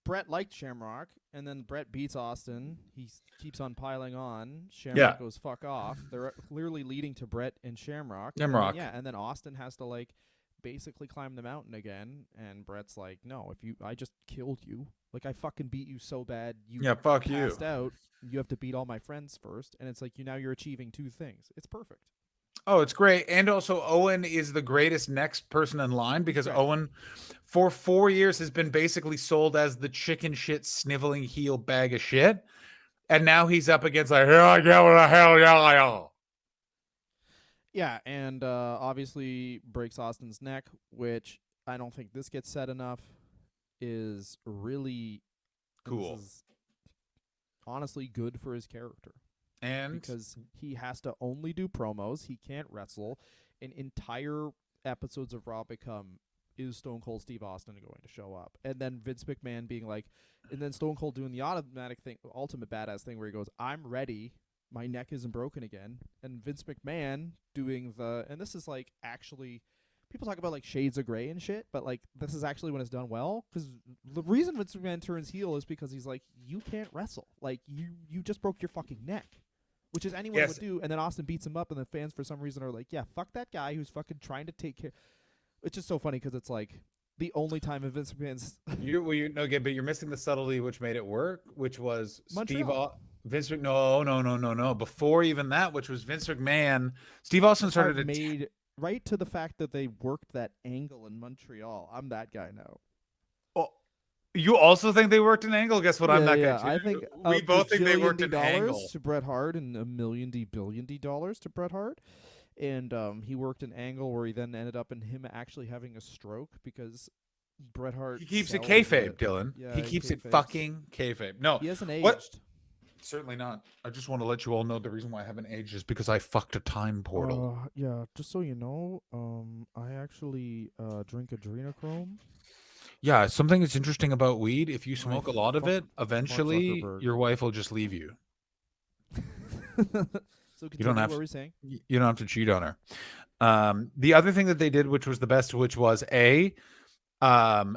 Bret liked Shamrock, and then Bret beats Austin. He keeps on piling on. Shamrock goes fuck off. They're clearly leading to Bret and Shamrock. Shamrock. And then Austin has to like basically climb the mountain again, and Bret's like, no, I just killed you. Like I fucking beat you so bad you fuck passed out. You have to beat all my friends first, and it's like you're achieving two things. It's perfect. Oh, it's great. And also Owen is the greatest next person in line because Owen for 4 years has been basically sold as the chicken shit sniveling heel bag of shit. And now he's up against like, here I go, what the hell, yeah. Yeah, and obviously breaks Austin's neck, which I don't think this gets said enough, is really cool. Is honestly good for his character. And because he has to only do promos, he can't wrestle, and entire episodes of Raw become, is Stone Cold Steve Austin going to show up? And then Vince McMahon being like, and then Stone Cold doing the automatic thing, ultimate badass thing where he goes, I'm ready, my neck isn't broken again. And Vince McMahon doing and this is like actually, people talk about like shades of gray and shit, but like this is actually when it's done well, because the reason Vince McMahon turns heel is because he's like, you can't wrestle, like you just broke your fucking neck. Which is anyone would do, and then Austin beats him up, and the fans for some reason are like, yeah, fuck that guy who's fucking trying to take care. It's just so funny because it's like the only time in Vince McMahon's but you're missing the subtlety which made it work, which was Montreal. Vince McMahon. No. Before even that, which was Vince McMahon, Steve Austin started made right to the fact that they worked that angle in Montreal. I'm that guy now. You also think they worked an angle? Guess what? I'm that guy too. I think We both think they worked an dollars angle. to Bret Hart and billion dollars to Bret Hart. And he worked an angle where he then ended up in him actually having a stroke because Bret Hart. He keeps it sells kayfabe, Dylan. Yeah, He keeps it kayfabes. fucking kayfabe. No, He hasn't what? aged. Certainly not. I just want to let you all know the reason why I haven't aged is because I fucked a time portal. Yeah, just so you know, I actually drink adrenochrome. Yeah, something that's interesting about weed, if you I smoke a lot of fuck it, eventually Zuckerberg. your wife will just leave you. So You don't have what were we saying? you don't have to cheat on her. The other thing that they did, which was the best, which was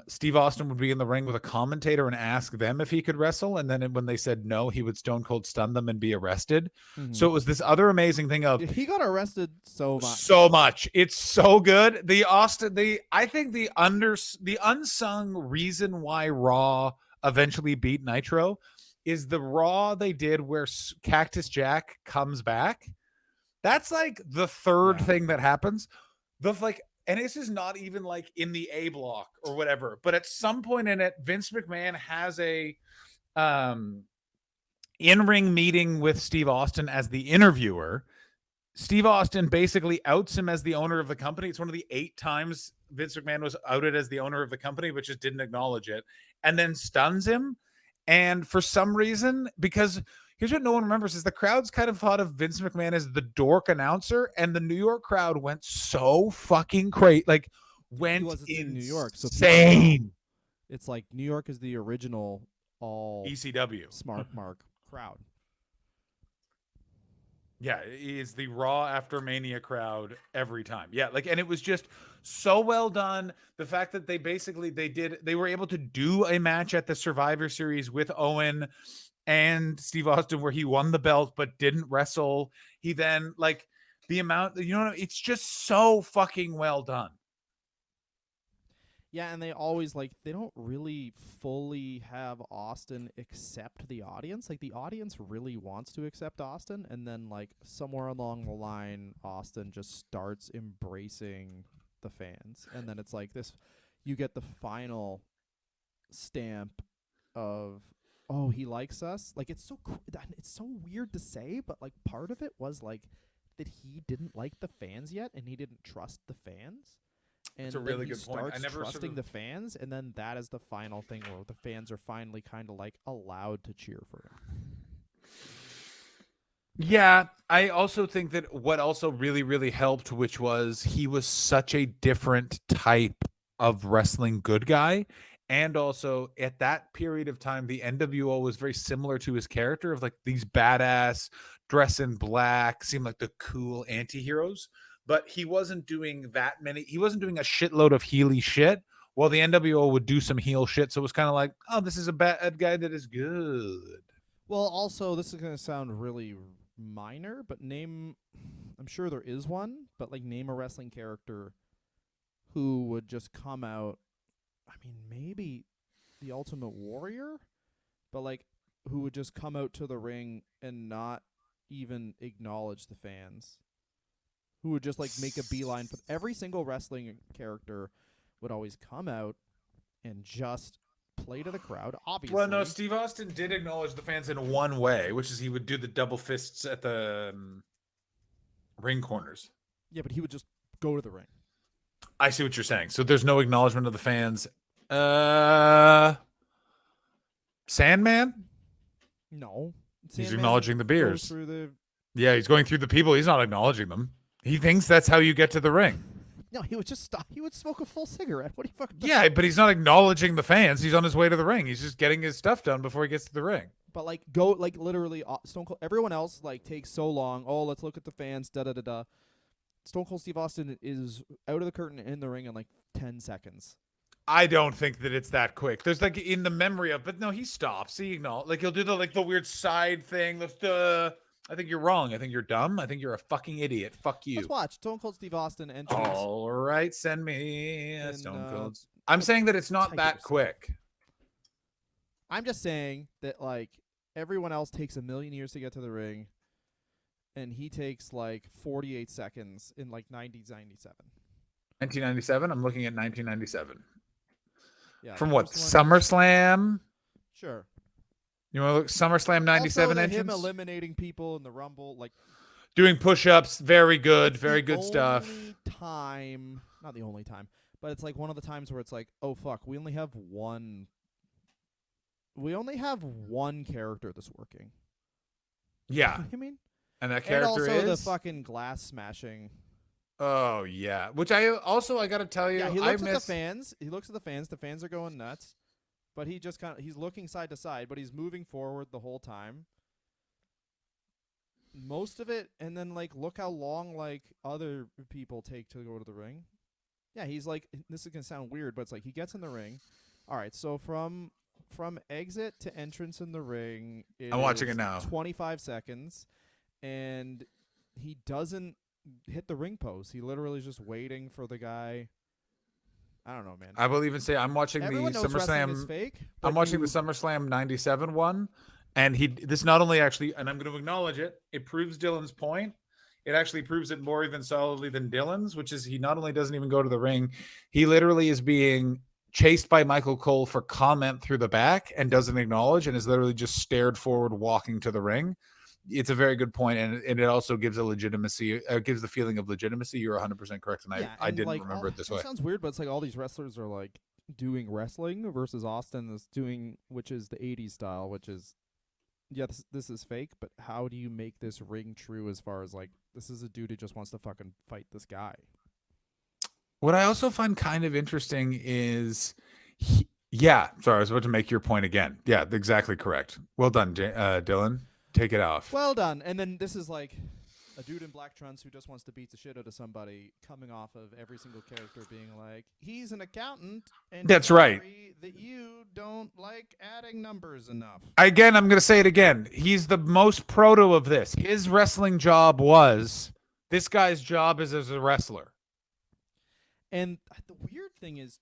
Steve Austin would be in the ring with a commentator and ask them if he could wrestle, and then when they said no, he would stone cold stun them and be arrested. So it was this other amazing thing of He got arrested so much. so much. It's so good. I think the unsung reason why Raw eventually beat Nitro is the Raw they did where Cactus Jack comes back. That's like the third thing that happens. And this is not even like in the A block or whatever, but at some point in it, Vince McMahon has a in-ring meeting with Steve Austin as the interviewer. Steve Austin basically outs him as the owner of the company. It's one of the 8 times Vince McMahon was outed as the owner of the company, but just didn't acknowledge it, and then stuns him. And for some reason, because here's what no one remembers is the crowd's kind of thought of Vince McMahon as the dork announcer, and the New York crowd went so fucking crazy, like went in New York, so insane. It's like New York is the original all ECW smart mark crowd. Yeah, it is the Raw after Mania crowd every time. Yeah, and it was just so well done. The fact that they were able to do a match at the Survivor Series with Owen and Steve Austin where he won the belt but didn't wrestle. He then the amount, it's just so fucking well done. Yeah, and they always they don't really fully have Austin accept the audience. Like the audience really wants to accept Austin, and then somewhere along the line, Austin just starts embracing the fans, and then it's like this. You get the final stamp of, oh, he likes us. It's so weird to say, but part of it was that he didn't like the fans yet, and he didn't trust the fans. And it's a really good point. I never trusting the fans, and then that is the final thing where the fans are finally kind of allowed to cheer for him. Yeah, I also think that what also really, really helped, which was he was such a different type of wrestling good guy. And also at that period of time, the NWO was very similar to his character of these badass, dress in black, seem like the cool anti-heroes. But he wasn't doing he wasn't doing a shitload of heely shit, while the NWO would do some heel shit. So it was kind of like, oh, this is a bad guy that is good. Well, also, this is going to sound really minor, but I'm sure there is one, but name a wrestling character who would just come out, I mean, maybe the Ultimate Warrior, but who would just come out to the ring and not even acknowledge the fans. Who would just make a beeline for every single wrestling character would always come out and just play to the crowd, obviously. Well, no, Steve Austin did acknowledge the fans in one way, which is he would do the double fists at the ring corners. Yeah, but he would just go to the ring. I see what you're saying. So there's no acknowledgement of the fans. Sandman? No. He's acknowledging the beers. Through the... Yeah, he's going through the people. He's not acknowledging them. He thinks that's how you get to the ring. No, he would just stop. He would smoke a full cigarette. What do you fucking... Yeah, but he's not acknowledging the fans. He's on his way to the ring. He's just getting his stuff done before he gets to the ring. But go literally Stone Cold. Everyone else takes so long. Oh, let's look at the fans. Da da da da. Stone Cold Steve Austin is out of the curtain in the ring in 10 seconds. I don't think that it's that quick. There's in the memory of, but no, he stops. He acknowledges. He'll do the weird side thing. I think you're wrong. I think you're dumb. I think you're a fucking idiot. Fuck you. Let's watch Stone Cold Steve Austin entries. All right, send me a Stone Cold. I'm saying that it's not that quick. I'm just saying that everyone else takes a million years to get to the ring, and he takes 48 seconds in 1997. 1997. I'm looking at 1997. Yeah. From the what? first one- SummerSlam? Sure. You want to look SummerSlam 97 also, him entrance? eliminating people in the Rumble, like Doing push-ups, very good, it's very the good stuff. only time, not the only time, but it's like one of the times where it's like, oh fuck, we only have one character that's working. Yeah. You mean? And that And character also is the fucking glass smashing. Oh yeah. Which I got to tell you, Yeah, he I looks at the miss fans. He looks at the fans. The fans are going nuts. But he just he's looking side to side, but he's moving forward the whole time. Most of it, and then like look how long like other people take to go to the ring. Yeah, he's like, this is gonna sound weird, but it's like he gets in the ring. All right, so from exit to entrance in the ring, I'm watching it now. 25 seconds, and he doesn't hit the ring post. He literally is just waiting for the guy. I don't know, man. I will even say I'm watching Everyone the knows wrestling is SummerSlam. fake. I'm watching the SummerSlam 97 one, and this not only actually, and I'm going to acknowledge it. It proves Dylan's point. It actually proves it more even solidly than Dylan's, which is he not only doesn't even go to the ring, he literally is being chased by Michael Cole for comment through the back and doesn't acknowledge and is literally just stared forward walking to the ring. It's a very good point, and it also gives a legitimacy, gives the feeling of legitimacy. You're 100% correct, and I didn't like, remember it this way. It sounds weird, but it's like all these wrestlers are like doing wrestling versus Austin is doing, which is the 80s style, which is, yeah, this is fake, but how do you make this ring true as far as like, this is a dude who just wants to fucking fight this guy. What I also find kind of interesting is, sorry, I was about to make your point again. Yeah, exactly correct. Well done, Dylan. Take it off. Well done. And then this is like a dude in black trunks who just wants to beat the shit out of somebody, coming off of every single character being like, he's an accountant, and that's right. That you don't like adding numbers enough. Again, I'm going to say it again. He's the most proto of this. His wrestling job was, this guy's job is as a wrestler. And the weird thing is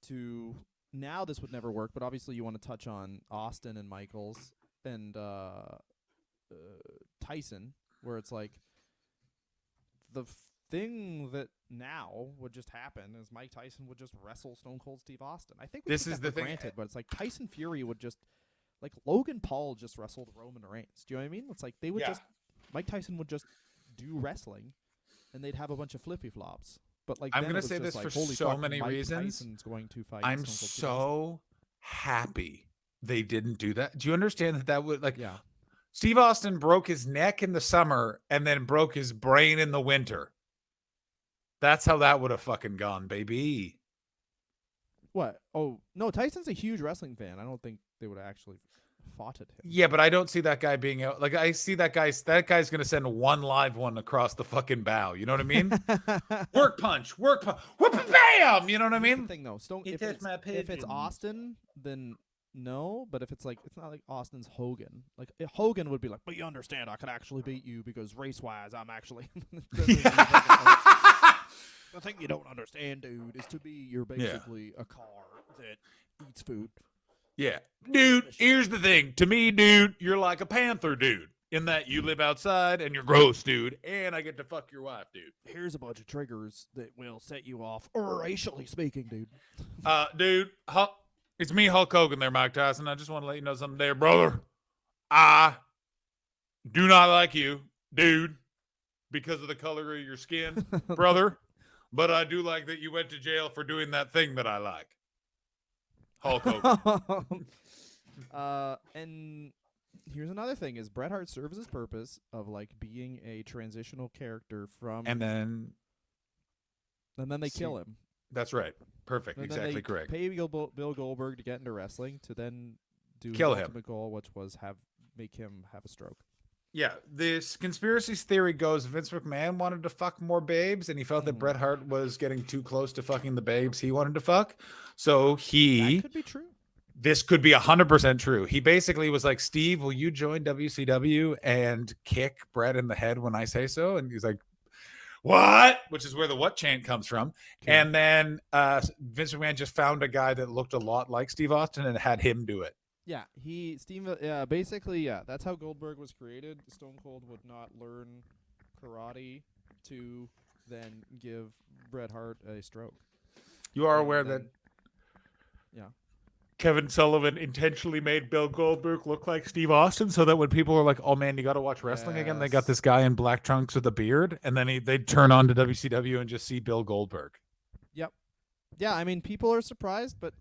now this would never work, but obviously you want to touch on Austin and Michaels and Tyson, where it's like the thing that now would just happen is Mike Tyson would just wrestle Stone Cold Steve Austin. I think this is the thing. Granted, but it's like Tyson Fury would just, like Logan Paul just wrestled Roman Reigns. Do you know what I mean? It's like they would just, Mike Tyson would just do wrestling, and they'd have a bunch of flippy flops. But like, I'm going to say this for so many reasons. Tyson's going to fight. I'm so happy they didn't do that. Do you understand that would like? Yeah. Steve Austin broke his neck in the summer and then broke his brain in the winter. That's how that would have fucking gone, baby. What? Oh, no, Tyson's a huge wrestling fan. I don't think they would have actually fought at him. Yeah, but I don't see that guy being out. Like, I see that guy's going to send one live one across the fucking bow. You know what I mean? work punch, bam! You know what I mean? The thing, though, if it's Austin, then no, but if it's like, it's not like Austin's Hogan. Like, Hogan would be like, but you understand, I could actually beat you because race-wise, I'm actually... The thing you don't understand, dude, is to be, you're basically a car that eats food. Yeah. Dude, here's the thing. To me, dude, you're like a panther, dude. In that you live outside and you're gross, dude. And I get to fuck your wife, dude. Here's a bunch of triggers that will set you off, racially speaking, dude. Dude, it's me, Hulk Hogan there, Mike Tyson. I just want to let you know something there, brother. I do not like you, dude, because of the color of your skin, brother. But I do like that you went to jail for doing that thing that I like. Hulk Hogan. And here's another thing: is Bret Hart serves his purpose of like being a transitional character from, and then they kill him. That's right. Perfect. And exactly then they correct. Pay Bill Goldberg to get into wrestling to then do kill his him. ultimate goal, which was make him have a stroke. Yeah, this conspiracy theory goes Vince McMahon wanted to fuck more babes, and he felt that Bret Hart was getting too close to fucking the babes he wanted to fuck. So that could be true. This could be 100% true. He basically was like, Steve, will you join WCW and kick Bret in the head when I say so? And he's like, what? Which is where the what chant comes from. Okay. And then Vince McMahon just found a guy that looked a lot like Steve Austin and had him do it. Yeah, that's how Goldberg was created. Stone Cold would not learn karate to then give Bret Hart a stroke. You are aware that... Yeah. Kevin Sullivan intentionally made Bill Goldberg look like Steve Austin so that when people are like, oh man, you got to watch wrestling again, they got this guy in black trunks with a beard, and then they'd turn on to WCW and just see Bill Goldberg. Yep. Yeah, I mean, people are surprised, but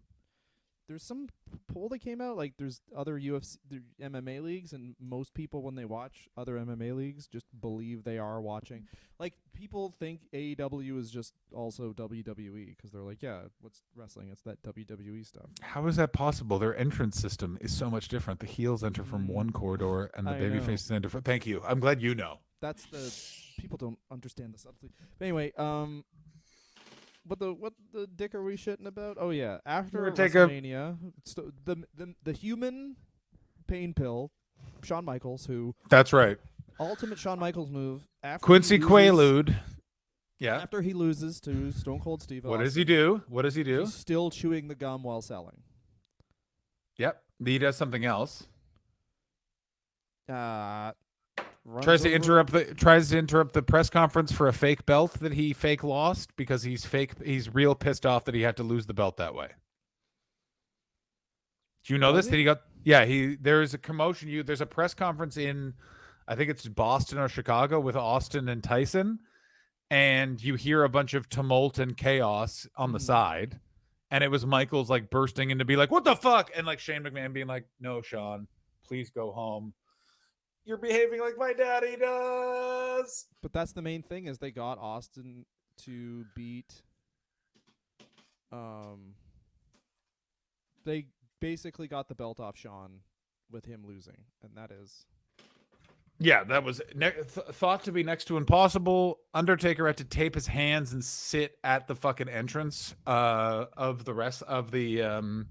there's some poll that came out, like there's other UFC, MMA leagues, and most people when they watch other MMA leagues just believe they are watching. Like, people think AEW is just also WWE because they're like, yeah, what's wrestling? It's that WWE stuff. How is that possible? Their entrance system is so much different. The heels enter from one corridor and the babyfaces enter from... Thank you. I'm glad you know. That's the... People don't understand the subtlety. But anyway, what the dick are we shitting about? Oh yeah, after WrestleMania, the human pain pill, Shawn Michaels, who... That's right. Ultimate Shawn Michaels move. After Quincy Quaalude. Yeah. After he loses to Stone Cold Steve Austin. What does he do? What does he do? He's still chewing the gum while selling. Yep. He does something else. Tries to interrupt the press conference for a fake belt that he fake lost because he's real pissed off that he had to lose the belt that way. Do you know this? That he got... Yeah, there's a commotion. There's a press conference in, I think it's Boston or Chicago, with Austin and Tyson, and you hear a bunch of tumult and chaos on the side, and it was Michaels like bursting in to be like, what the fuck? And like Shane McMahon being like, no, Shawn, please go home. You're behaving like my daddy does. But that's the main thing, is they got Austin to beat... They basically got the belt off Shawn with him losing, and that is... Yeah, that was thought to be next to impossible. Undertaker had to tape his hands and sit at the fucking entrance of the rest of the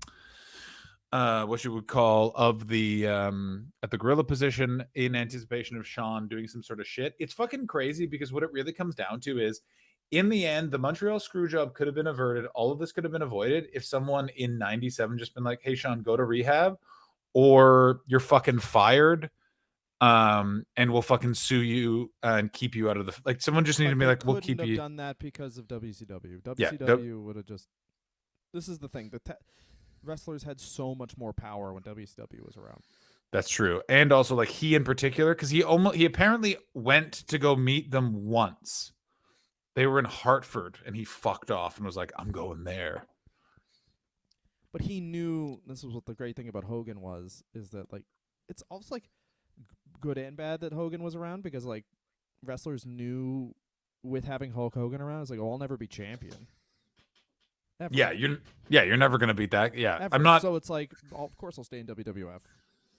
what you would call of the at the gorilla position in anticipation of Shawn doing some sort of shit. It's fucking crazy because what it really comes down to is, in the end, the Montreal Screwjob could have been averted. All of this could have been avoided if someone in '97 just been like, hey, Shawn, go to rehab, or you're fucking fired. And we'll fucking sue you and keep you out of the... Like, someone just needed to be like, we'll keep you... Have done that because of WCW. WCW would have just... This is the thing. Wrestlers had so much more power when WCW was around. That's true. And also, like, he in particular, because he apparently went to go meet them once. They were in Hartford, and he fucked off and was like, I'm going there. But he knew... This was what the great thing about Hogan was, is that, like, it's almost like good and bad that Hogan was around, because like wrestlers knew with having Hulk Hogan around, it's like, oh, I'll never be champion. Ever. Yeah, you're never gonna beat that. Yeah, ever. I'm not. So it's like, of course I'll stay in WWF.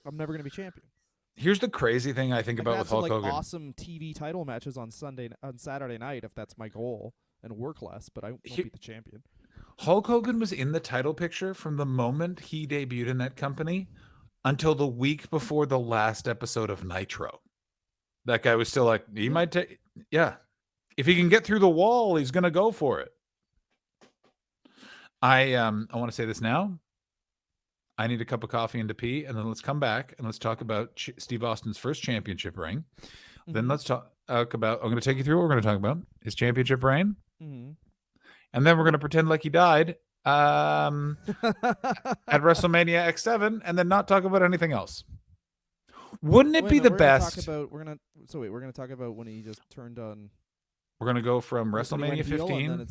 I'm never gonna be champion. Here's the crazy thing I think about with Hulk Hogan. Awesome TV title matches on Saturday night if that's my goal, and work less, but I won't be the champion. Hulk Hogan was in the title picture from the moment he debuted in that company until the week before the last episode of Nitro. That guy was still like, he might take... Yeah. If he can get through the wall, he's going to go for it. I want to say this now. I need a cup of coffee and to pee, and then let's come back and let's talk about Steve Austin's first championship ring. Mm-hmm. Then let's talk about... I'm going to take you through what we're going to talk about. His championship reign. Mm-hmm. And then we're going to pretend like he died at WrestleMania X7, and then not talk about anything else. Wouldn't it be the best? We're gonna talk about when he just turned on. We're gonna go from WrestleMania 15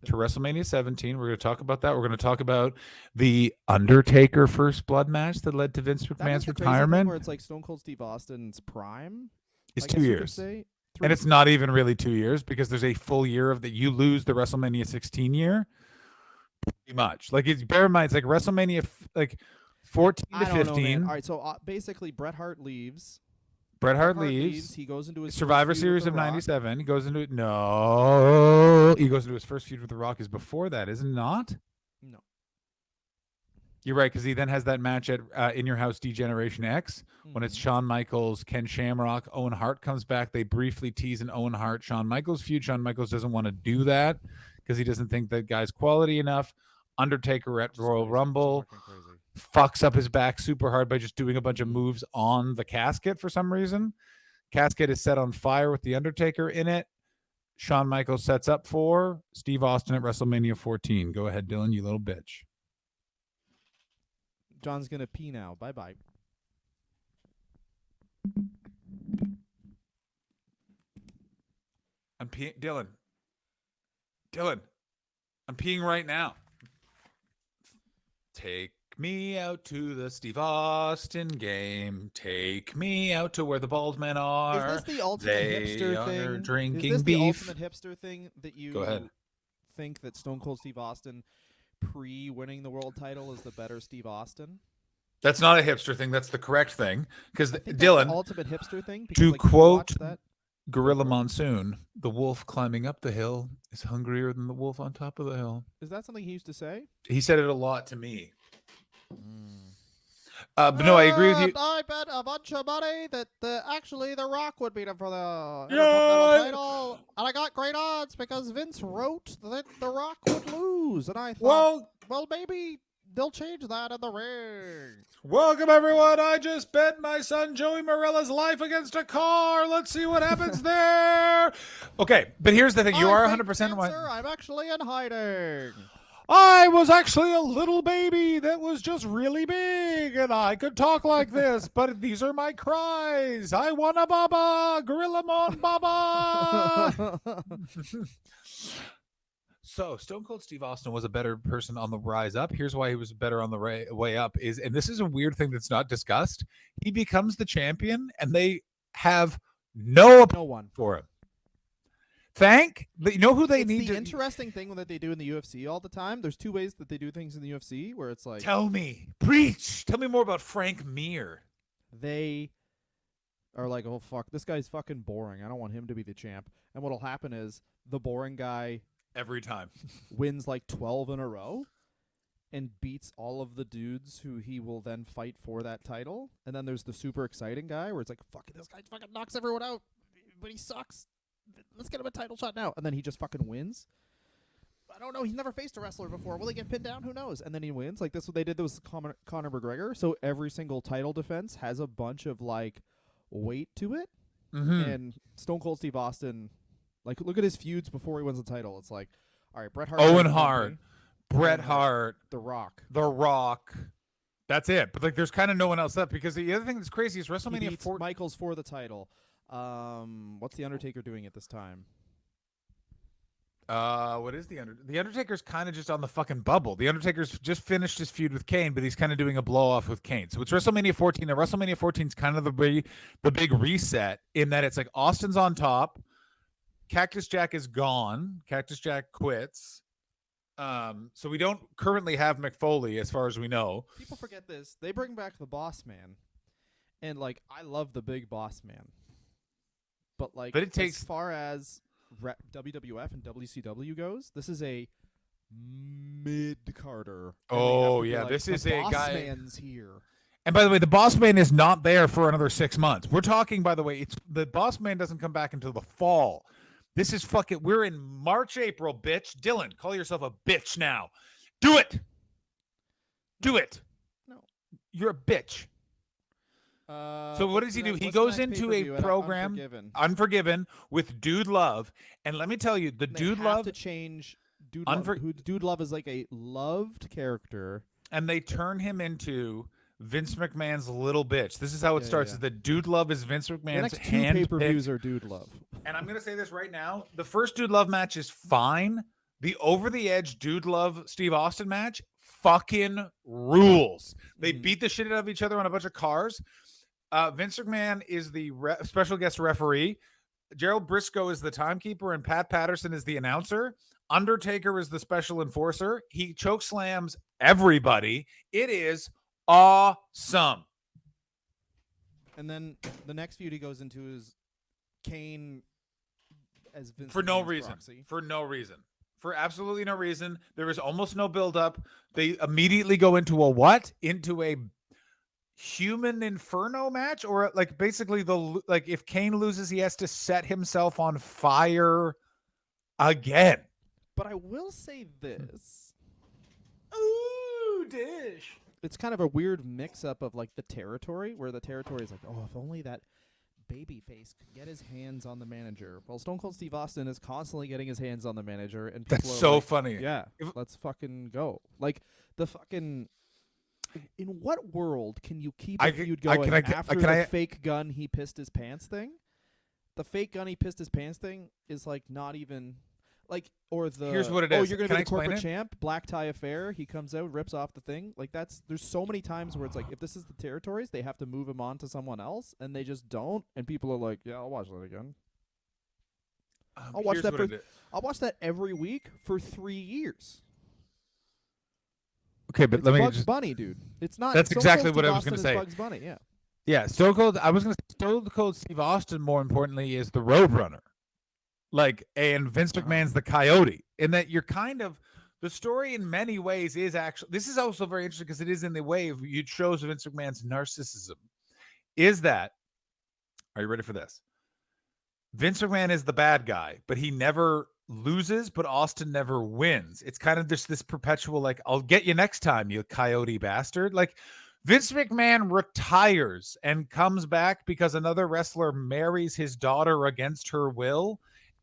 to WrestleMania 17. We're gonna talk about that. We're gonna talk about the Undertaker First Blood match that led to Vince McMahon's retirement. Where it's like Stone Cold Steve Austin's prime. It's 2 years. And it's not even really 2 years, because there's a full year of that. You lose the WrestleMania 16 year. Pretty much. Like, bear in mind, it's like WrestleMania, like 14 to 15. All right, so basically, Bret Hart leaves. Bret Hart leaves. He goes into his Survivor Series of '97. He goes into it. No, he goes into his first feud with The Rock. Is before that, is it not? No. You're right, because he then has that match at In Your House D-Generation X when it's Shawn Michaels, Ken Shamrock, Owen Hart comes back. They briefly tease an Owen Hart, Shawn Michaels feud. Shawn Michaels doesn't want to do that because he doesn't think that guy's quality enough. Undertaker at Royal Rumble fucks up his back super hard by just doing a bunch of moves on the casket for some reason. Casket is set on fire with the Undertaker in it. Shawn Michaels sets up for Steve Austin at WrestleMania 14. Go ahead, Dylan, you little bitch. John's gonna pee now. Bye bye. I'm peeing. Dylan, I'm peeing right now. Take me out to the Steve Austin game. Take me out to where the bald men are. Is this the ultimate They hipster are thing? drinking Is this the beef. ultimate hipster thing that you Go ahead. think that Stone Cold Steve Austin pre-winning the world title is the better Steve Austin? That's not a hipster thing. That's the correct thing. Because I think that's Dylan, the ultimate hipster thing. Because, to like, you quote watch that, Gorilla Monsoon, the wolf climbing up the hill is hungrier than the wolf on top of the hill. is that something he used to say? He said it a lot to me. But no, I agree with you. I bet a bunch of money that actually The Rock would beat him for the Yeah. Intercontinental title, and I got great odds because Vince wrote that The Rock would lose, and I thought, well, maybe they'll change that in the ring. Welcome everyone. I just bet my son Joey Morella's life against a car. Let's see what happens there. Okay, but here's the thing. You are 100% right. I'm actually in hiding. I was actually a little baby that was just really big, and I could talk like this, but these are my cries. I want a baba, Gorilla Mon Baba. So Stone Cold Steve Austin was a better person on the rise up. Here's why he was better on the way up is, and this is a weird thing that's not discussed. He becomes the champion, and they have no one for him. You know who they it's need the to interesting thing that they do in the UFC all the time. There's two ways that they do things in the UFC where it's like tell me, preach. Tell me more about Frank Mir. They are like, oh fuck, this guy's fucking boring. I don't want him to be the champ. And what'll happen is the boring guy Every time wins like 12 in a row and beats all of the dudes who he will then fight for that title. And then there's the super exciting guy where it's like, fuck, this guy fucking knocks everyone out, but he sucks. Let's get him a title shot now. And then he just fucking wins. I don't know. He's never faced a wrestler before. Will he get pinned down? Who knows? And then he wins. Like, this is what they did with Conor McGregor. So every single title defense has a bunch of, like, weight to it. Mm-hmm. And Stone Cold Steve Austin, like, look at his feuds before he wins the title. It's like, all right, Bret Hart. Owen Hart, Bret Hart, The Rock. The Rock. That's it. But, like, there's kind of no one else left because the other thing that's crazy is He WrestleMania beats 4. Michaels for the title. What's the Undertaker doing at this time? What is the Undertaker's kind of just on the fucking bubble. The Undertaker's just finished his feud with Kane, but he's kind of doing a blow off with Kane. So it's WrestleMania 14. And WrestleMania 14 is kind of the big reset in that it's like Austin's on top, Cactus Jack is gone, Cactus Jack quits. So we don't currently have McFoley as far as we know. People forget this. They bring back the Boss Man, and like I love the Big Boss Man, but like, But it takes- as far as WWF and WCW goes, this is a mid-carder. And they have Oh, to be yeah, like, this the is a Boss guy- Man's here. And by the way, the Boss Man is not there for another 6 months. We're talking, by the way, the Boss Man doesn't come back until the fall. This is fucking, we're in March, April, bitch. Dylan, call yourself a bitch now. Do it. Do it. No. You're a bitch. So what does he do? He goes into a program, Unforgiven, with Dude Love. And let me tell you, the Dude Love, to change Dude Love. Dude Love is like a loved character. and they turn him into Vince McMahon's little bitch. This is how it starts. yeah. Is that Dude Love is Vince The McMahon's next two pay-per-views handpicked. are Dude Love. And I'm going to say this right now. The first Dude Love match is fine. The over-the-edge Dude Love Steve Austin match fucking rules. They beat the shit out of each other on a bunch of cars. Vince McMahon is the special guest referee. Gerald Briscoe is the timekeeper, and Pat Patterson is the announcer. Undertaker is the special enforcer. He choke slams everybody. It is awesome. And then the next feud he goes into is Kane as Vince For no McMahon's reason. proxy. For no reason. For absolutely no reason. There is almost no build-up. They immediately go into a what? Into a human inferno match, or like basically if Kane loses, he has to set himself on fire again. But I will say this. Ooh, dish. It's kind of a weird mix-up of like the territory, where the territory is like, oh, if only that babyface could get his hands on the manager. Well, Stone Cold Steve Austin is constantly getting his hands on the manager, and people That's are so like, funny. Yeah, let's fucking go. Like the fucking In what world can you keep I a can- feud I- going can I- after can the I- fake gun he pissed his pants thing? The fake gun he pissed his pants thing is like not even like or the Here's what it oh is. you're gonna Can be I the explain corporate it? champ, black tie affair. He comes out, rips off the thing. Like there's so many times where it's like if this is the territories, they have to move him on to someone else, and they just don't. And people are like, yeah, I'll watch that again. I'll watch Here's that what for it is. I'll watch that every week for 3 years. Okay, but It's let me Bugs just. Bunny, dude. It's not. That's Stone exactly Cold what Steve I was Austin gonna is say. Bugs Bunny, yeah. Yeah, Stone Cold. I was gonna say Stone Cold Steve Austin. More importantly, is the Roadrunner. Like, and Vince McMahon's the Coyote. In that you're kind of the story in many ways is actually. This is also very interesting because it is in the way of it shows Vince McMahon's narcissism. Is that? Are you ready for this? Vince McMahon is the bad guy, but he never loses, but Austin never wins. It's kind of just this perpetual, like, I'll get you next time, you coyote bastard. Like, Vince McMahon retires and comes back because another wrestler marries his daughter against her will.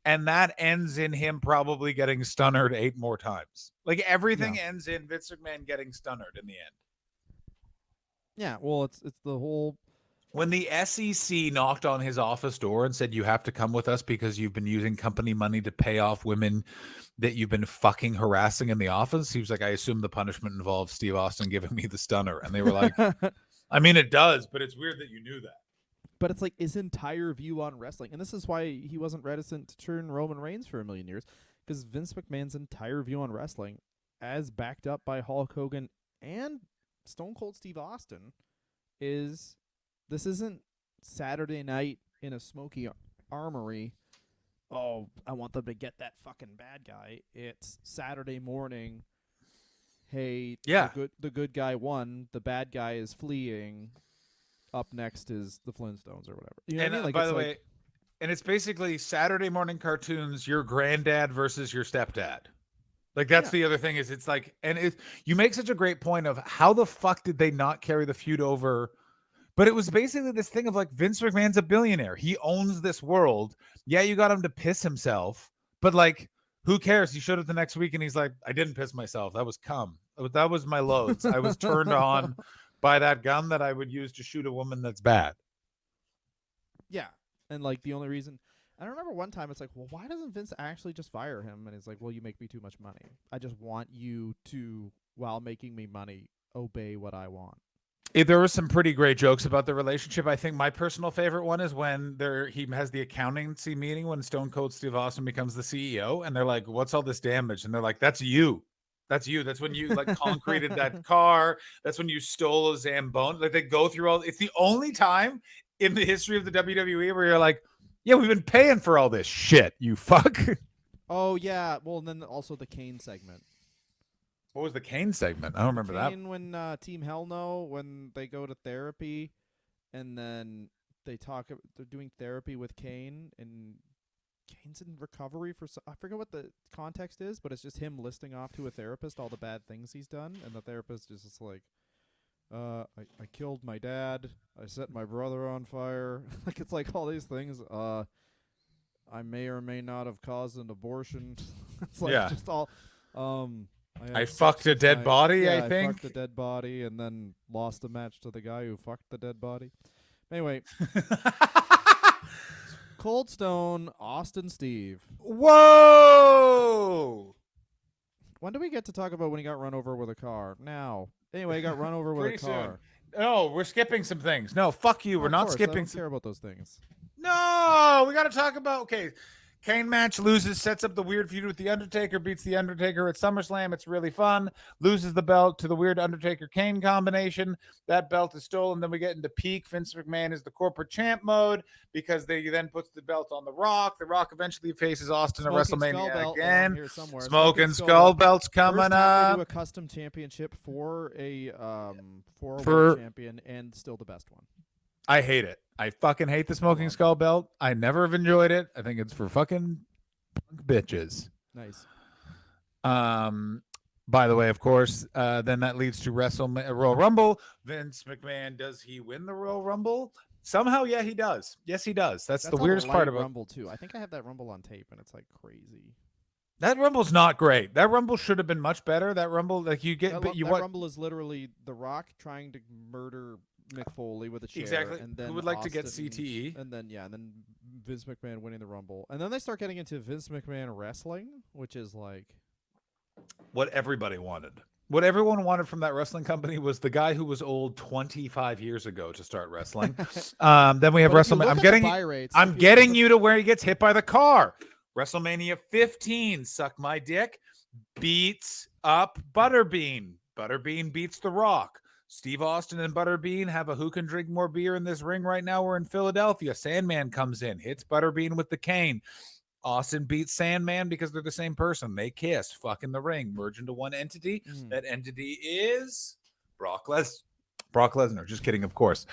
And that ends in him probably getting stunnered 8 more times. Like, everything ends in Vince McMahon getting stunnered in the end. Yeah, well, it's the whole. When the SEC knocked on his office door and said, you have to come with us because you've been using company money to pay off women that you've been fucking harassing in the office, he was like, I assume the punishment involves Steve Austin giving me the stunner. And they were like, I mean, it does, but it's weird that you knew that. But it's like his entire view on wrestling. And this is why he wasn't reticent to turn Roman Reigns for a million years. Because Vince McMahon's entire view on wrestling, as backed up by Hulk Hogan and Stone Cold Steve Austin, is this isn't Saturday night in a smoky armory. Oh, I want them to get that fucking bad guy. It's Saturday morning. Hey, Yeah. the good guy won. The bad guy is fleeing. Up next is the Flintstones or whatever. You know And what I mean? Like, by it's the like, way, and it's basically Saturday morning cartoons, your granddad versus your stepdad. Like, that's the other thing is it's like, and you make such a great point of how the fuck did they not carry the feud over? But it was basically this thing of like, Vince McMahon's a billionaire. He owns this world. Yeah, you got him to piss himself, but like, who cares? He showed up the next week and he's like, I didn't piss myself. That was cum. That was my loads. I was turned on by that gun that I would use to shoot a woman that's bad. yeah. And like the only reason I remember one time it's like, well, why doesn't Vince actually just fire him? And he's like, well, you make me too much money. I just want you to, while making me money, obey what I want. There were some pretty great jokes about the relationship. I think my personal favorite one is when he has the accountancy meeting when Stone Cold Steve Austin becomes the CEO, and they're like, "What's all this damage?" And they're like, "That's you. That's you. That's when you like concreted that car. That's when you stole a Zamboni." Like they go through all. It's the only time in the history of the WWE where you're like, "Yeah, we've been paying for all this shit. You fuck." Oh yeah. Well, and then also the Kane segment. What was the Kane segment? I don't remember that. Kane when Team Hell No, when they go to therapy, and then they're doing therapy with Kane, and Kane's in recovery for I forget what the context is, but it's just him listing off to a therapist all the bad things he's done, and the therapist is just like, I killed my dad, I set my brother on fire, like it's like all these things. I may or may not have caused an abortion. It's like just all. I fucked a dead body, I think. I fucked a dead body and then lost the match to the guy who fucked the dead body. Anyway. Cold Stone, Austin Steve. Whoa! When do we get to talk about when he got run over with a car? Now. Anyway, he got run over with a car. Soon. No, we're skipping some things. No, fuck you. We're not skipping. I don't care about those things. No, we got to talk about, okay, Kane match, loses, sets up the weird feud with The Undertaker, beats The Undertaker at SummerSlam. It's really fun. Loses the belt to the weird Undertaker-Kane combination. That belt is stolen. Then we get into peak. Vince McMahon is the corporate champ mode because they then puts the belt on The Rock. The Rock eventually faces Austin at WrestleMania again. Smoking Skull belt's coming up. Do a custom championship for a world champion and still the best one. I hate it. I fucking hate the Smoking Skull belt. I never have enjoyed it. I think it's for fucking punk bitches. Nice. By the way, of course, then that leads to Royal Rumble. Vince McMahon, does he win the Royal Rumble? Somehow, yeah, he does. Yes, he does. That's the weirdest part about Rumble too. I think I have that Rumble on tape, and it's like crazy. That Rumble's not great. That Rumble should have been much better. That Rumble, like you get, That, but you that what Rumble is literally The Rock trying to murder Mick Foley with a chair, exactly? and then Who would like to get Austin- CTE? and then and then Vince McMahon winning the Rumble, and then they start getting into Vince McMahon wrestling, which is like What everybody wanted. What everyone wanted from that wrestling company was the guy who was old 25 years ago to start wrestling. Then we have But if you WrestleMania. look I'm at the getting, buy rates, I'm if you getting look- you to where he gets hit by the car. WrestleMania 15, suck my dick, beats up Butterbean. Butterbean beats The Rock. Steve Austin and Butterbean have a who can drink more beer in this ring right now. We're in Philadelphia. Sandman comes in, hits Butterbean with the cane. Austin beats Sandman because they're the same person. They kiss, fuck in the ring, merge into one entity. That entity is Brock Lesnar. Just kidding, of course.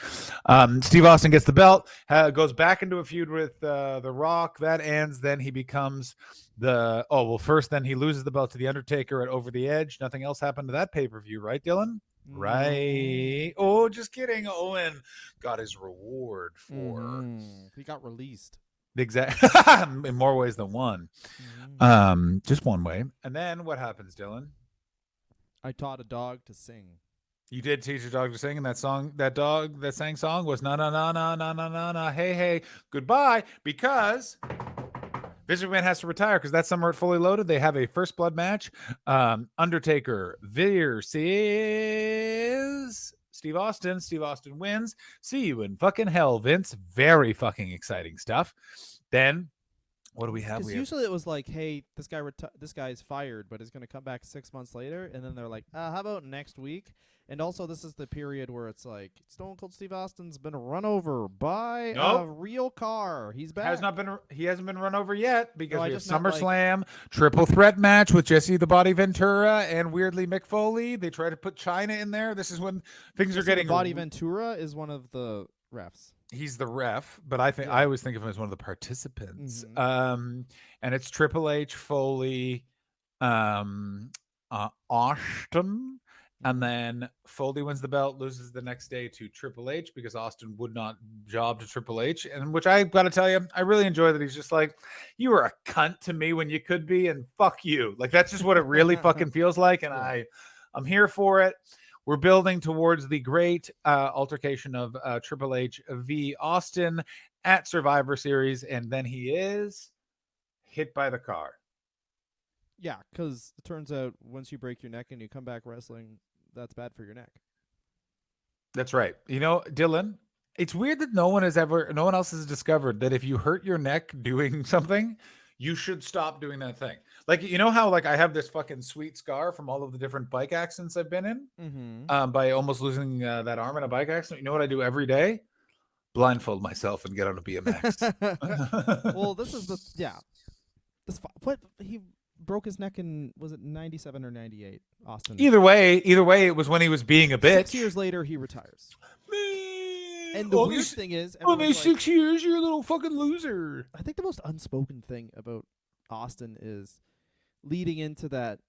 Steve Austin gets the belt, goes back into a feud with The Rock. That ends. Then he becomes first then he loses the belt to The Undertaker at Over the Edge. Nothing else happened to that pay-per-view, right, Dylan? Right. Oh, just kidding. Owen got his reward for he got released. exact in more ways than one. Just one way. And then what happens, Dylan? I taught a dog to sing. You did teach your dog to sing, and that song, that dog that sang song was na na na na na na na na hey hey goodbye, because Vince McMahon has to retire because that summer at Fully Loaded they have a first blood match. Undertaker versus Steve Austin. Steve Austin wins. See you in fucking hell, Vince. Very fucking exciting stuff. Then what do we have? Because usually it was like, hey, this guy's fired, but is going to come back 6 months later, and then they're like, how about next week? And also, this is the period where it's like Stone Cold Steve Austin's been run over by a real car. He's back. He hasn't been run over yet because we have just meant, like- SummerSlam triple threat match with Jesse the Body Ventura and weirdly Mick Foley. They try to put China in there. This is when things are getting. Body Ventura is one of the refs. He's the ref, but I always think of him as one of the participants. And it's Triple H, Foley, Austin. And then Foley wins the belt, loses the next day to Triple H because Austin would not job to Triple H. And which I got to tell you, I really enjoy that he's just like, you were a cunt to me when you could be, and fuck you. Like, that's just what it really fucking feels like. And I'm here for it. We're building towards the great altercation of Triple H v. Austin at Survivor Series. And then he is hit by the car. Yeah, because it turns out once you break your neck and you come back wrestling, that's bad for your neck. That's right. You know, Dylan, it's weird that no one else has discovered that if you hurt your neck doing something, you should stop doing that thing. Like, you know how like I have this fucking sweet scar from all of the different bike accidents I've been in by almost losing that arm in a bike accident. You know what I do every day? Blindfold myself and get on a BMX. Well, this is what he broke his neck in, was it 97 or 98, Austin? Either way, it was when he was being a bitch. 6 years later, he retires. Man, And the weird thing is, only everyone's like, 6 years, you're a little fucking loser. I think the most unspoken thing about Austin is leading into that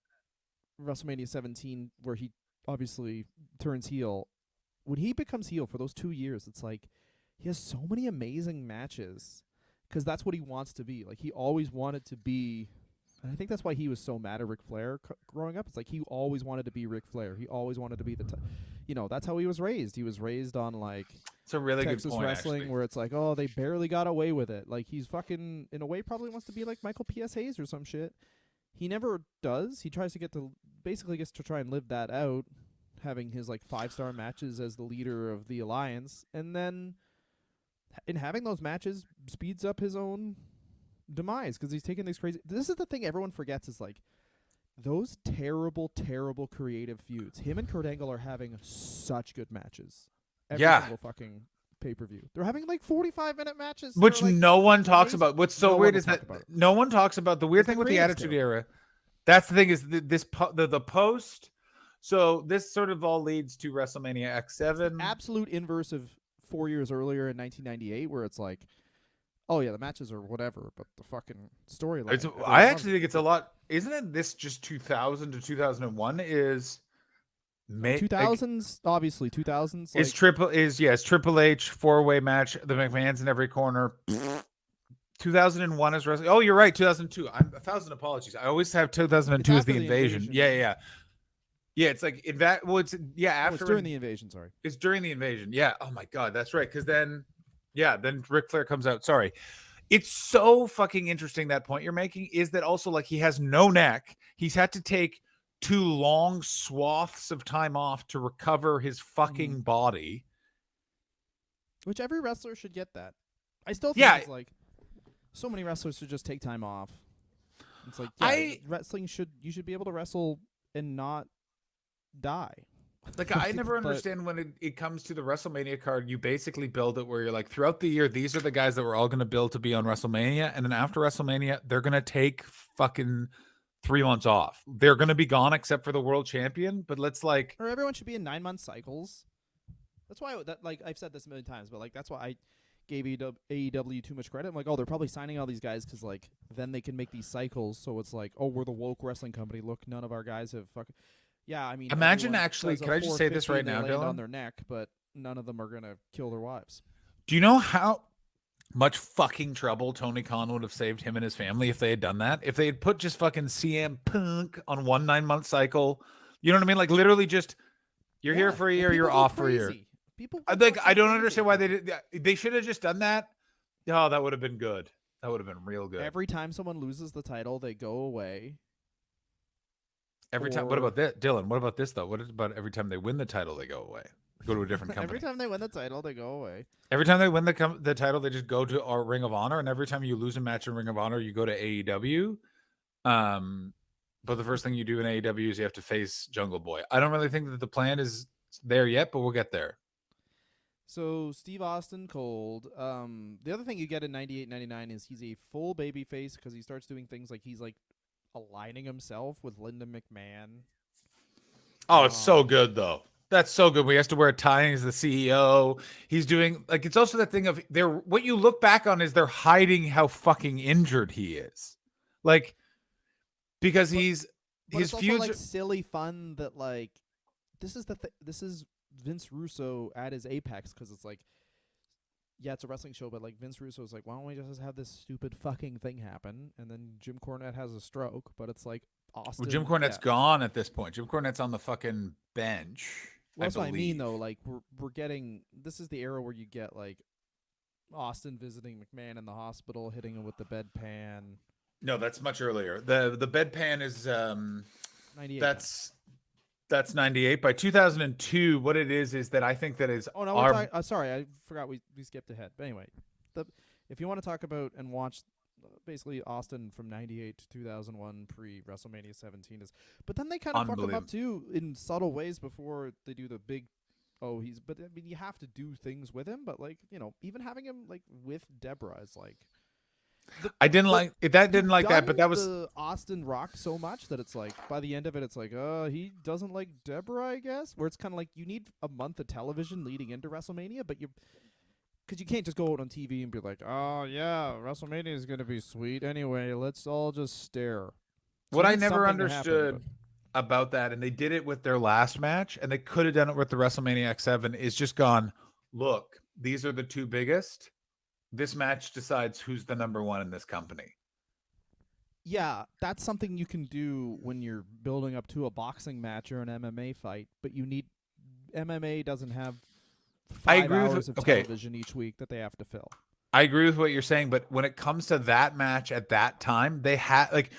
WrestleMania 17 where he obviously turns heel. When he becomes heel for those 2 years, it's like he has so many amazing matches because that's what he wants to be. Like, he always wanted to be. And I think that's why he was so mad at Ric Flair growing up. It's like he always wanted to be Ric Flair. He always wanted to be that's how he was raised. He was raised on like It's a really Texas good point, wrestling actually. where it's like, oh, they barely got away with it. Like he's fucking in a way probably wants to be like Michael P.S. Hayes or some shit. He never does. He tries to gets to try and live that out, having his like 5-star matches as the leader of the alliance, and then in having those matches speeds up his own demise because he's taking these crazy. This is the thing everyone forgets is like those terrible creative feuds. Him and Kurt Angle are having such good matches. Every single fucking pay-per-view. They're having like 45-minute matches, which like, no one talks amazing. about. What's so No weird one is will that talk about it. no one talks about the weird Because thing with the the creatives Attitude do it. Era. That's the thing is the post. So this sort of all leads to WrestleMania X7. Absolute inverse of 4 years earlier in 1998, where it's like, oh yeah, the matches are whatever, but the fucking storyline. I actually think it's a lot. Isn't it? This just 2000 to 2001 is. 2000s, obviously 2000s. Is Triple H 4-way match? The McMahon's in every corner. 2001 is wrestling. Oh, you're right. 2002. I'm 1,000 apologies. I always have 2002 as after the the invasion. invasion. Yeah. Yeah, it's like well, it's Oh, after it's during the invasion. Sorry. it's during the invasion. Yeah. Oh my god, that's right. Because then Ric Flair comes out. Sorry. It's so fucking interesting. That point you're making is that also like he has no neck. He's had to take 2 long swaths of time off to recover his fucking body. Which every wrestler should get that. I still think Yeah. it's like so many wrestlers should just take time off. It's like wrestling you should be able to wrestle and not die. Like I never understand when it comes to the WrestleMania card, you basically build it where you're like throughout the year, these are the guys that we're all going to build to be on WrestleMania. And then after WrestleMania, they're going to take fucking 3 months off. They're going to be gone except for the world champion. But let's like, or everyone should be in 9-month cycles. That's why like I've said this a million times, but like that's why I gave AEW too much credit. I'm like, oh, they're probably signing all these guys because like then they can make these cycles. So it's like, oh, we're the woke wrestling company. Look, none of our guys have fucking. Yeah, I mean, imagine actually. Can I just say this right now, Dylan? On their neck, but none of them are gonna kill their wives. Do you know how much fucking trouble Tony Khan would have saved him and his family if they had done that? If they had put just fucking CM Punk on 1 9-month cycle, you know what I mean? Like literally, just you're here for a year, you're off for a year. People like I don't understand why they did. They should have just done that. Oh, that would have been good. That would have been real good. Every time someone loses the title, they go away. Every time. What about that, Dylan? What about this though? What about every time they win the title, they go away, go to a different company? Every time they win the title, they go away. Every time they win the title, they just go to our Ring of Honor, and every time you lose a match in Ring of Honor, you go to AEW. But the first thing you do in AEW is you have to face Jungle Boy. I don't really think that the plan is there yet, but we'll get there. So Steve Austin Cold. The other thing you get in 98, 99 is he's a full baby face because he starts doing things like he's like aligning himself with Linda McMahon. Oh, it's so good though. That's so good. He has to wear a tie and he's the CEO. He's doing like it's also that thing of what you look back on is they're hiding how fucking injured he is. Like because his it's future also, like silly fun that like this is Vince Russo at his apex because it's like, yeah, it's a wrestling show, but like Vince Russo's like, why don't we just have this stupid fucking thing happen? And then Jim Cornette has a stroke, but it's like Austin. Well, Jim Cornette's gone at this point. Jim Cornette's on the fucking bench. Well, that's what I mean, though. Like we're getting this is the era where you get like Austin visiting McMahon in the hospital, hitting him with the bedpan. No, that's much earlier. The bedpan is 98. That's 98. By 2002, what it is that I think that is. Oh no, sorry, I forgot we skipped ahead. But anyway, if you want to talk about and watch basically Austin from 98 to 2001 pre WrestleMania 17 is, but then they kind of fuck him up too in subtle ways before they do the big. Oh, but I mean, you have to do things with him, but like even having him like with Debra is like. I didn't like that, but that was the Austin Rock so much that it's like by the end of it, it's like, he doesn't like Debra, I guess. Where it's kind of like you need a month of television leading into WrestleMania, but because you can't just go out on TV and be like, oh yeah, WrestleMania is gonna be sweet. Anyway, let's all just stare. What I never understood about that, and they did it with their last match, and they could have done it with the WrestleMania X7. Is just gone. Look, these are the two biggest. This match decides who's the number one in this company. Yeah, that's something you can do when you're building up to a boxing match or an MMA fight, but MMA doesn't have 5 hours of television each week that they have to fill. I agree with what you're saying, but when it comes to that match at that time, they had like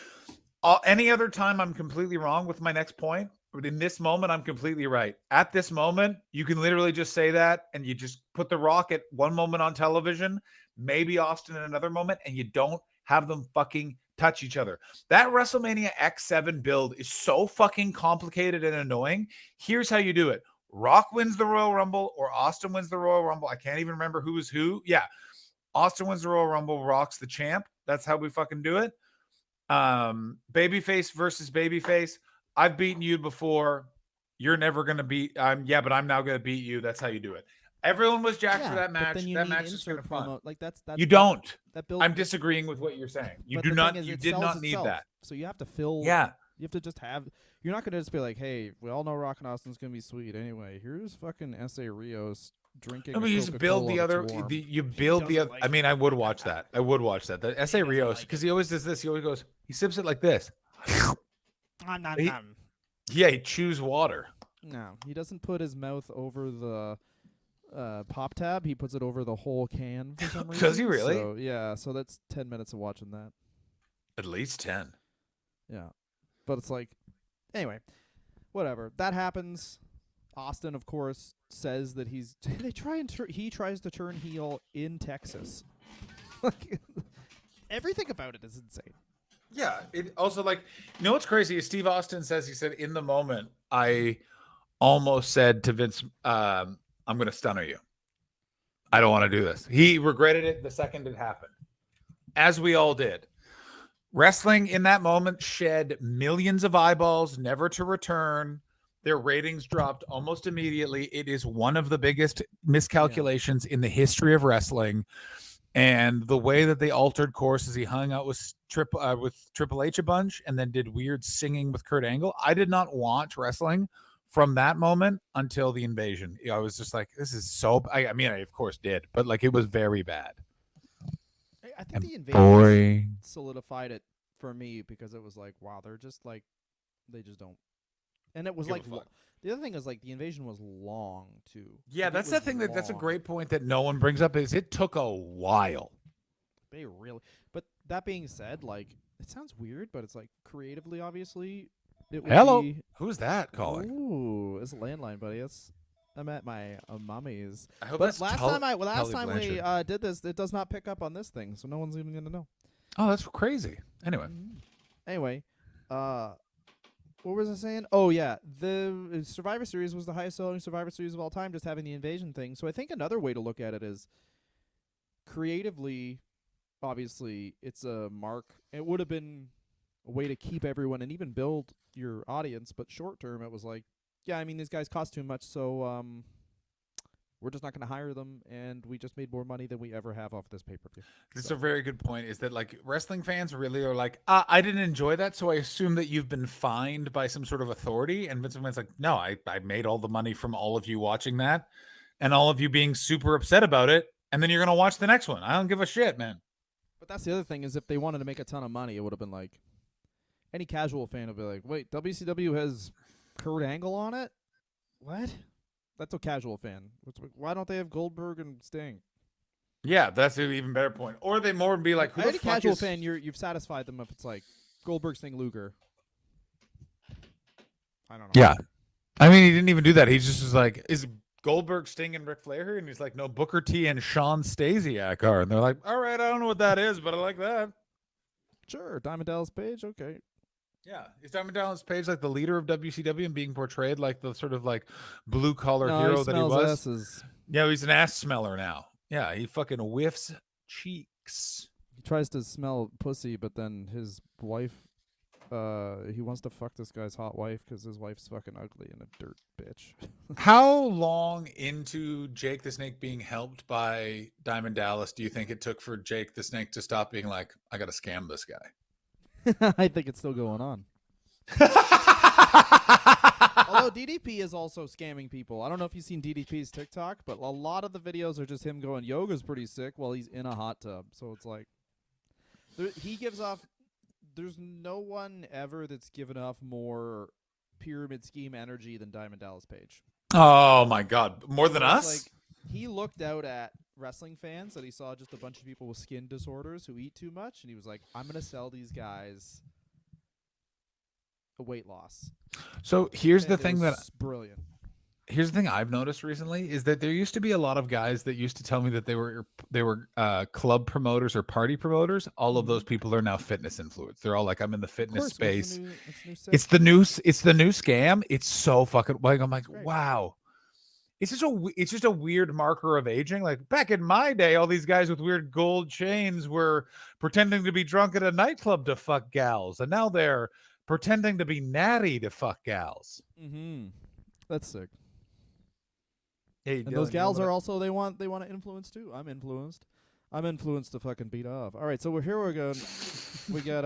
any other time I'm completely wrong with my next point. But in this moment, I'm completely right. At this moment, you can literally just say that and you just put The Rock at one moment on television, maybe Austin at another moment, and you don't have them fucking touch each other. That WrestleMania X7 build is so fucking complicated and annoying. Here's how you do it. Rock wins the Royal Rumble or Austin wins the Royal Rumble. I can't even remember who is who. Yeah. Austin wins the Royal Rumble, Rock's the champ. That's how we fucking do it. Babyface versus babyface. I've beaten you before. You're never going to beat. But I'm now going to beat you. That's how you do it. Everyone was jacked for that match. That match is kind of fun. Like that's you don't. That build. I'm disagreeing with what you're saying. You do not. You did not need that. So you have to fill. Yeah. You have to just have. You're not going to just be like, hey, we all know Rock and Austin's going to be sweet. Anyway, here's fucking S.A. Rios drinking. I mean, you a just build the Coca-Cola other. that's warm. You build the doesn't other. like I mean, it I would like watch that. that. I would watch that. The S.A. doesn't Rios, like because it. he always does this. He always goes. He sips it like this. Nom, nom, He- nom. Yeah, he chews water. No, he doesn't put his mouth over the pop tab. He puts it over the whole can for some reason. Does he really? So, yeah, so that's 10 minutes of watching that. At least 10. Yeah. But it's like, anyway, whatever. That happens. Austin, of course, says that he tries to turn heel in Texas. Like, everything about it is insane. Yeah. It also, like, you know what's crazy is Steve Austin says, he said, in the moment, I almost said to Vince, I'm going to stunner you. I don't want to do this. He regretted it the second it happened, as we all did. Wrestling in that moment shed millions of eyeballs, never to return. Their ratings dropped almost immediately. It is one of the biggest miscalculations in the history of wrestling. And the way that they altered course is he hung out with Triple H a bunch and then did weird singing with Kurt Angle. I did not watch wrestling from that moment until the invasion. I was just like, this is so. I mean, I of course did, but like it was very bad. I think And the invasion boring. solidified it for me because it was like, wow, they're just like, they just don't. And it was Give a like, fuck. the other thing is like the invasion was long too. Yeah, Like, it that's was the thing that's a long. great point that no one brings up is it took a while. They really. But that being said, like, it sounds weird, but it's like creatively, obviously, it would Hello. be. Who's that calling? Ooh, it's a landline, buddy. I'm at my mommy's. I hope But that's last Tully time we Blanchard. did this, it does not pick up on this thing, so no one's even gonna know. Oh, that's crazy. Anyway, Anyway, what was I saying? Oh yeah, the Survivor Series was the highest selling Survivor Series of all time, just having the invasion thing. So I think another way to look at it is creatively. Obviously, it's a mark. It would have been a way to keep everyone and even build your audience, but short term, it was like, yeah, I mean, these guys cost too much, so we're just not going to hire them, and we just made more money than we ever have off this pay-per-view. it's a very good point. Is that like wrestling fans really are like, I didn't enjoy that, so I assume that you've been fined by some sort of authority. And Vince McMahon's like, no, I made all the money from all of you watching that, and all of you being super upset about it, and then you're gonna watch the next one. I don't give a shit, man. But that's the other thing is if they wanted to make a ton of money, it would have been like any casual fan would be like, wait, WCW has Kurt Angle on it? What? That's a casual fan. It's like, why don't they have Goldberg and Sting? Yeah, that's an even better point. Or they more be like, who the Any fuck casual is fan, you've satisfied them if it's like Goldberg, Sting, Luger. I don't know. Yeah. I mean, he didn't even do that. He just was like, is Goldberg, Sting, and Ric Flair here? And he's like, no, Booker T and Sean Stasiak are. And they're like, all right, I don't know what that is, but I like that. Sure, Diamond Dallas Page, okay. Yeah. Is Diamond Dallas Page like the leader of WCW and being portrayed like the sort of like blue collar No, hero he that he smells was? asses. Yeah, he's an ass smeller now. Yeah, he fucking whiffs cheeks. He tries to smell pussy, but then his wife, he wants to fuck this guy's hot wife because his wife's fucking ugly and a dirt bitch. How long into Jake the Snake being helped by Diamond Dallas do you think it took for Jake the Snake to stop being like, I got to scam this guy? I think it's still going on. Although DDP is also scamming people. I don't know if you've seen DDP's TikTok, but a lot of the videos are just him going, yoga's pretty sick while he's in a hot tub. So it's like, he gives off, there's no one ever that's given off more pyramid scheme energy than Diamond Dallas Page. Oh my God. More than So it's us? Like, he looked out at wrestling fans that he saw just a bunch of people with skin disorders who eat too much, and he was like, I'm going to sell these guys a weight loss. So here's And the it thing that was brilliant. here's the thing I've noticed recently is that there used to be a lot of guys that used to tell me that they were club promoters or party promoters. All of those people are now fitness influencers. They're all like, I'm in the fitness space. It's the new scam. It's so fucking like I'm like, wow. It's just a weird marker of aging. Like back in my day, all these guys with weird gold chains were pretending to be drunk at a nightclub to fuck gals, and now they're pretending to be natty to fuck gals. Mm-hmm. That's sick. Hey, And those gals are also they want to influence too. I'm influenced. I'm influenced to fucking beat off. All right, so we're going. We got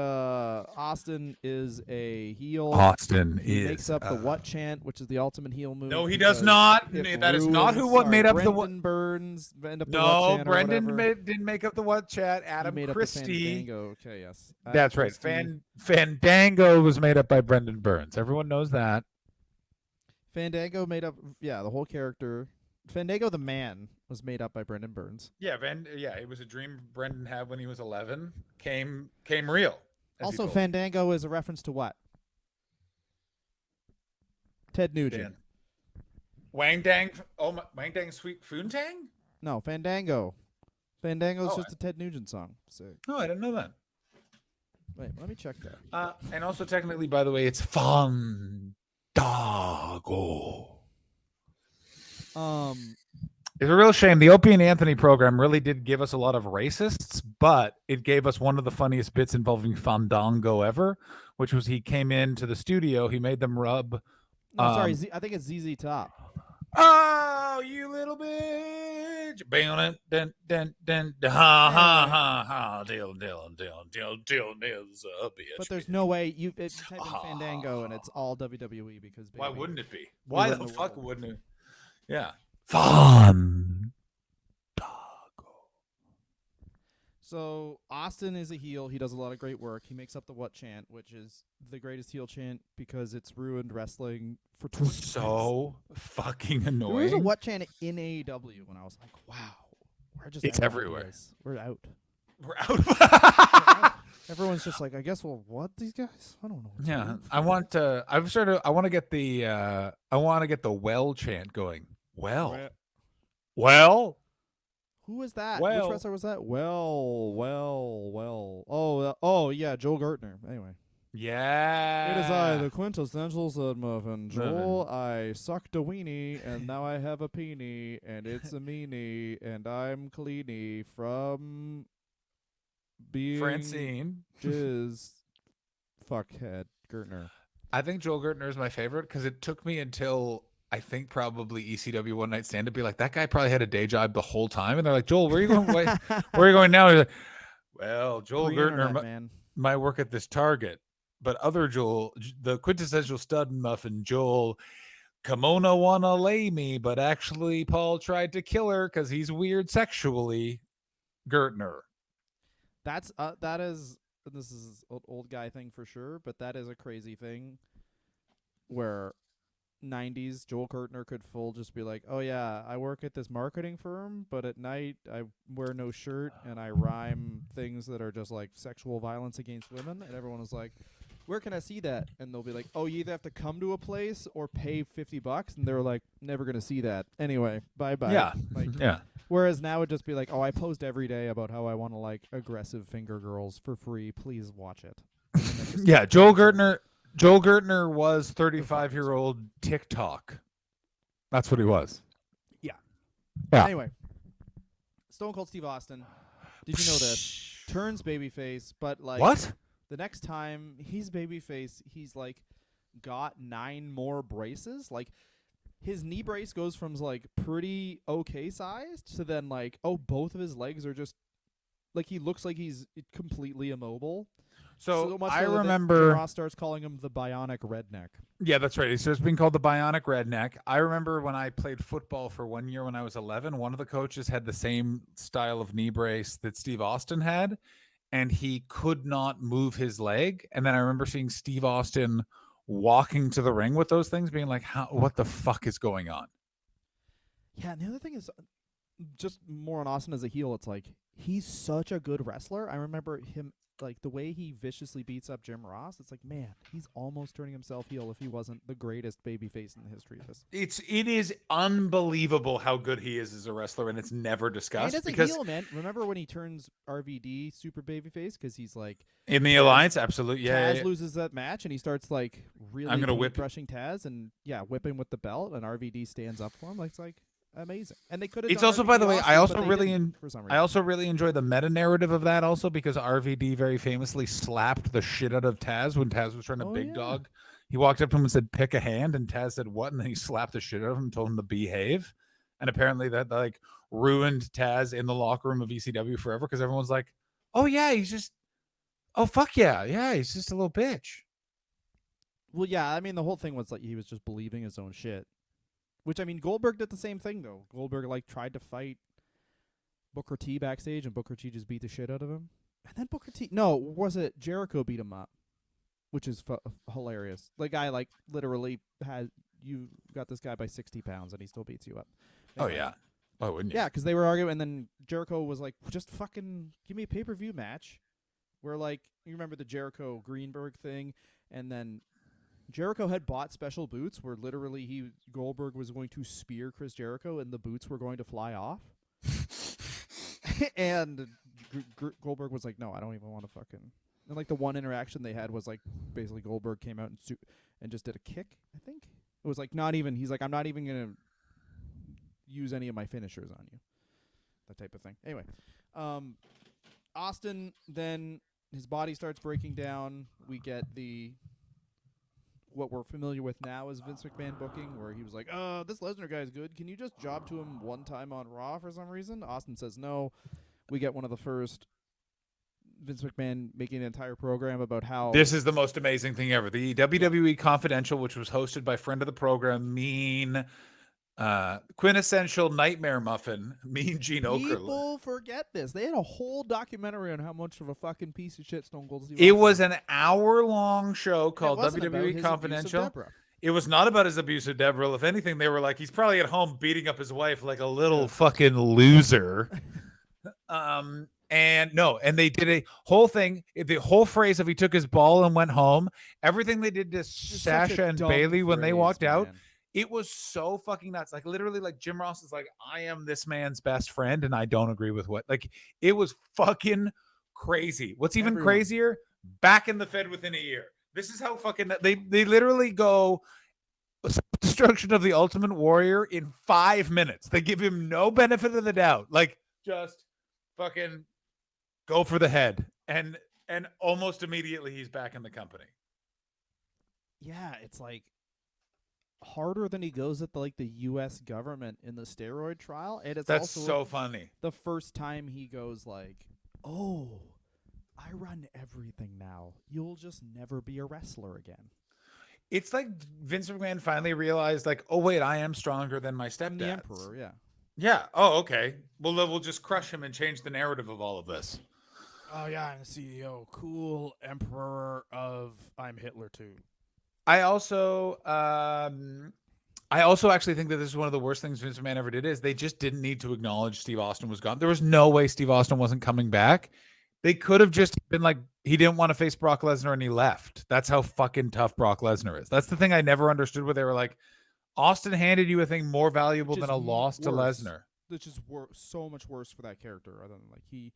Austin is a heel. Austin He is makes up the what chant, which is the ultimate heel move. No, he does because not. it That is not who ruins- what sorry, made up the what. Brendan Burns ended up the what No, chant or Brendan whatever. didn't make up the what chat. He Adam made Christie. up the Fandango. Okay, yes. Adam That's right. Christie. Fandango was made up by Brendan Burns. Everyone knows that. Fandango made up, the whole character. Fandango the man was made up by Brendan Burns. Yeah, it was a dream Brendan had when he was 11. Came real. Also, Fandango is a reference to what? Ted Nugent. Dan. Wang Dang. Oh, Wang Dang Sweet Foontang? No, Fandango. Fandango's Oh, just a Ted Nugent song. Sick. Oh, I didn't know that. Wait, let me check that. And also, technically, by the way, it's Fandango. It's a real shame. The Opie and Anthony program really did give us a lot of racists, but it gave us one of the funniest bits involving Fandango ever, which was he came into the studio, he made them rub. No, sorry, I think it's ZZ Top. Oh, you little bitch! Bam, dun, dun, dun, dun, ha ha ha ha! Dill, dill, dill, dill, dill, is a bitch. But there's no way you type in Fandango and it's all WWE because Why baby, wouldn't it be? Why the run the fuck world. wouldn't it? Yeah. Fandango. So Austin is a heel. He does a lot of great work. He makes up the what chant, which is the greatest heel chant because it's ruined wrestling for 20 years. So fucking There was a annoying. what chant in AEW when I was like, wow, we're just It's out of everywhere. ideas. We're out. We're out. Everyone's just like, I guess we'll what these guys? I don't know. what to Yeah, do. I want to. I want to get the. I want to get the well chant going. Well. Who was that? Well. Which wrestler was that? Well. Oh, yeah, Joel Gertner. Anyway. Yeah. It is I, the quintessential Sud Muffin. Joel, I sucked a weenie, and now I have a peenie, and it's a meanie, and I'm cleanie from being Francine. jizz fuckhead Gertner. I think Joel Gertner is my favorite because it took me until I think probably ECW One Night Stand to be like, that guy probably had a day job the whole time. And they're like, Joel, where are you going? Where are you going now? He's like, well, Joel Gertner man. might work at this Target, but other Joel, the quintessential stud muffin, Joel, Kimona wanna lay me, but actually Paul tried to kill her because he's weird sexually. Gertner. That is this is an old guy thing for sure, but that is a crazy thing where 90s Joel Gertner could full just be like, oh yeah, I work at this marketing firm, but at night I wear no shirt and I rhyme things that are just like sexual violence against women, and everyone is like, where can I see that? And they'll be like, oh, you either have to come to a place or pay $50, and they're like, never gonna see that. Anyway, bye bye. Yeah. Like, Yeah. whereas now it'd just be like, oh, I post every day about how I want to like aggressive finger girls for free. Please watch it. And then just Yeah. Joel Gertner was 35-year-old TikTok. That's what he was. Yeah. Anyway, Stone Cold Steve Austin. Did you know this? Turns babyface, but like What? the next time he's babyface, he's like got 9 more braces. Like his knee brace goes from like pretty okay sized to then like, oh, both of his legs are just like he looks like he's completely immobile. So much I so that remember. Jim Ross starts calling him the bionic redneck. Yeah, that's right. So it's being called the Bionic Redneck. I remember when I played football for 1 year when I was 11, one of the coaches had the same style of knee brace that Steve Austin had, and he could not move his leg. And then I remember seeing Steve Austin walking to the ring with those things, being like, what the fuck is going on? Yeah, and the other thing is just more on Austin as a heel, it's like he's such a good wrestler. I remember him like the way he viciously beats up Jim Ross. It's like, man, he's almost turning himself heel if he wasn't the greatest babyface in the history of this. It is unbelievable how good he is as a wrestler, and it's never discussed. And as a because heel, man, remember when he turns RVD super babyface because he's like in the Alliance, absolutely, yeah. Taz loses that match and he starts like really I'm gonna whip brushing Taz and whipping with the belt, and RVD stands up for him. Like, it's like amazing. And they could have. It's also, by the way, I also really really enjoy the meta narrative of that also because RVD very famously slapped the shit out of Taz when Taz was trying to big dog. He walked up to him and said, "Pick a hand," and Taz said, "What?" And then he slapped the shit out of him and told him to behave. And apparently that like ruined Taz in the locker room of ECW forever because everyone's like, oh yeah, he's just, oh fuck yeah, he's just a little bitch. Well, yeah, I mean, the whole thing was like he was just believing his own shit. Which, I mean, Goldberg did the same thing, though. Goldberg, like, tried to fight Booker T backstage, and Booker T just beat the shit out of him. And then Booker T... No, was it Jericho beat him up? Which is hilarious. The guy, like, literally had... You got this guy by 60 pounds, and he still beats you up. Anyway. Oh, yeah. Why wouldn't you? Yeah, because they were arguing, and then Jericho was like, just fucking give me a pay-per-view match. Where, like, you remember the Jericho-Greenberg thing, and then... Jericho had bought special boots where literally Goldberg was going to spear Chris Jericho and the boots were going to fly off. And Goldberg was like, no, I don't even want to fucking... And like the one interaction they had was like basically Goldberg came out and just did a kick, I think. It was like not even... He's like, I'm not even going to use any of my finishers on you. That type of thing. Anyway. Austin, then his body starts breaking down. We get what we're familiar with now is Vince McMahon booking, where he was like, this Lesnar guy is good. Can you just job to him one time on Raw for some reason? Austin says no. We get one of the first Vince McMahon making an entire program about how... This is the most amazing thing ever. The WWE Confidential, which was hosted by friend of the program, quintessential nightmare muffin, Mean Gene Okerlund. People forget this. They had a whole documentary on how much of a fucking piece of shit Stone Cold Steve It Austin was an hour-long show called WWE Confidential. It was not about his abuse of Debra. If anything, they were like, he's probably at home beating up his wife like a little fucking loser. And they did a whole thing. The whole phrase of he took his ball and went home. Everything they did to Sasha and Bailey when they walked out. It was so fucking nuts. Like literally, like Jim Ross is like, I am this man's best friend, and I don't agree with what. Like it was fucking crazy. What's even crazier? Back in the Fed within a year. This is how fucking they literally go destruction of the Ultimate Warrior in 5 minutes. They give him no benefit of the doubt. Like just fucking go for the head, and almost immediately he's back in the company. Yeah, it's like harder than he goes at the U.S. government in the steroid trial, and it's that's also so funny. The first time he goes like, "Oh, I run everything now. You'll just never be a wrestler again." It's like Vince McMahon finally realized, like, oh wait, I am stronger than my stepdad. The Emperor, yeah. Yeah. Oh, okay. Well, we'll just crush him and change the narrative of all of this. Oh yeah, I'm the CEO. Cool Emperor of I'm Hitler too. I also actually think that this is one of the worst things Vince McMahon ever did is they just didn't need to acknowledge Steve Austin was gone. There was no way Steve Austin wasn't coming back. They could have just been like, he didn't want to face Brock Lesnar and he left. That's how fucking tough Brock Lesnar is. That's the thing I never understood where they were like, Austin handed you a thing more valuable than a loss to Lesnar. Which is so much worse for that character. Other than like he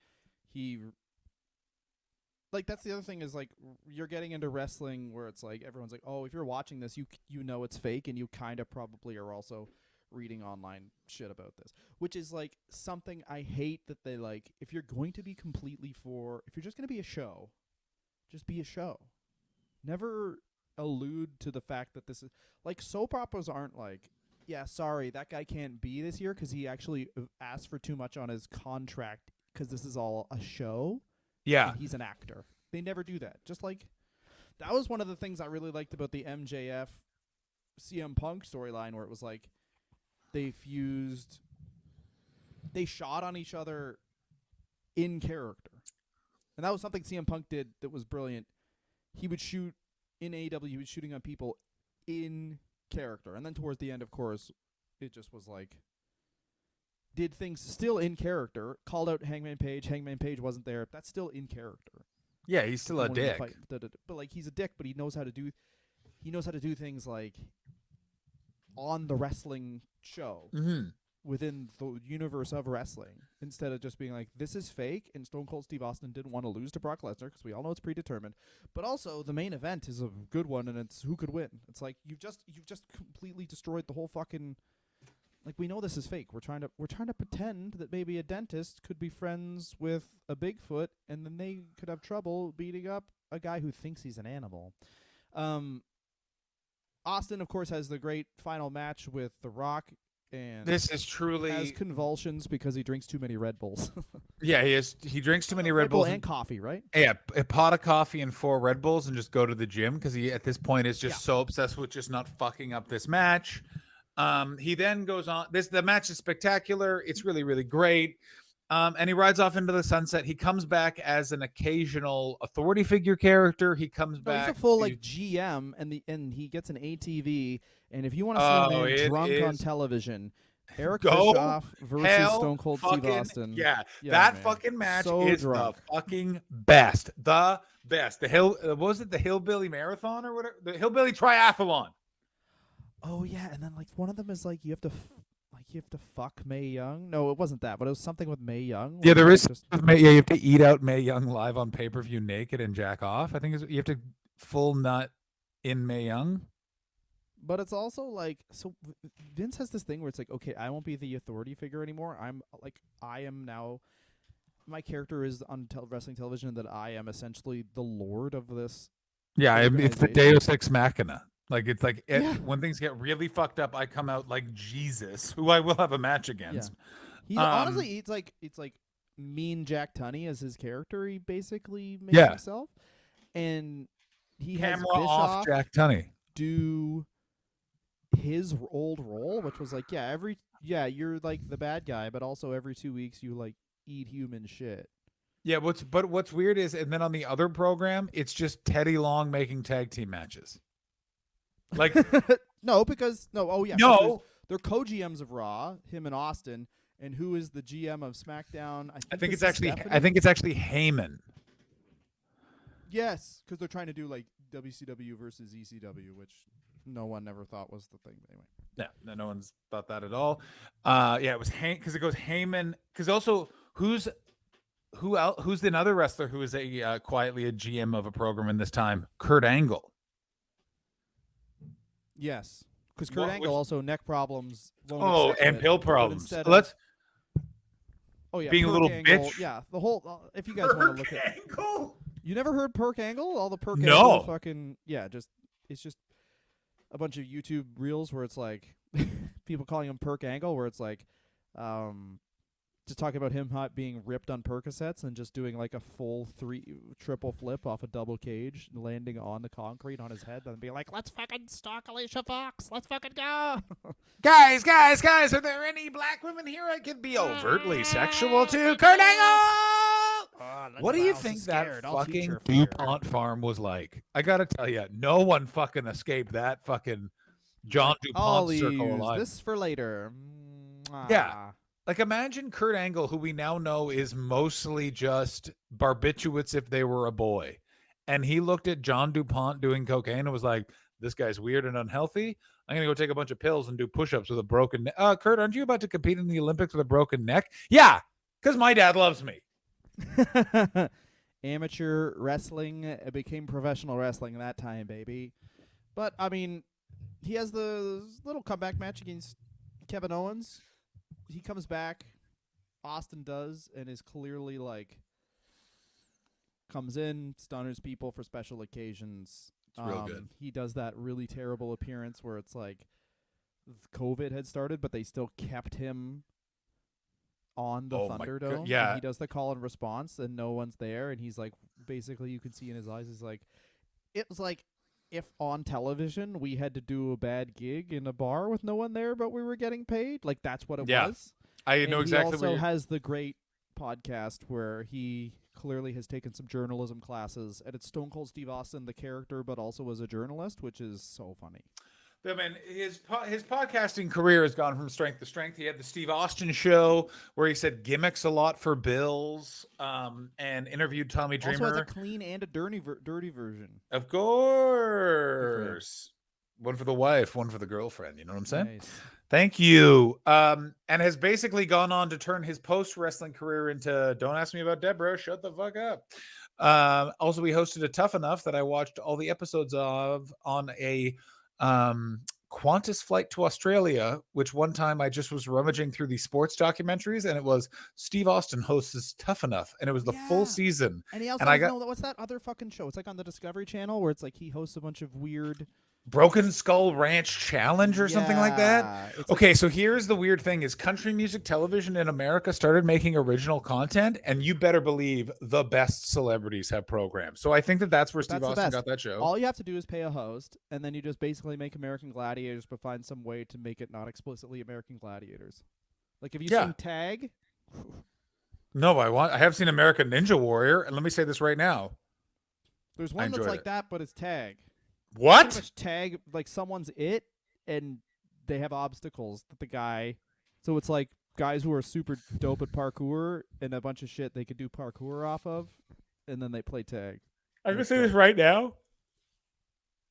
like that's the other thing is like you're getting into wrestling where it's like everyone's like, oh, if you're watching this, you know it's fake, and you kind of probably are also reading online shit about this, which is like something I hate that they like. If you're going to be if you're just going to be a show, just be a show. Never allude to the fact that this is like soap operas aren't like, yeah, sorry, that guy can't be this year because he actually asked for too much on his contract because this is all a show. Yeah. He's an actor. They never do that. Just like, that was one of the things I really liked about the MJF CM Punk storyline where it was like, they shot on each other in character. And that was something CM Punk did that was brilliant. He would shoot in AEW, he was shooting on people in character. And then towards the end, of course, it just was like, did things still in character, called out Hangman Page. Hangman Page wasn't there. That's still in character. Yeah, he's still a dick. But like he's a dick, but he knows how to do things like on the wrestling show within the universe of wrestling, instead of just being like, this is fake, and Stone Cold Steve Austin didn't want to lose to Brock Lesnar because we all know it's predetermined. But also the main event is a good one, and it's who could win. It's like you've just completely destroyed the whole fucking. Like, we know this is fake. We're trying to pretend that maybe a dentist could be friends with a Bigfoot, and then they could have trouble beating up a guy who thinks he's an animal. Austin, of course, has the great final match with The Rock and This is has truly convulsions because he drinks too many Red Bulls. yeah. He drinks too many Red Bull Bulls and coffee, right? yeah, a pot of coffee and 4 Red Bulls and just go to the gym because he at this point is just so obsessed with just not fucking up this match. He then goes on. The match is spectacular. It's really really great. And he rides off into the sunset. He comes back as an occasional authority figure character. He comes No, he's back a full to- like GM, and he gets an ATV. And if you want to see a man it drunk on is- television, Eric Go Bischoff versus hell Stone Cold Steve fucking- Austin. Yeah, Yeah, that man. fucking match So is drunk. the fucking best. The best. The hill what was it the Hillbilly Marathon or whatever? The Hillbilly Triathlon. Oh yeah, and then like one of them is like you have to fuck Mae Young. No, it wasn't that, but it was something with Mae Young. Yeah, where there you is. just Yeah, you have to eat out Mae Young live on pay-per-view naked and jack off. I think you have to full nut in Mae Young. But it's also like, so Vince has this thing where it's like, okay, I won't be the authority figure anymore. I am now, my character is on wrestling television that I am essentially the lord of this. Yeah, it's the organization. Deus Ex Machina. Like it's like Yeah. when things get really fucked up, I come out like Jesus, who I will have a match against. He honestly, it's like mean Jack Tunney as his character. He basically made Yeah. himself, and he Camera has off, Bischoff Jack Tunney. do his old role, which was like, you're like the bad guy, but also every 2 weeks you like eat human shit. Yeah, what's weird is, and then on the other program, it's just Teddy Long making tag team matches. Like because no, they're co-GMs of Raw, him and Austin, and who is the GM of SmackDown? I think this it's is actually Heyman. Yes, because they're trying to do like WCW versus ECW, which no one ever thought was the thing. But anyway, No one's thought that at all. Yeah, it was because it goes Heyman. Because also who's another wrestler who is a quietly a GM of a program in this time? Kurt Angle. yes, because Kurt Angle also neck problems. Oh, accept and it, pill but problems. instead Let's oh yeah, being a Perk little Angle, bitch. Yeah, the whole. If you guys want to look at, Angle. you never heard Perk Angle? All the Perk No. Angle fucking it's just a bunch of YouTube reels where it's like people calling him Perk Angle, where it's like just talking about him being ripped on Percocets and just doing like a full triple flip off a double cage, landing on the concrete on his head, and being like, "Let's fucking stalk Alicia Fox. Let's fucking go." Guys, are there any black women here I could be overtly sexual to? Kurt Angle! What do you think that fucking DuPont farm was like? I gotta tell you, no one fucking escaped that fucking John DuPont circle alive. This for later. Yeah. Like, imagine Kurt Angle, who we now know is mostly just barbiturates if they were a boy. And he looked at John DuPont doing cocaine and was like, this guy's weird and unhealthy. I'm going to go take a bunch of pills and do push-ups with a broken neck. Kurt, aren't you about to compete in the Olympics with a broken neck? Yeah, because my dad loves me. Amateur wrestling became professional wrestling that time, baby. But, I mean, he has the little comeback match against Kevin Owens. He comes back, Austin does, and is clearly like comes in, stunners people for special occasions. It's real good. He does that really terrible appearance where it's like COVID had started, but they still kept him on the Thunderdome. Yeah. And he does the call and response, and no one's there, and he's like, basically, you can see in his eyes, he's like, it was like if on television we had to do a bad gig in a bar with no one there, but we were getting paid. Like, that's what it was. I know exactly. He also has the great podcast where he clearly has taken some journalism classes, and it's Stone Cold Steve Austin, the character, but also as a journalist, which is so funny. I mean, his podcasting career has gone from strength to strength. He had the Steve Austin show where he said gimmicks a lot for bills, and interviewed Tommy Dreamer. Also has a clean and a dirty version. Of course. One for the wife, one for the girlfriend. You know what I'm saying? Nice. Thank you. And has basically gone on to turn his post-wrestling career into Don't Ask Me About Debra, shut the fuck up. Also, we hosted a Tough Enough that I watched all the episodes of on a Qantas flight to Australia, which one time I just was rummaging through the sports documentaries, and it was Steve Austin hosts Tough Enough, and it was the full season. And he also what's that other fucking show? It's like on the Discovery Channel where it's like he hosts a bunch of weird Broken Skull Ranch Challenge or something like that. Yeah, it's Okay, so here's the weird thing is country music television in America started making original content, and you better believe the best celebrities have programs. So I think that that's where Steve that's the Austin best. got that show. All you have to do is pay a host, and then you just basically make American Gladiators, but find some way to make it not explicitly American Gladiators. Like if you Yeah. sing Tag, No, I have seen American Ninja Warrior, and let me say this right now. there's I one that's enjoyed like it. that, but it's Tag. Pretty What? much Tag, like someone's it, and they have obstacles that the guy. So it's like guys who are super dope at parkour and a bunch of shit they could do parkour off of, and then they play tag. I'm gonna That's say this dope. right now.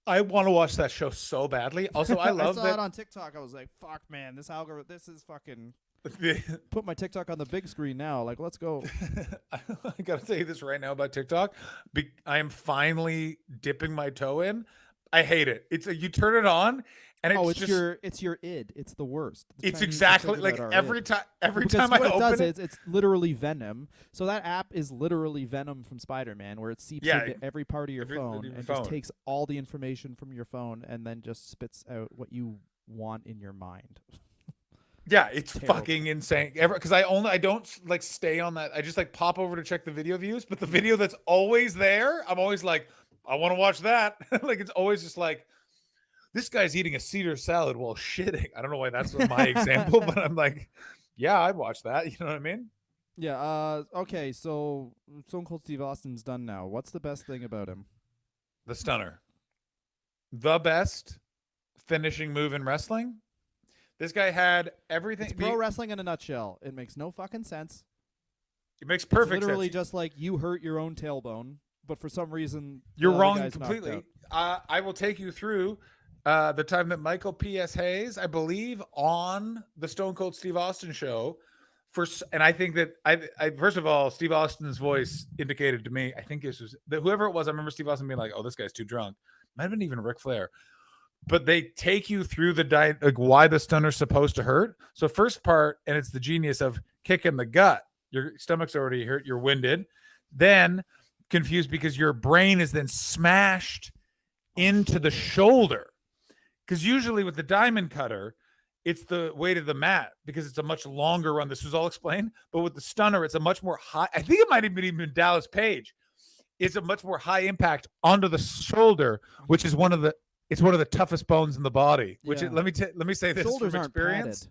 I want to watch that show so badly. Also, I love saw that. it on TikTok. I was like, "Fuck, man, this algorithm. This is fucking." Put my TikTok on the big screen now. Like, let's go. I gotta tell you this right now about TikTok. I am finally dipping my toe in. I hate it. It's you turn it on, and it's just it's your id. It's the worst. The it's Chinese have exactly figured like out our every id. time Because I what it does open it. is it's literally Venom. So that app is literally Venom from Spider-Man, where it seeps Yeah, into every part of your phone your and phone. just takes all the information from your phone and then just spits out what you want in your mind. Yeah, it's Terrible. fucking insane. Because I don't like stay on that. I just like pop over to check the video views, but the video that's always there, I'm always like, I want to watch that. Like it's always just like, this guy's eating a Caesar salad while shitting. I don't know why that's my example, but I'm like, yeah, I'd watch that. You know what I mean? Yeah. Okay. So Stone Cold Steve Austin's done now. What's the best thing about him? The stunner, the best finishing move in wrestling. This guy had everything. It's pro wrestling in a nutshell. It makes no fucking sense. It makes perfect It's literally sense. just like you hurt your own tailbone, but for some reason You're the wrong guy's knocked completely. out. I will take you through the time that Michael P.S. Hayes, I believe, on the Stone Cold Steve Austin show, and I think that I first of all, Steve Austin's voice indicated to me, I think this was that whoever it was, I remember Steve Austin being like, "Oh, this guy's too drunk." Might have been even Ric Flair. But they take you through the diet, like why the stunner's supposed to hurt. So first part, and it's the genius of kicking the gut. Your stomach's already hurt. You're winded. Then confused because your brain is then smashed into the shoulder. Because usually with the diamond cutter, it's the weight of the mat because it's a much longer run. This was all explained. But with the stunner, it's a much more high. I think it might have been even Dallas Page. It's a much more high impact onto the shoulder, which is one of the toughest bones in the body. Which Yeah. let me say this Shoulders from aren't experience.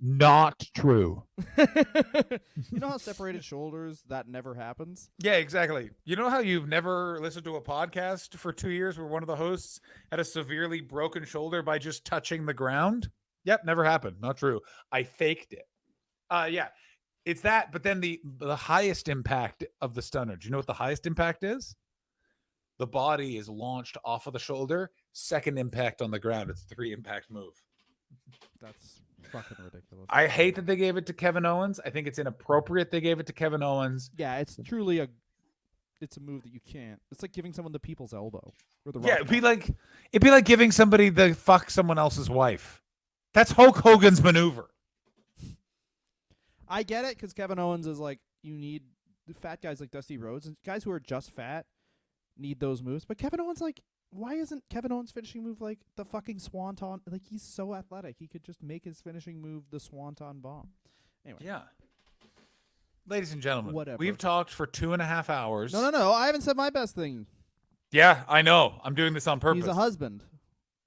Not true. You know how separated shoulders, that never happens? Yeah, exactly. You know how you've never listened to a podcast for 2 years where one of the hosts had a severely broken shoulder by just touching the ground? Yep, never happened. Not true. I faked it. Yeah, it's that. But then the highest impact of the stunner. Do you know what the highest impact is? The body is launched off of the shoulder. Second impact on the ground. It's a 3 impact move. That's fucking ridiculous. I hate that they gave it to Kevin Owens. I think it's inappropriate they gave it to Kevin Owens. Yeah, it's truly it's a move that you can't. It's like giving someone the people's elbow or the Yeah, rock it'd be like giving somebody the fuck someone else's wife. That's Hulk Hogan's maneuver. I get it because Kevin Owens is like, you need the fat guys like Dusty Rhodes and guys who are just fat need those moves. But Kevin Owens, like, why isn't Kevin Owens' finishing move like the fucking swanton? Like, he's so athletic. He could just make his finishing move the swanton bomb. Anyway. Yeah. Ladies and gentlemen, Whatever. we've talked for 2.5 hours. No. I haven't said my best thing. Yeah, I know. I'm doing this on purpose. He's a husband.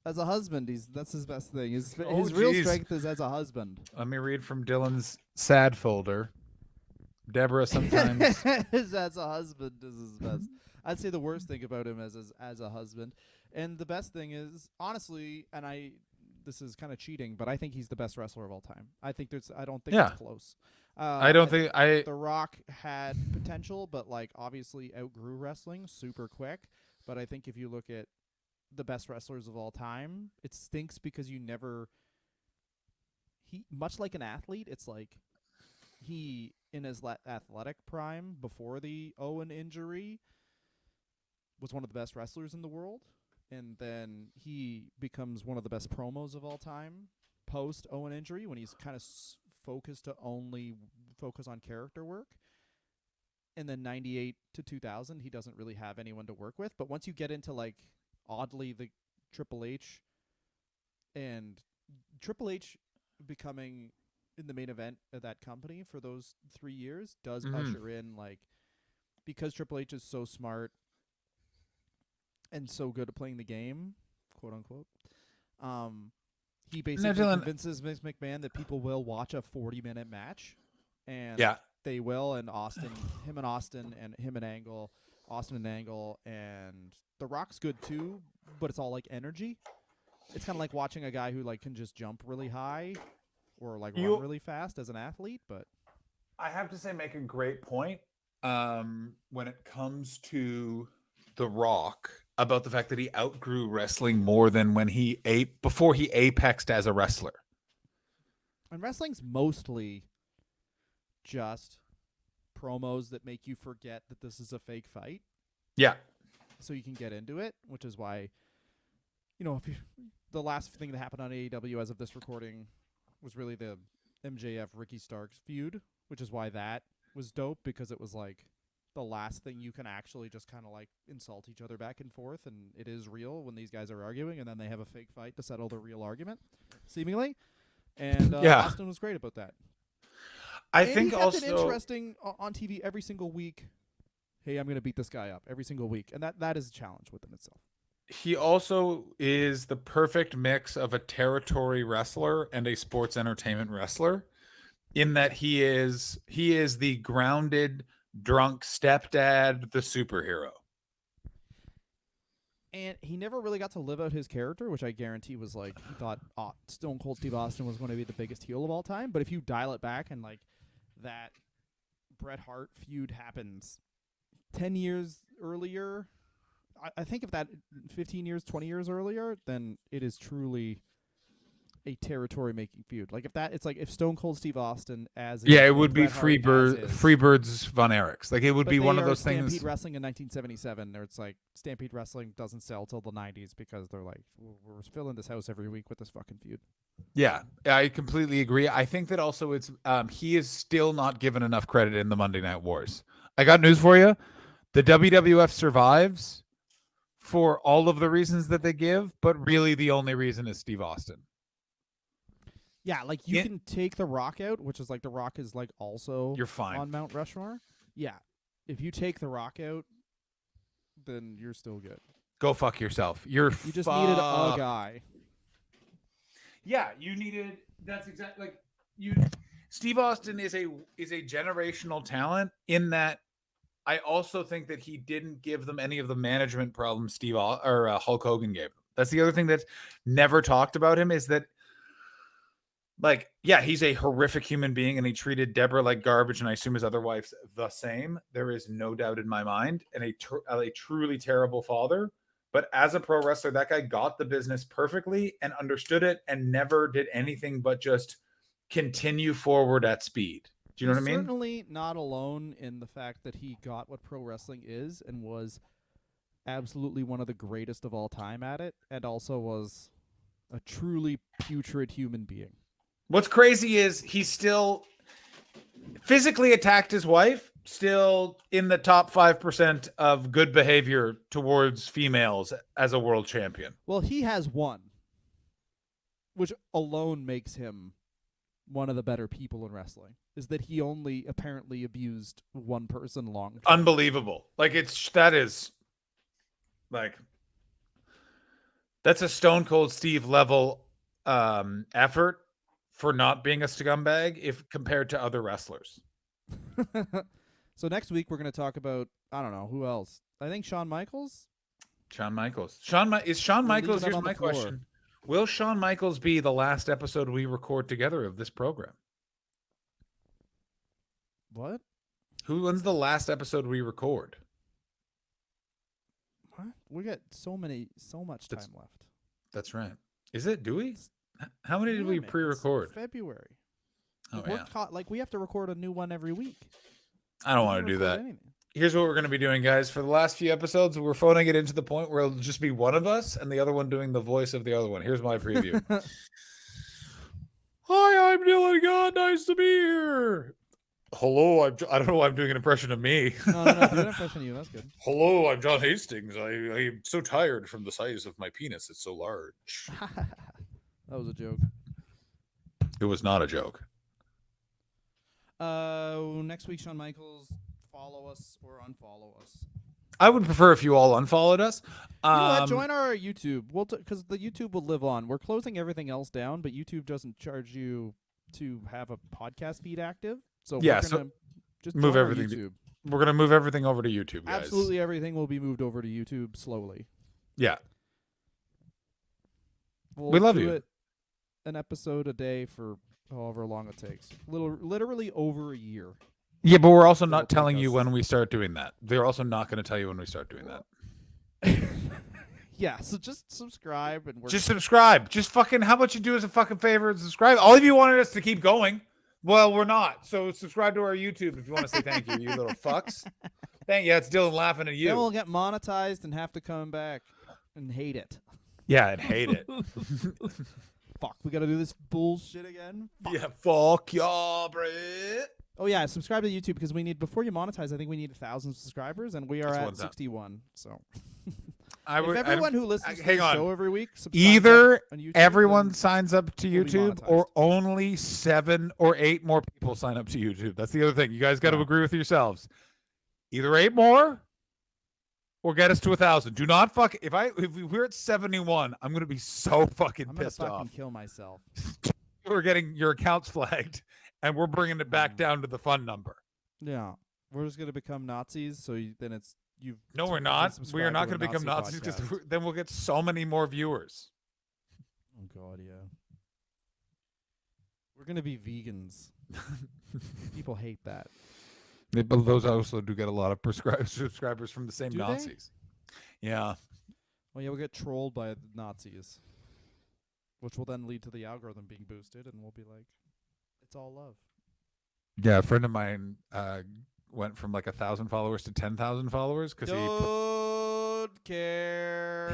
As a husband, that's his best thing. His Oh, real geez. strength is as a husband. Let me read from Dylan's sad folder. Deborah sometimes. As a husband is his best. I'd say the worst thing about him as a husband, and the best thing is honestly, and this is kind of cheating, but I think he's the best wrestler of all time. I don't think Yeah. it's close. I don't think I. The Rock had potential, but like obviously outgrew wrestling super quick. But I think if you look at the best wrestlers of all time, it stinks because you never. He much like an athlete, it's like he in his athletic prime before the Owen injury was one of the best wrestlers in the world, and then he becomes one of the best promos of all time post Owen injury when he's kind of focused to only focus on character work. And then 98 to 2000, he doesn't really have anyone to work with. But once you get into like oddly the Triple H, and Triple H becoming in the main event of that company for those 3 years does usher in, like, because Triple H is so smart and so good at playing the game, quote unquote. He basically convinces Vince McMahon that people will watch a 40-minute match, and they will. And Austin and Angle, and The Rock's good too, but it's all like energy. It's kind of like watching a guy who like can just jump really high or like run really fast as an athlete. But I have to say, make a great point when it comes to The Rock about the fact that he outgrew wrestling more than before he apexed as a wrestler. And wrestling's mostly just promos that make you forget that this is a fake fight. Yeah. So you can get into it, which is why, the last thing that happened on AEW as of this recording was really the MJF Ricky Starks feud, which is why that was dope, because it was like the last thing you can actually just kind of like insult each other back and forth, and it is real when these guys are arguing, and then they have a fake fight to settle the real argument, seemingly. And Austin was great about that. I think he also kept it interesting on TV every single week. Hey, I'm going to beat this guy up every single week, and that is a challenge within itself. He also is the perfect mix of a territory wrestler and a sports entertainment wrestler, in that he is the grounded, drunk stepdad, the superhero. And he never really got to live out his character, which I guarantee was like, he thought Stone Cold Steve Austin was going to be the biggest heel of all time. But if you dial it back and like that Bret Hart feud happens 10 years earlier, I think if that 15 years, 20 years earlier, then it is truly a territory-making feud. Like if Stone Cold Steve Austin it would be Freebirds Von Erichs. Like it would be one of those things. Stampede Wrestling in 1977, or it's like Stampede Wrestling doesn't sell till the 90s because they're like, we're filling this house every week with this fucking feud. Yeah, I completely agree. I think that also it's he is still not given enough credit in the Monday Night Wars. I got news for you. The WWF survives for all of the reasons that they give, but really the only reason is Steve Austin. Yeah, like you can take The Rock out, which is like The Rock is like also you're fine on Mount Rushmore. Yeah, if you take The Rock out, then you're still good. Go fuck yourself. You just needed a guy. Yeah, you needed. That's exactly like you. Steve Austin is a generational talent in that. I also think that he didn't give them any of the management problems Hulk Hogan gave them. That's the other thing that's never talked about him, is that, like, yeah, he's a horrific human being and he treated Debra like garbage, and I assume his other wives the same. There is no doubt in my mind, and a truly terrible father. But as a pro wrestler, that guy got the business perfectly and understood it and never did anything but just continue forward at speed. Do you know what I mean? Certainly not alone in the fact that he got what pro wrestling is and was absolutely one of the greatest of all time at it, and also was a truly putrid human being. What's crazy is he still physically attacked his wife, still in the top 5% of good behavior towards females as a world champion. Well, he has one, which alone makes him one of the better people in wrestling, is that he only apparently abused one person long term. Unbelievable. Like that's a Stone Cold Steve level effort for not being a scumbag if compared to other wrestlers. So next week we're going to talk about, I don't know, who else? I think Shawn Michaels. Is Shawn Michaels, here's my question. Will Shawn Michaels be the last episode we record together of this program? What? When's the last episode we record? What? We got so much time left. That's right. Is it? Do we? How many did we pre-record? February. Oh, yeah. We have to record a new one every week. I don't want to do that. Here's what we're going to be doing, guys. For the last few episodes, we're phoning it into the point where it'll just be one of us and the other one doing the voice of the other one. Here's my preview. Hi, I'm Dylan God. Nice to be here. Hello, I don't know why I'm doing an impression of me. No, do an impression of you. That's good. Hello, I'm John Hastings. I'm so tired from the size of my penis. It's so large. That was a joke. It was not a joke. Next week, Shawn Michaels, follow us or unfollow us. I would prefer if you all unfollowed us. You know what? Join our YouTube. We'll because the YouTube will live on. We're closing everything else down, but YouTube doesn't charge you to have a podcast feed active. So Yeah, we're gonna so just move join our everything YouTube. We're gonna move everything over to YouTube, guys. Absolutely everything will be moved over to YouTube slowly. Yeah. We'll We love do you. It an episode a day for however long it takes. Literally over a year. Yeah, but we're also It'll not take telling you us- when we start doing that. They're also not going to tell you when we start doing that. Yeah, so just subscribe and we're Just subscribe. Just fucking, how about you do us a fucking favor and subscribe? All of you wanted us to keep going. Well, we're not. So subscribe to our YouTube if you want to say thank you, you little fucks. It's Dylan laughing at you. Then we'll get monetized and have to come back and hate it. Yeah, and hate it. Fuck, we gotta do this bullshit again? Fuck. Yeah, fuck y'all, Brett. Oh yeah, subscribe to YouTube because we need, before you monetize, I think we need 1,000 subscribers and we are That's at what's up. 61. So If everyone who listens to hang the on. show every week subscribes Either on YouTube, everyone then signs up to we'll be YouTube monetized. or only 7 or 8 more people sign up to YouTube. That's the other thing. You guys got to Yeah. agree with yourselves. Either 8 more or get us to 1,000. Do not fuck. If we're at 71, I'm gonna be so fucking I'm gonna pissed fucking off. kill myself. We're getting your accounts flagged, and we're bringing it back down to the fun number. Yeah, we're just gonna become Nazis. So then it's you. No, we're not. We are not going to become Nazis because then we'll get so many more viewers. Oh god, yeah. We're gonna be vegans. People hate that. But those also do get a lot of subscribers from the same Do they? Nazis. Yeah. Well, yeah, we'll get trolled by the Nazis, which will then lead to the algorithm being boosted, and we'll be like, it's all love. Yeah, a friend of mine went from like 1,000 followers to 10,000 followers because he Don't care.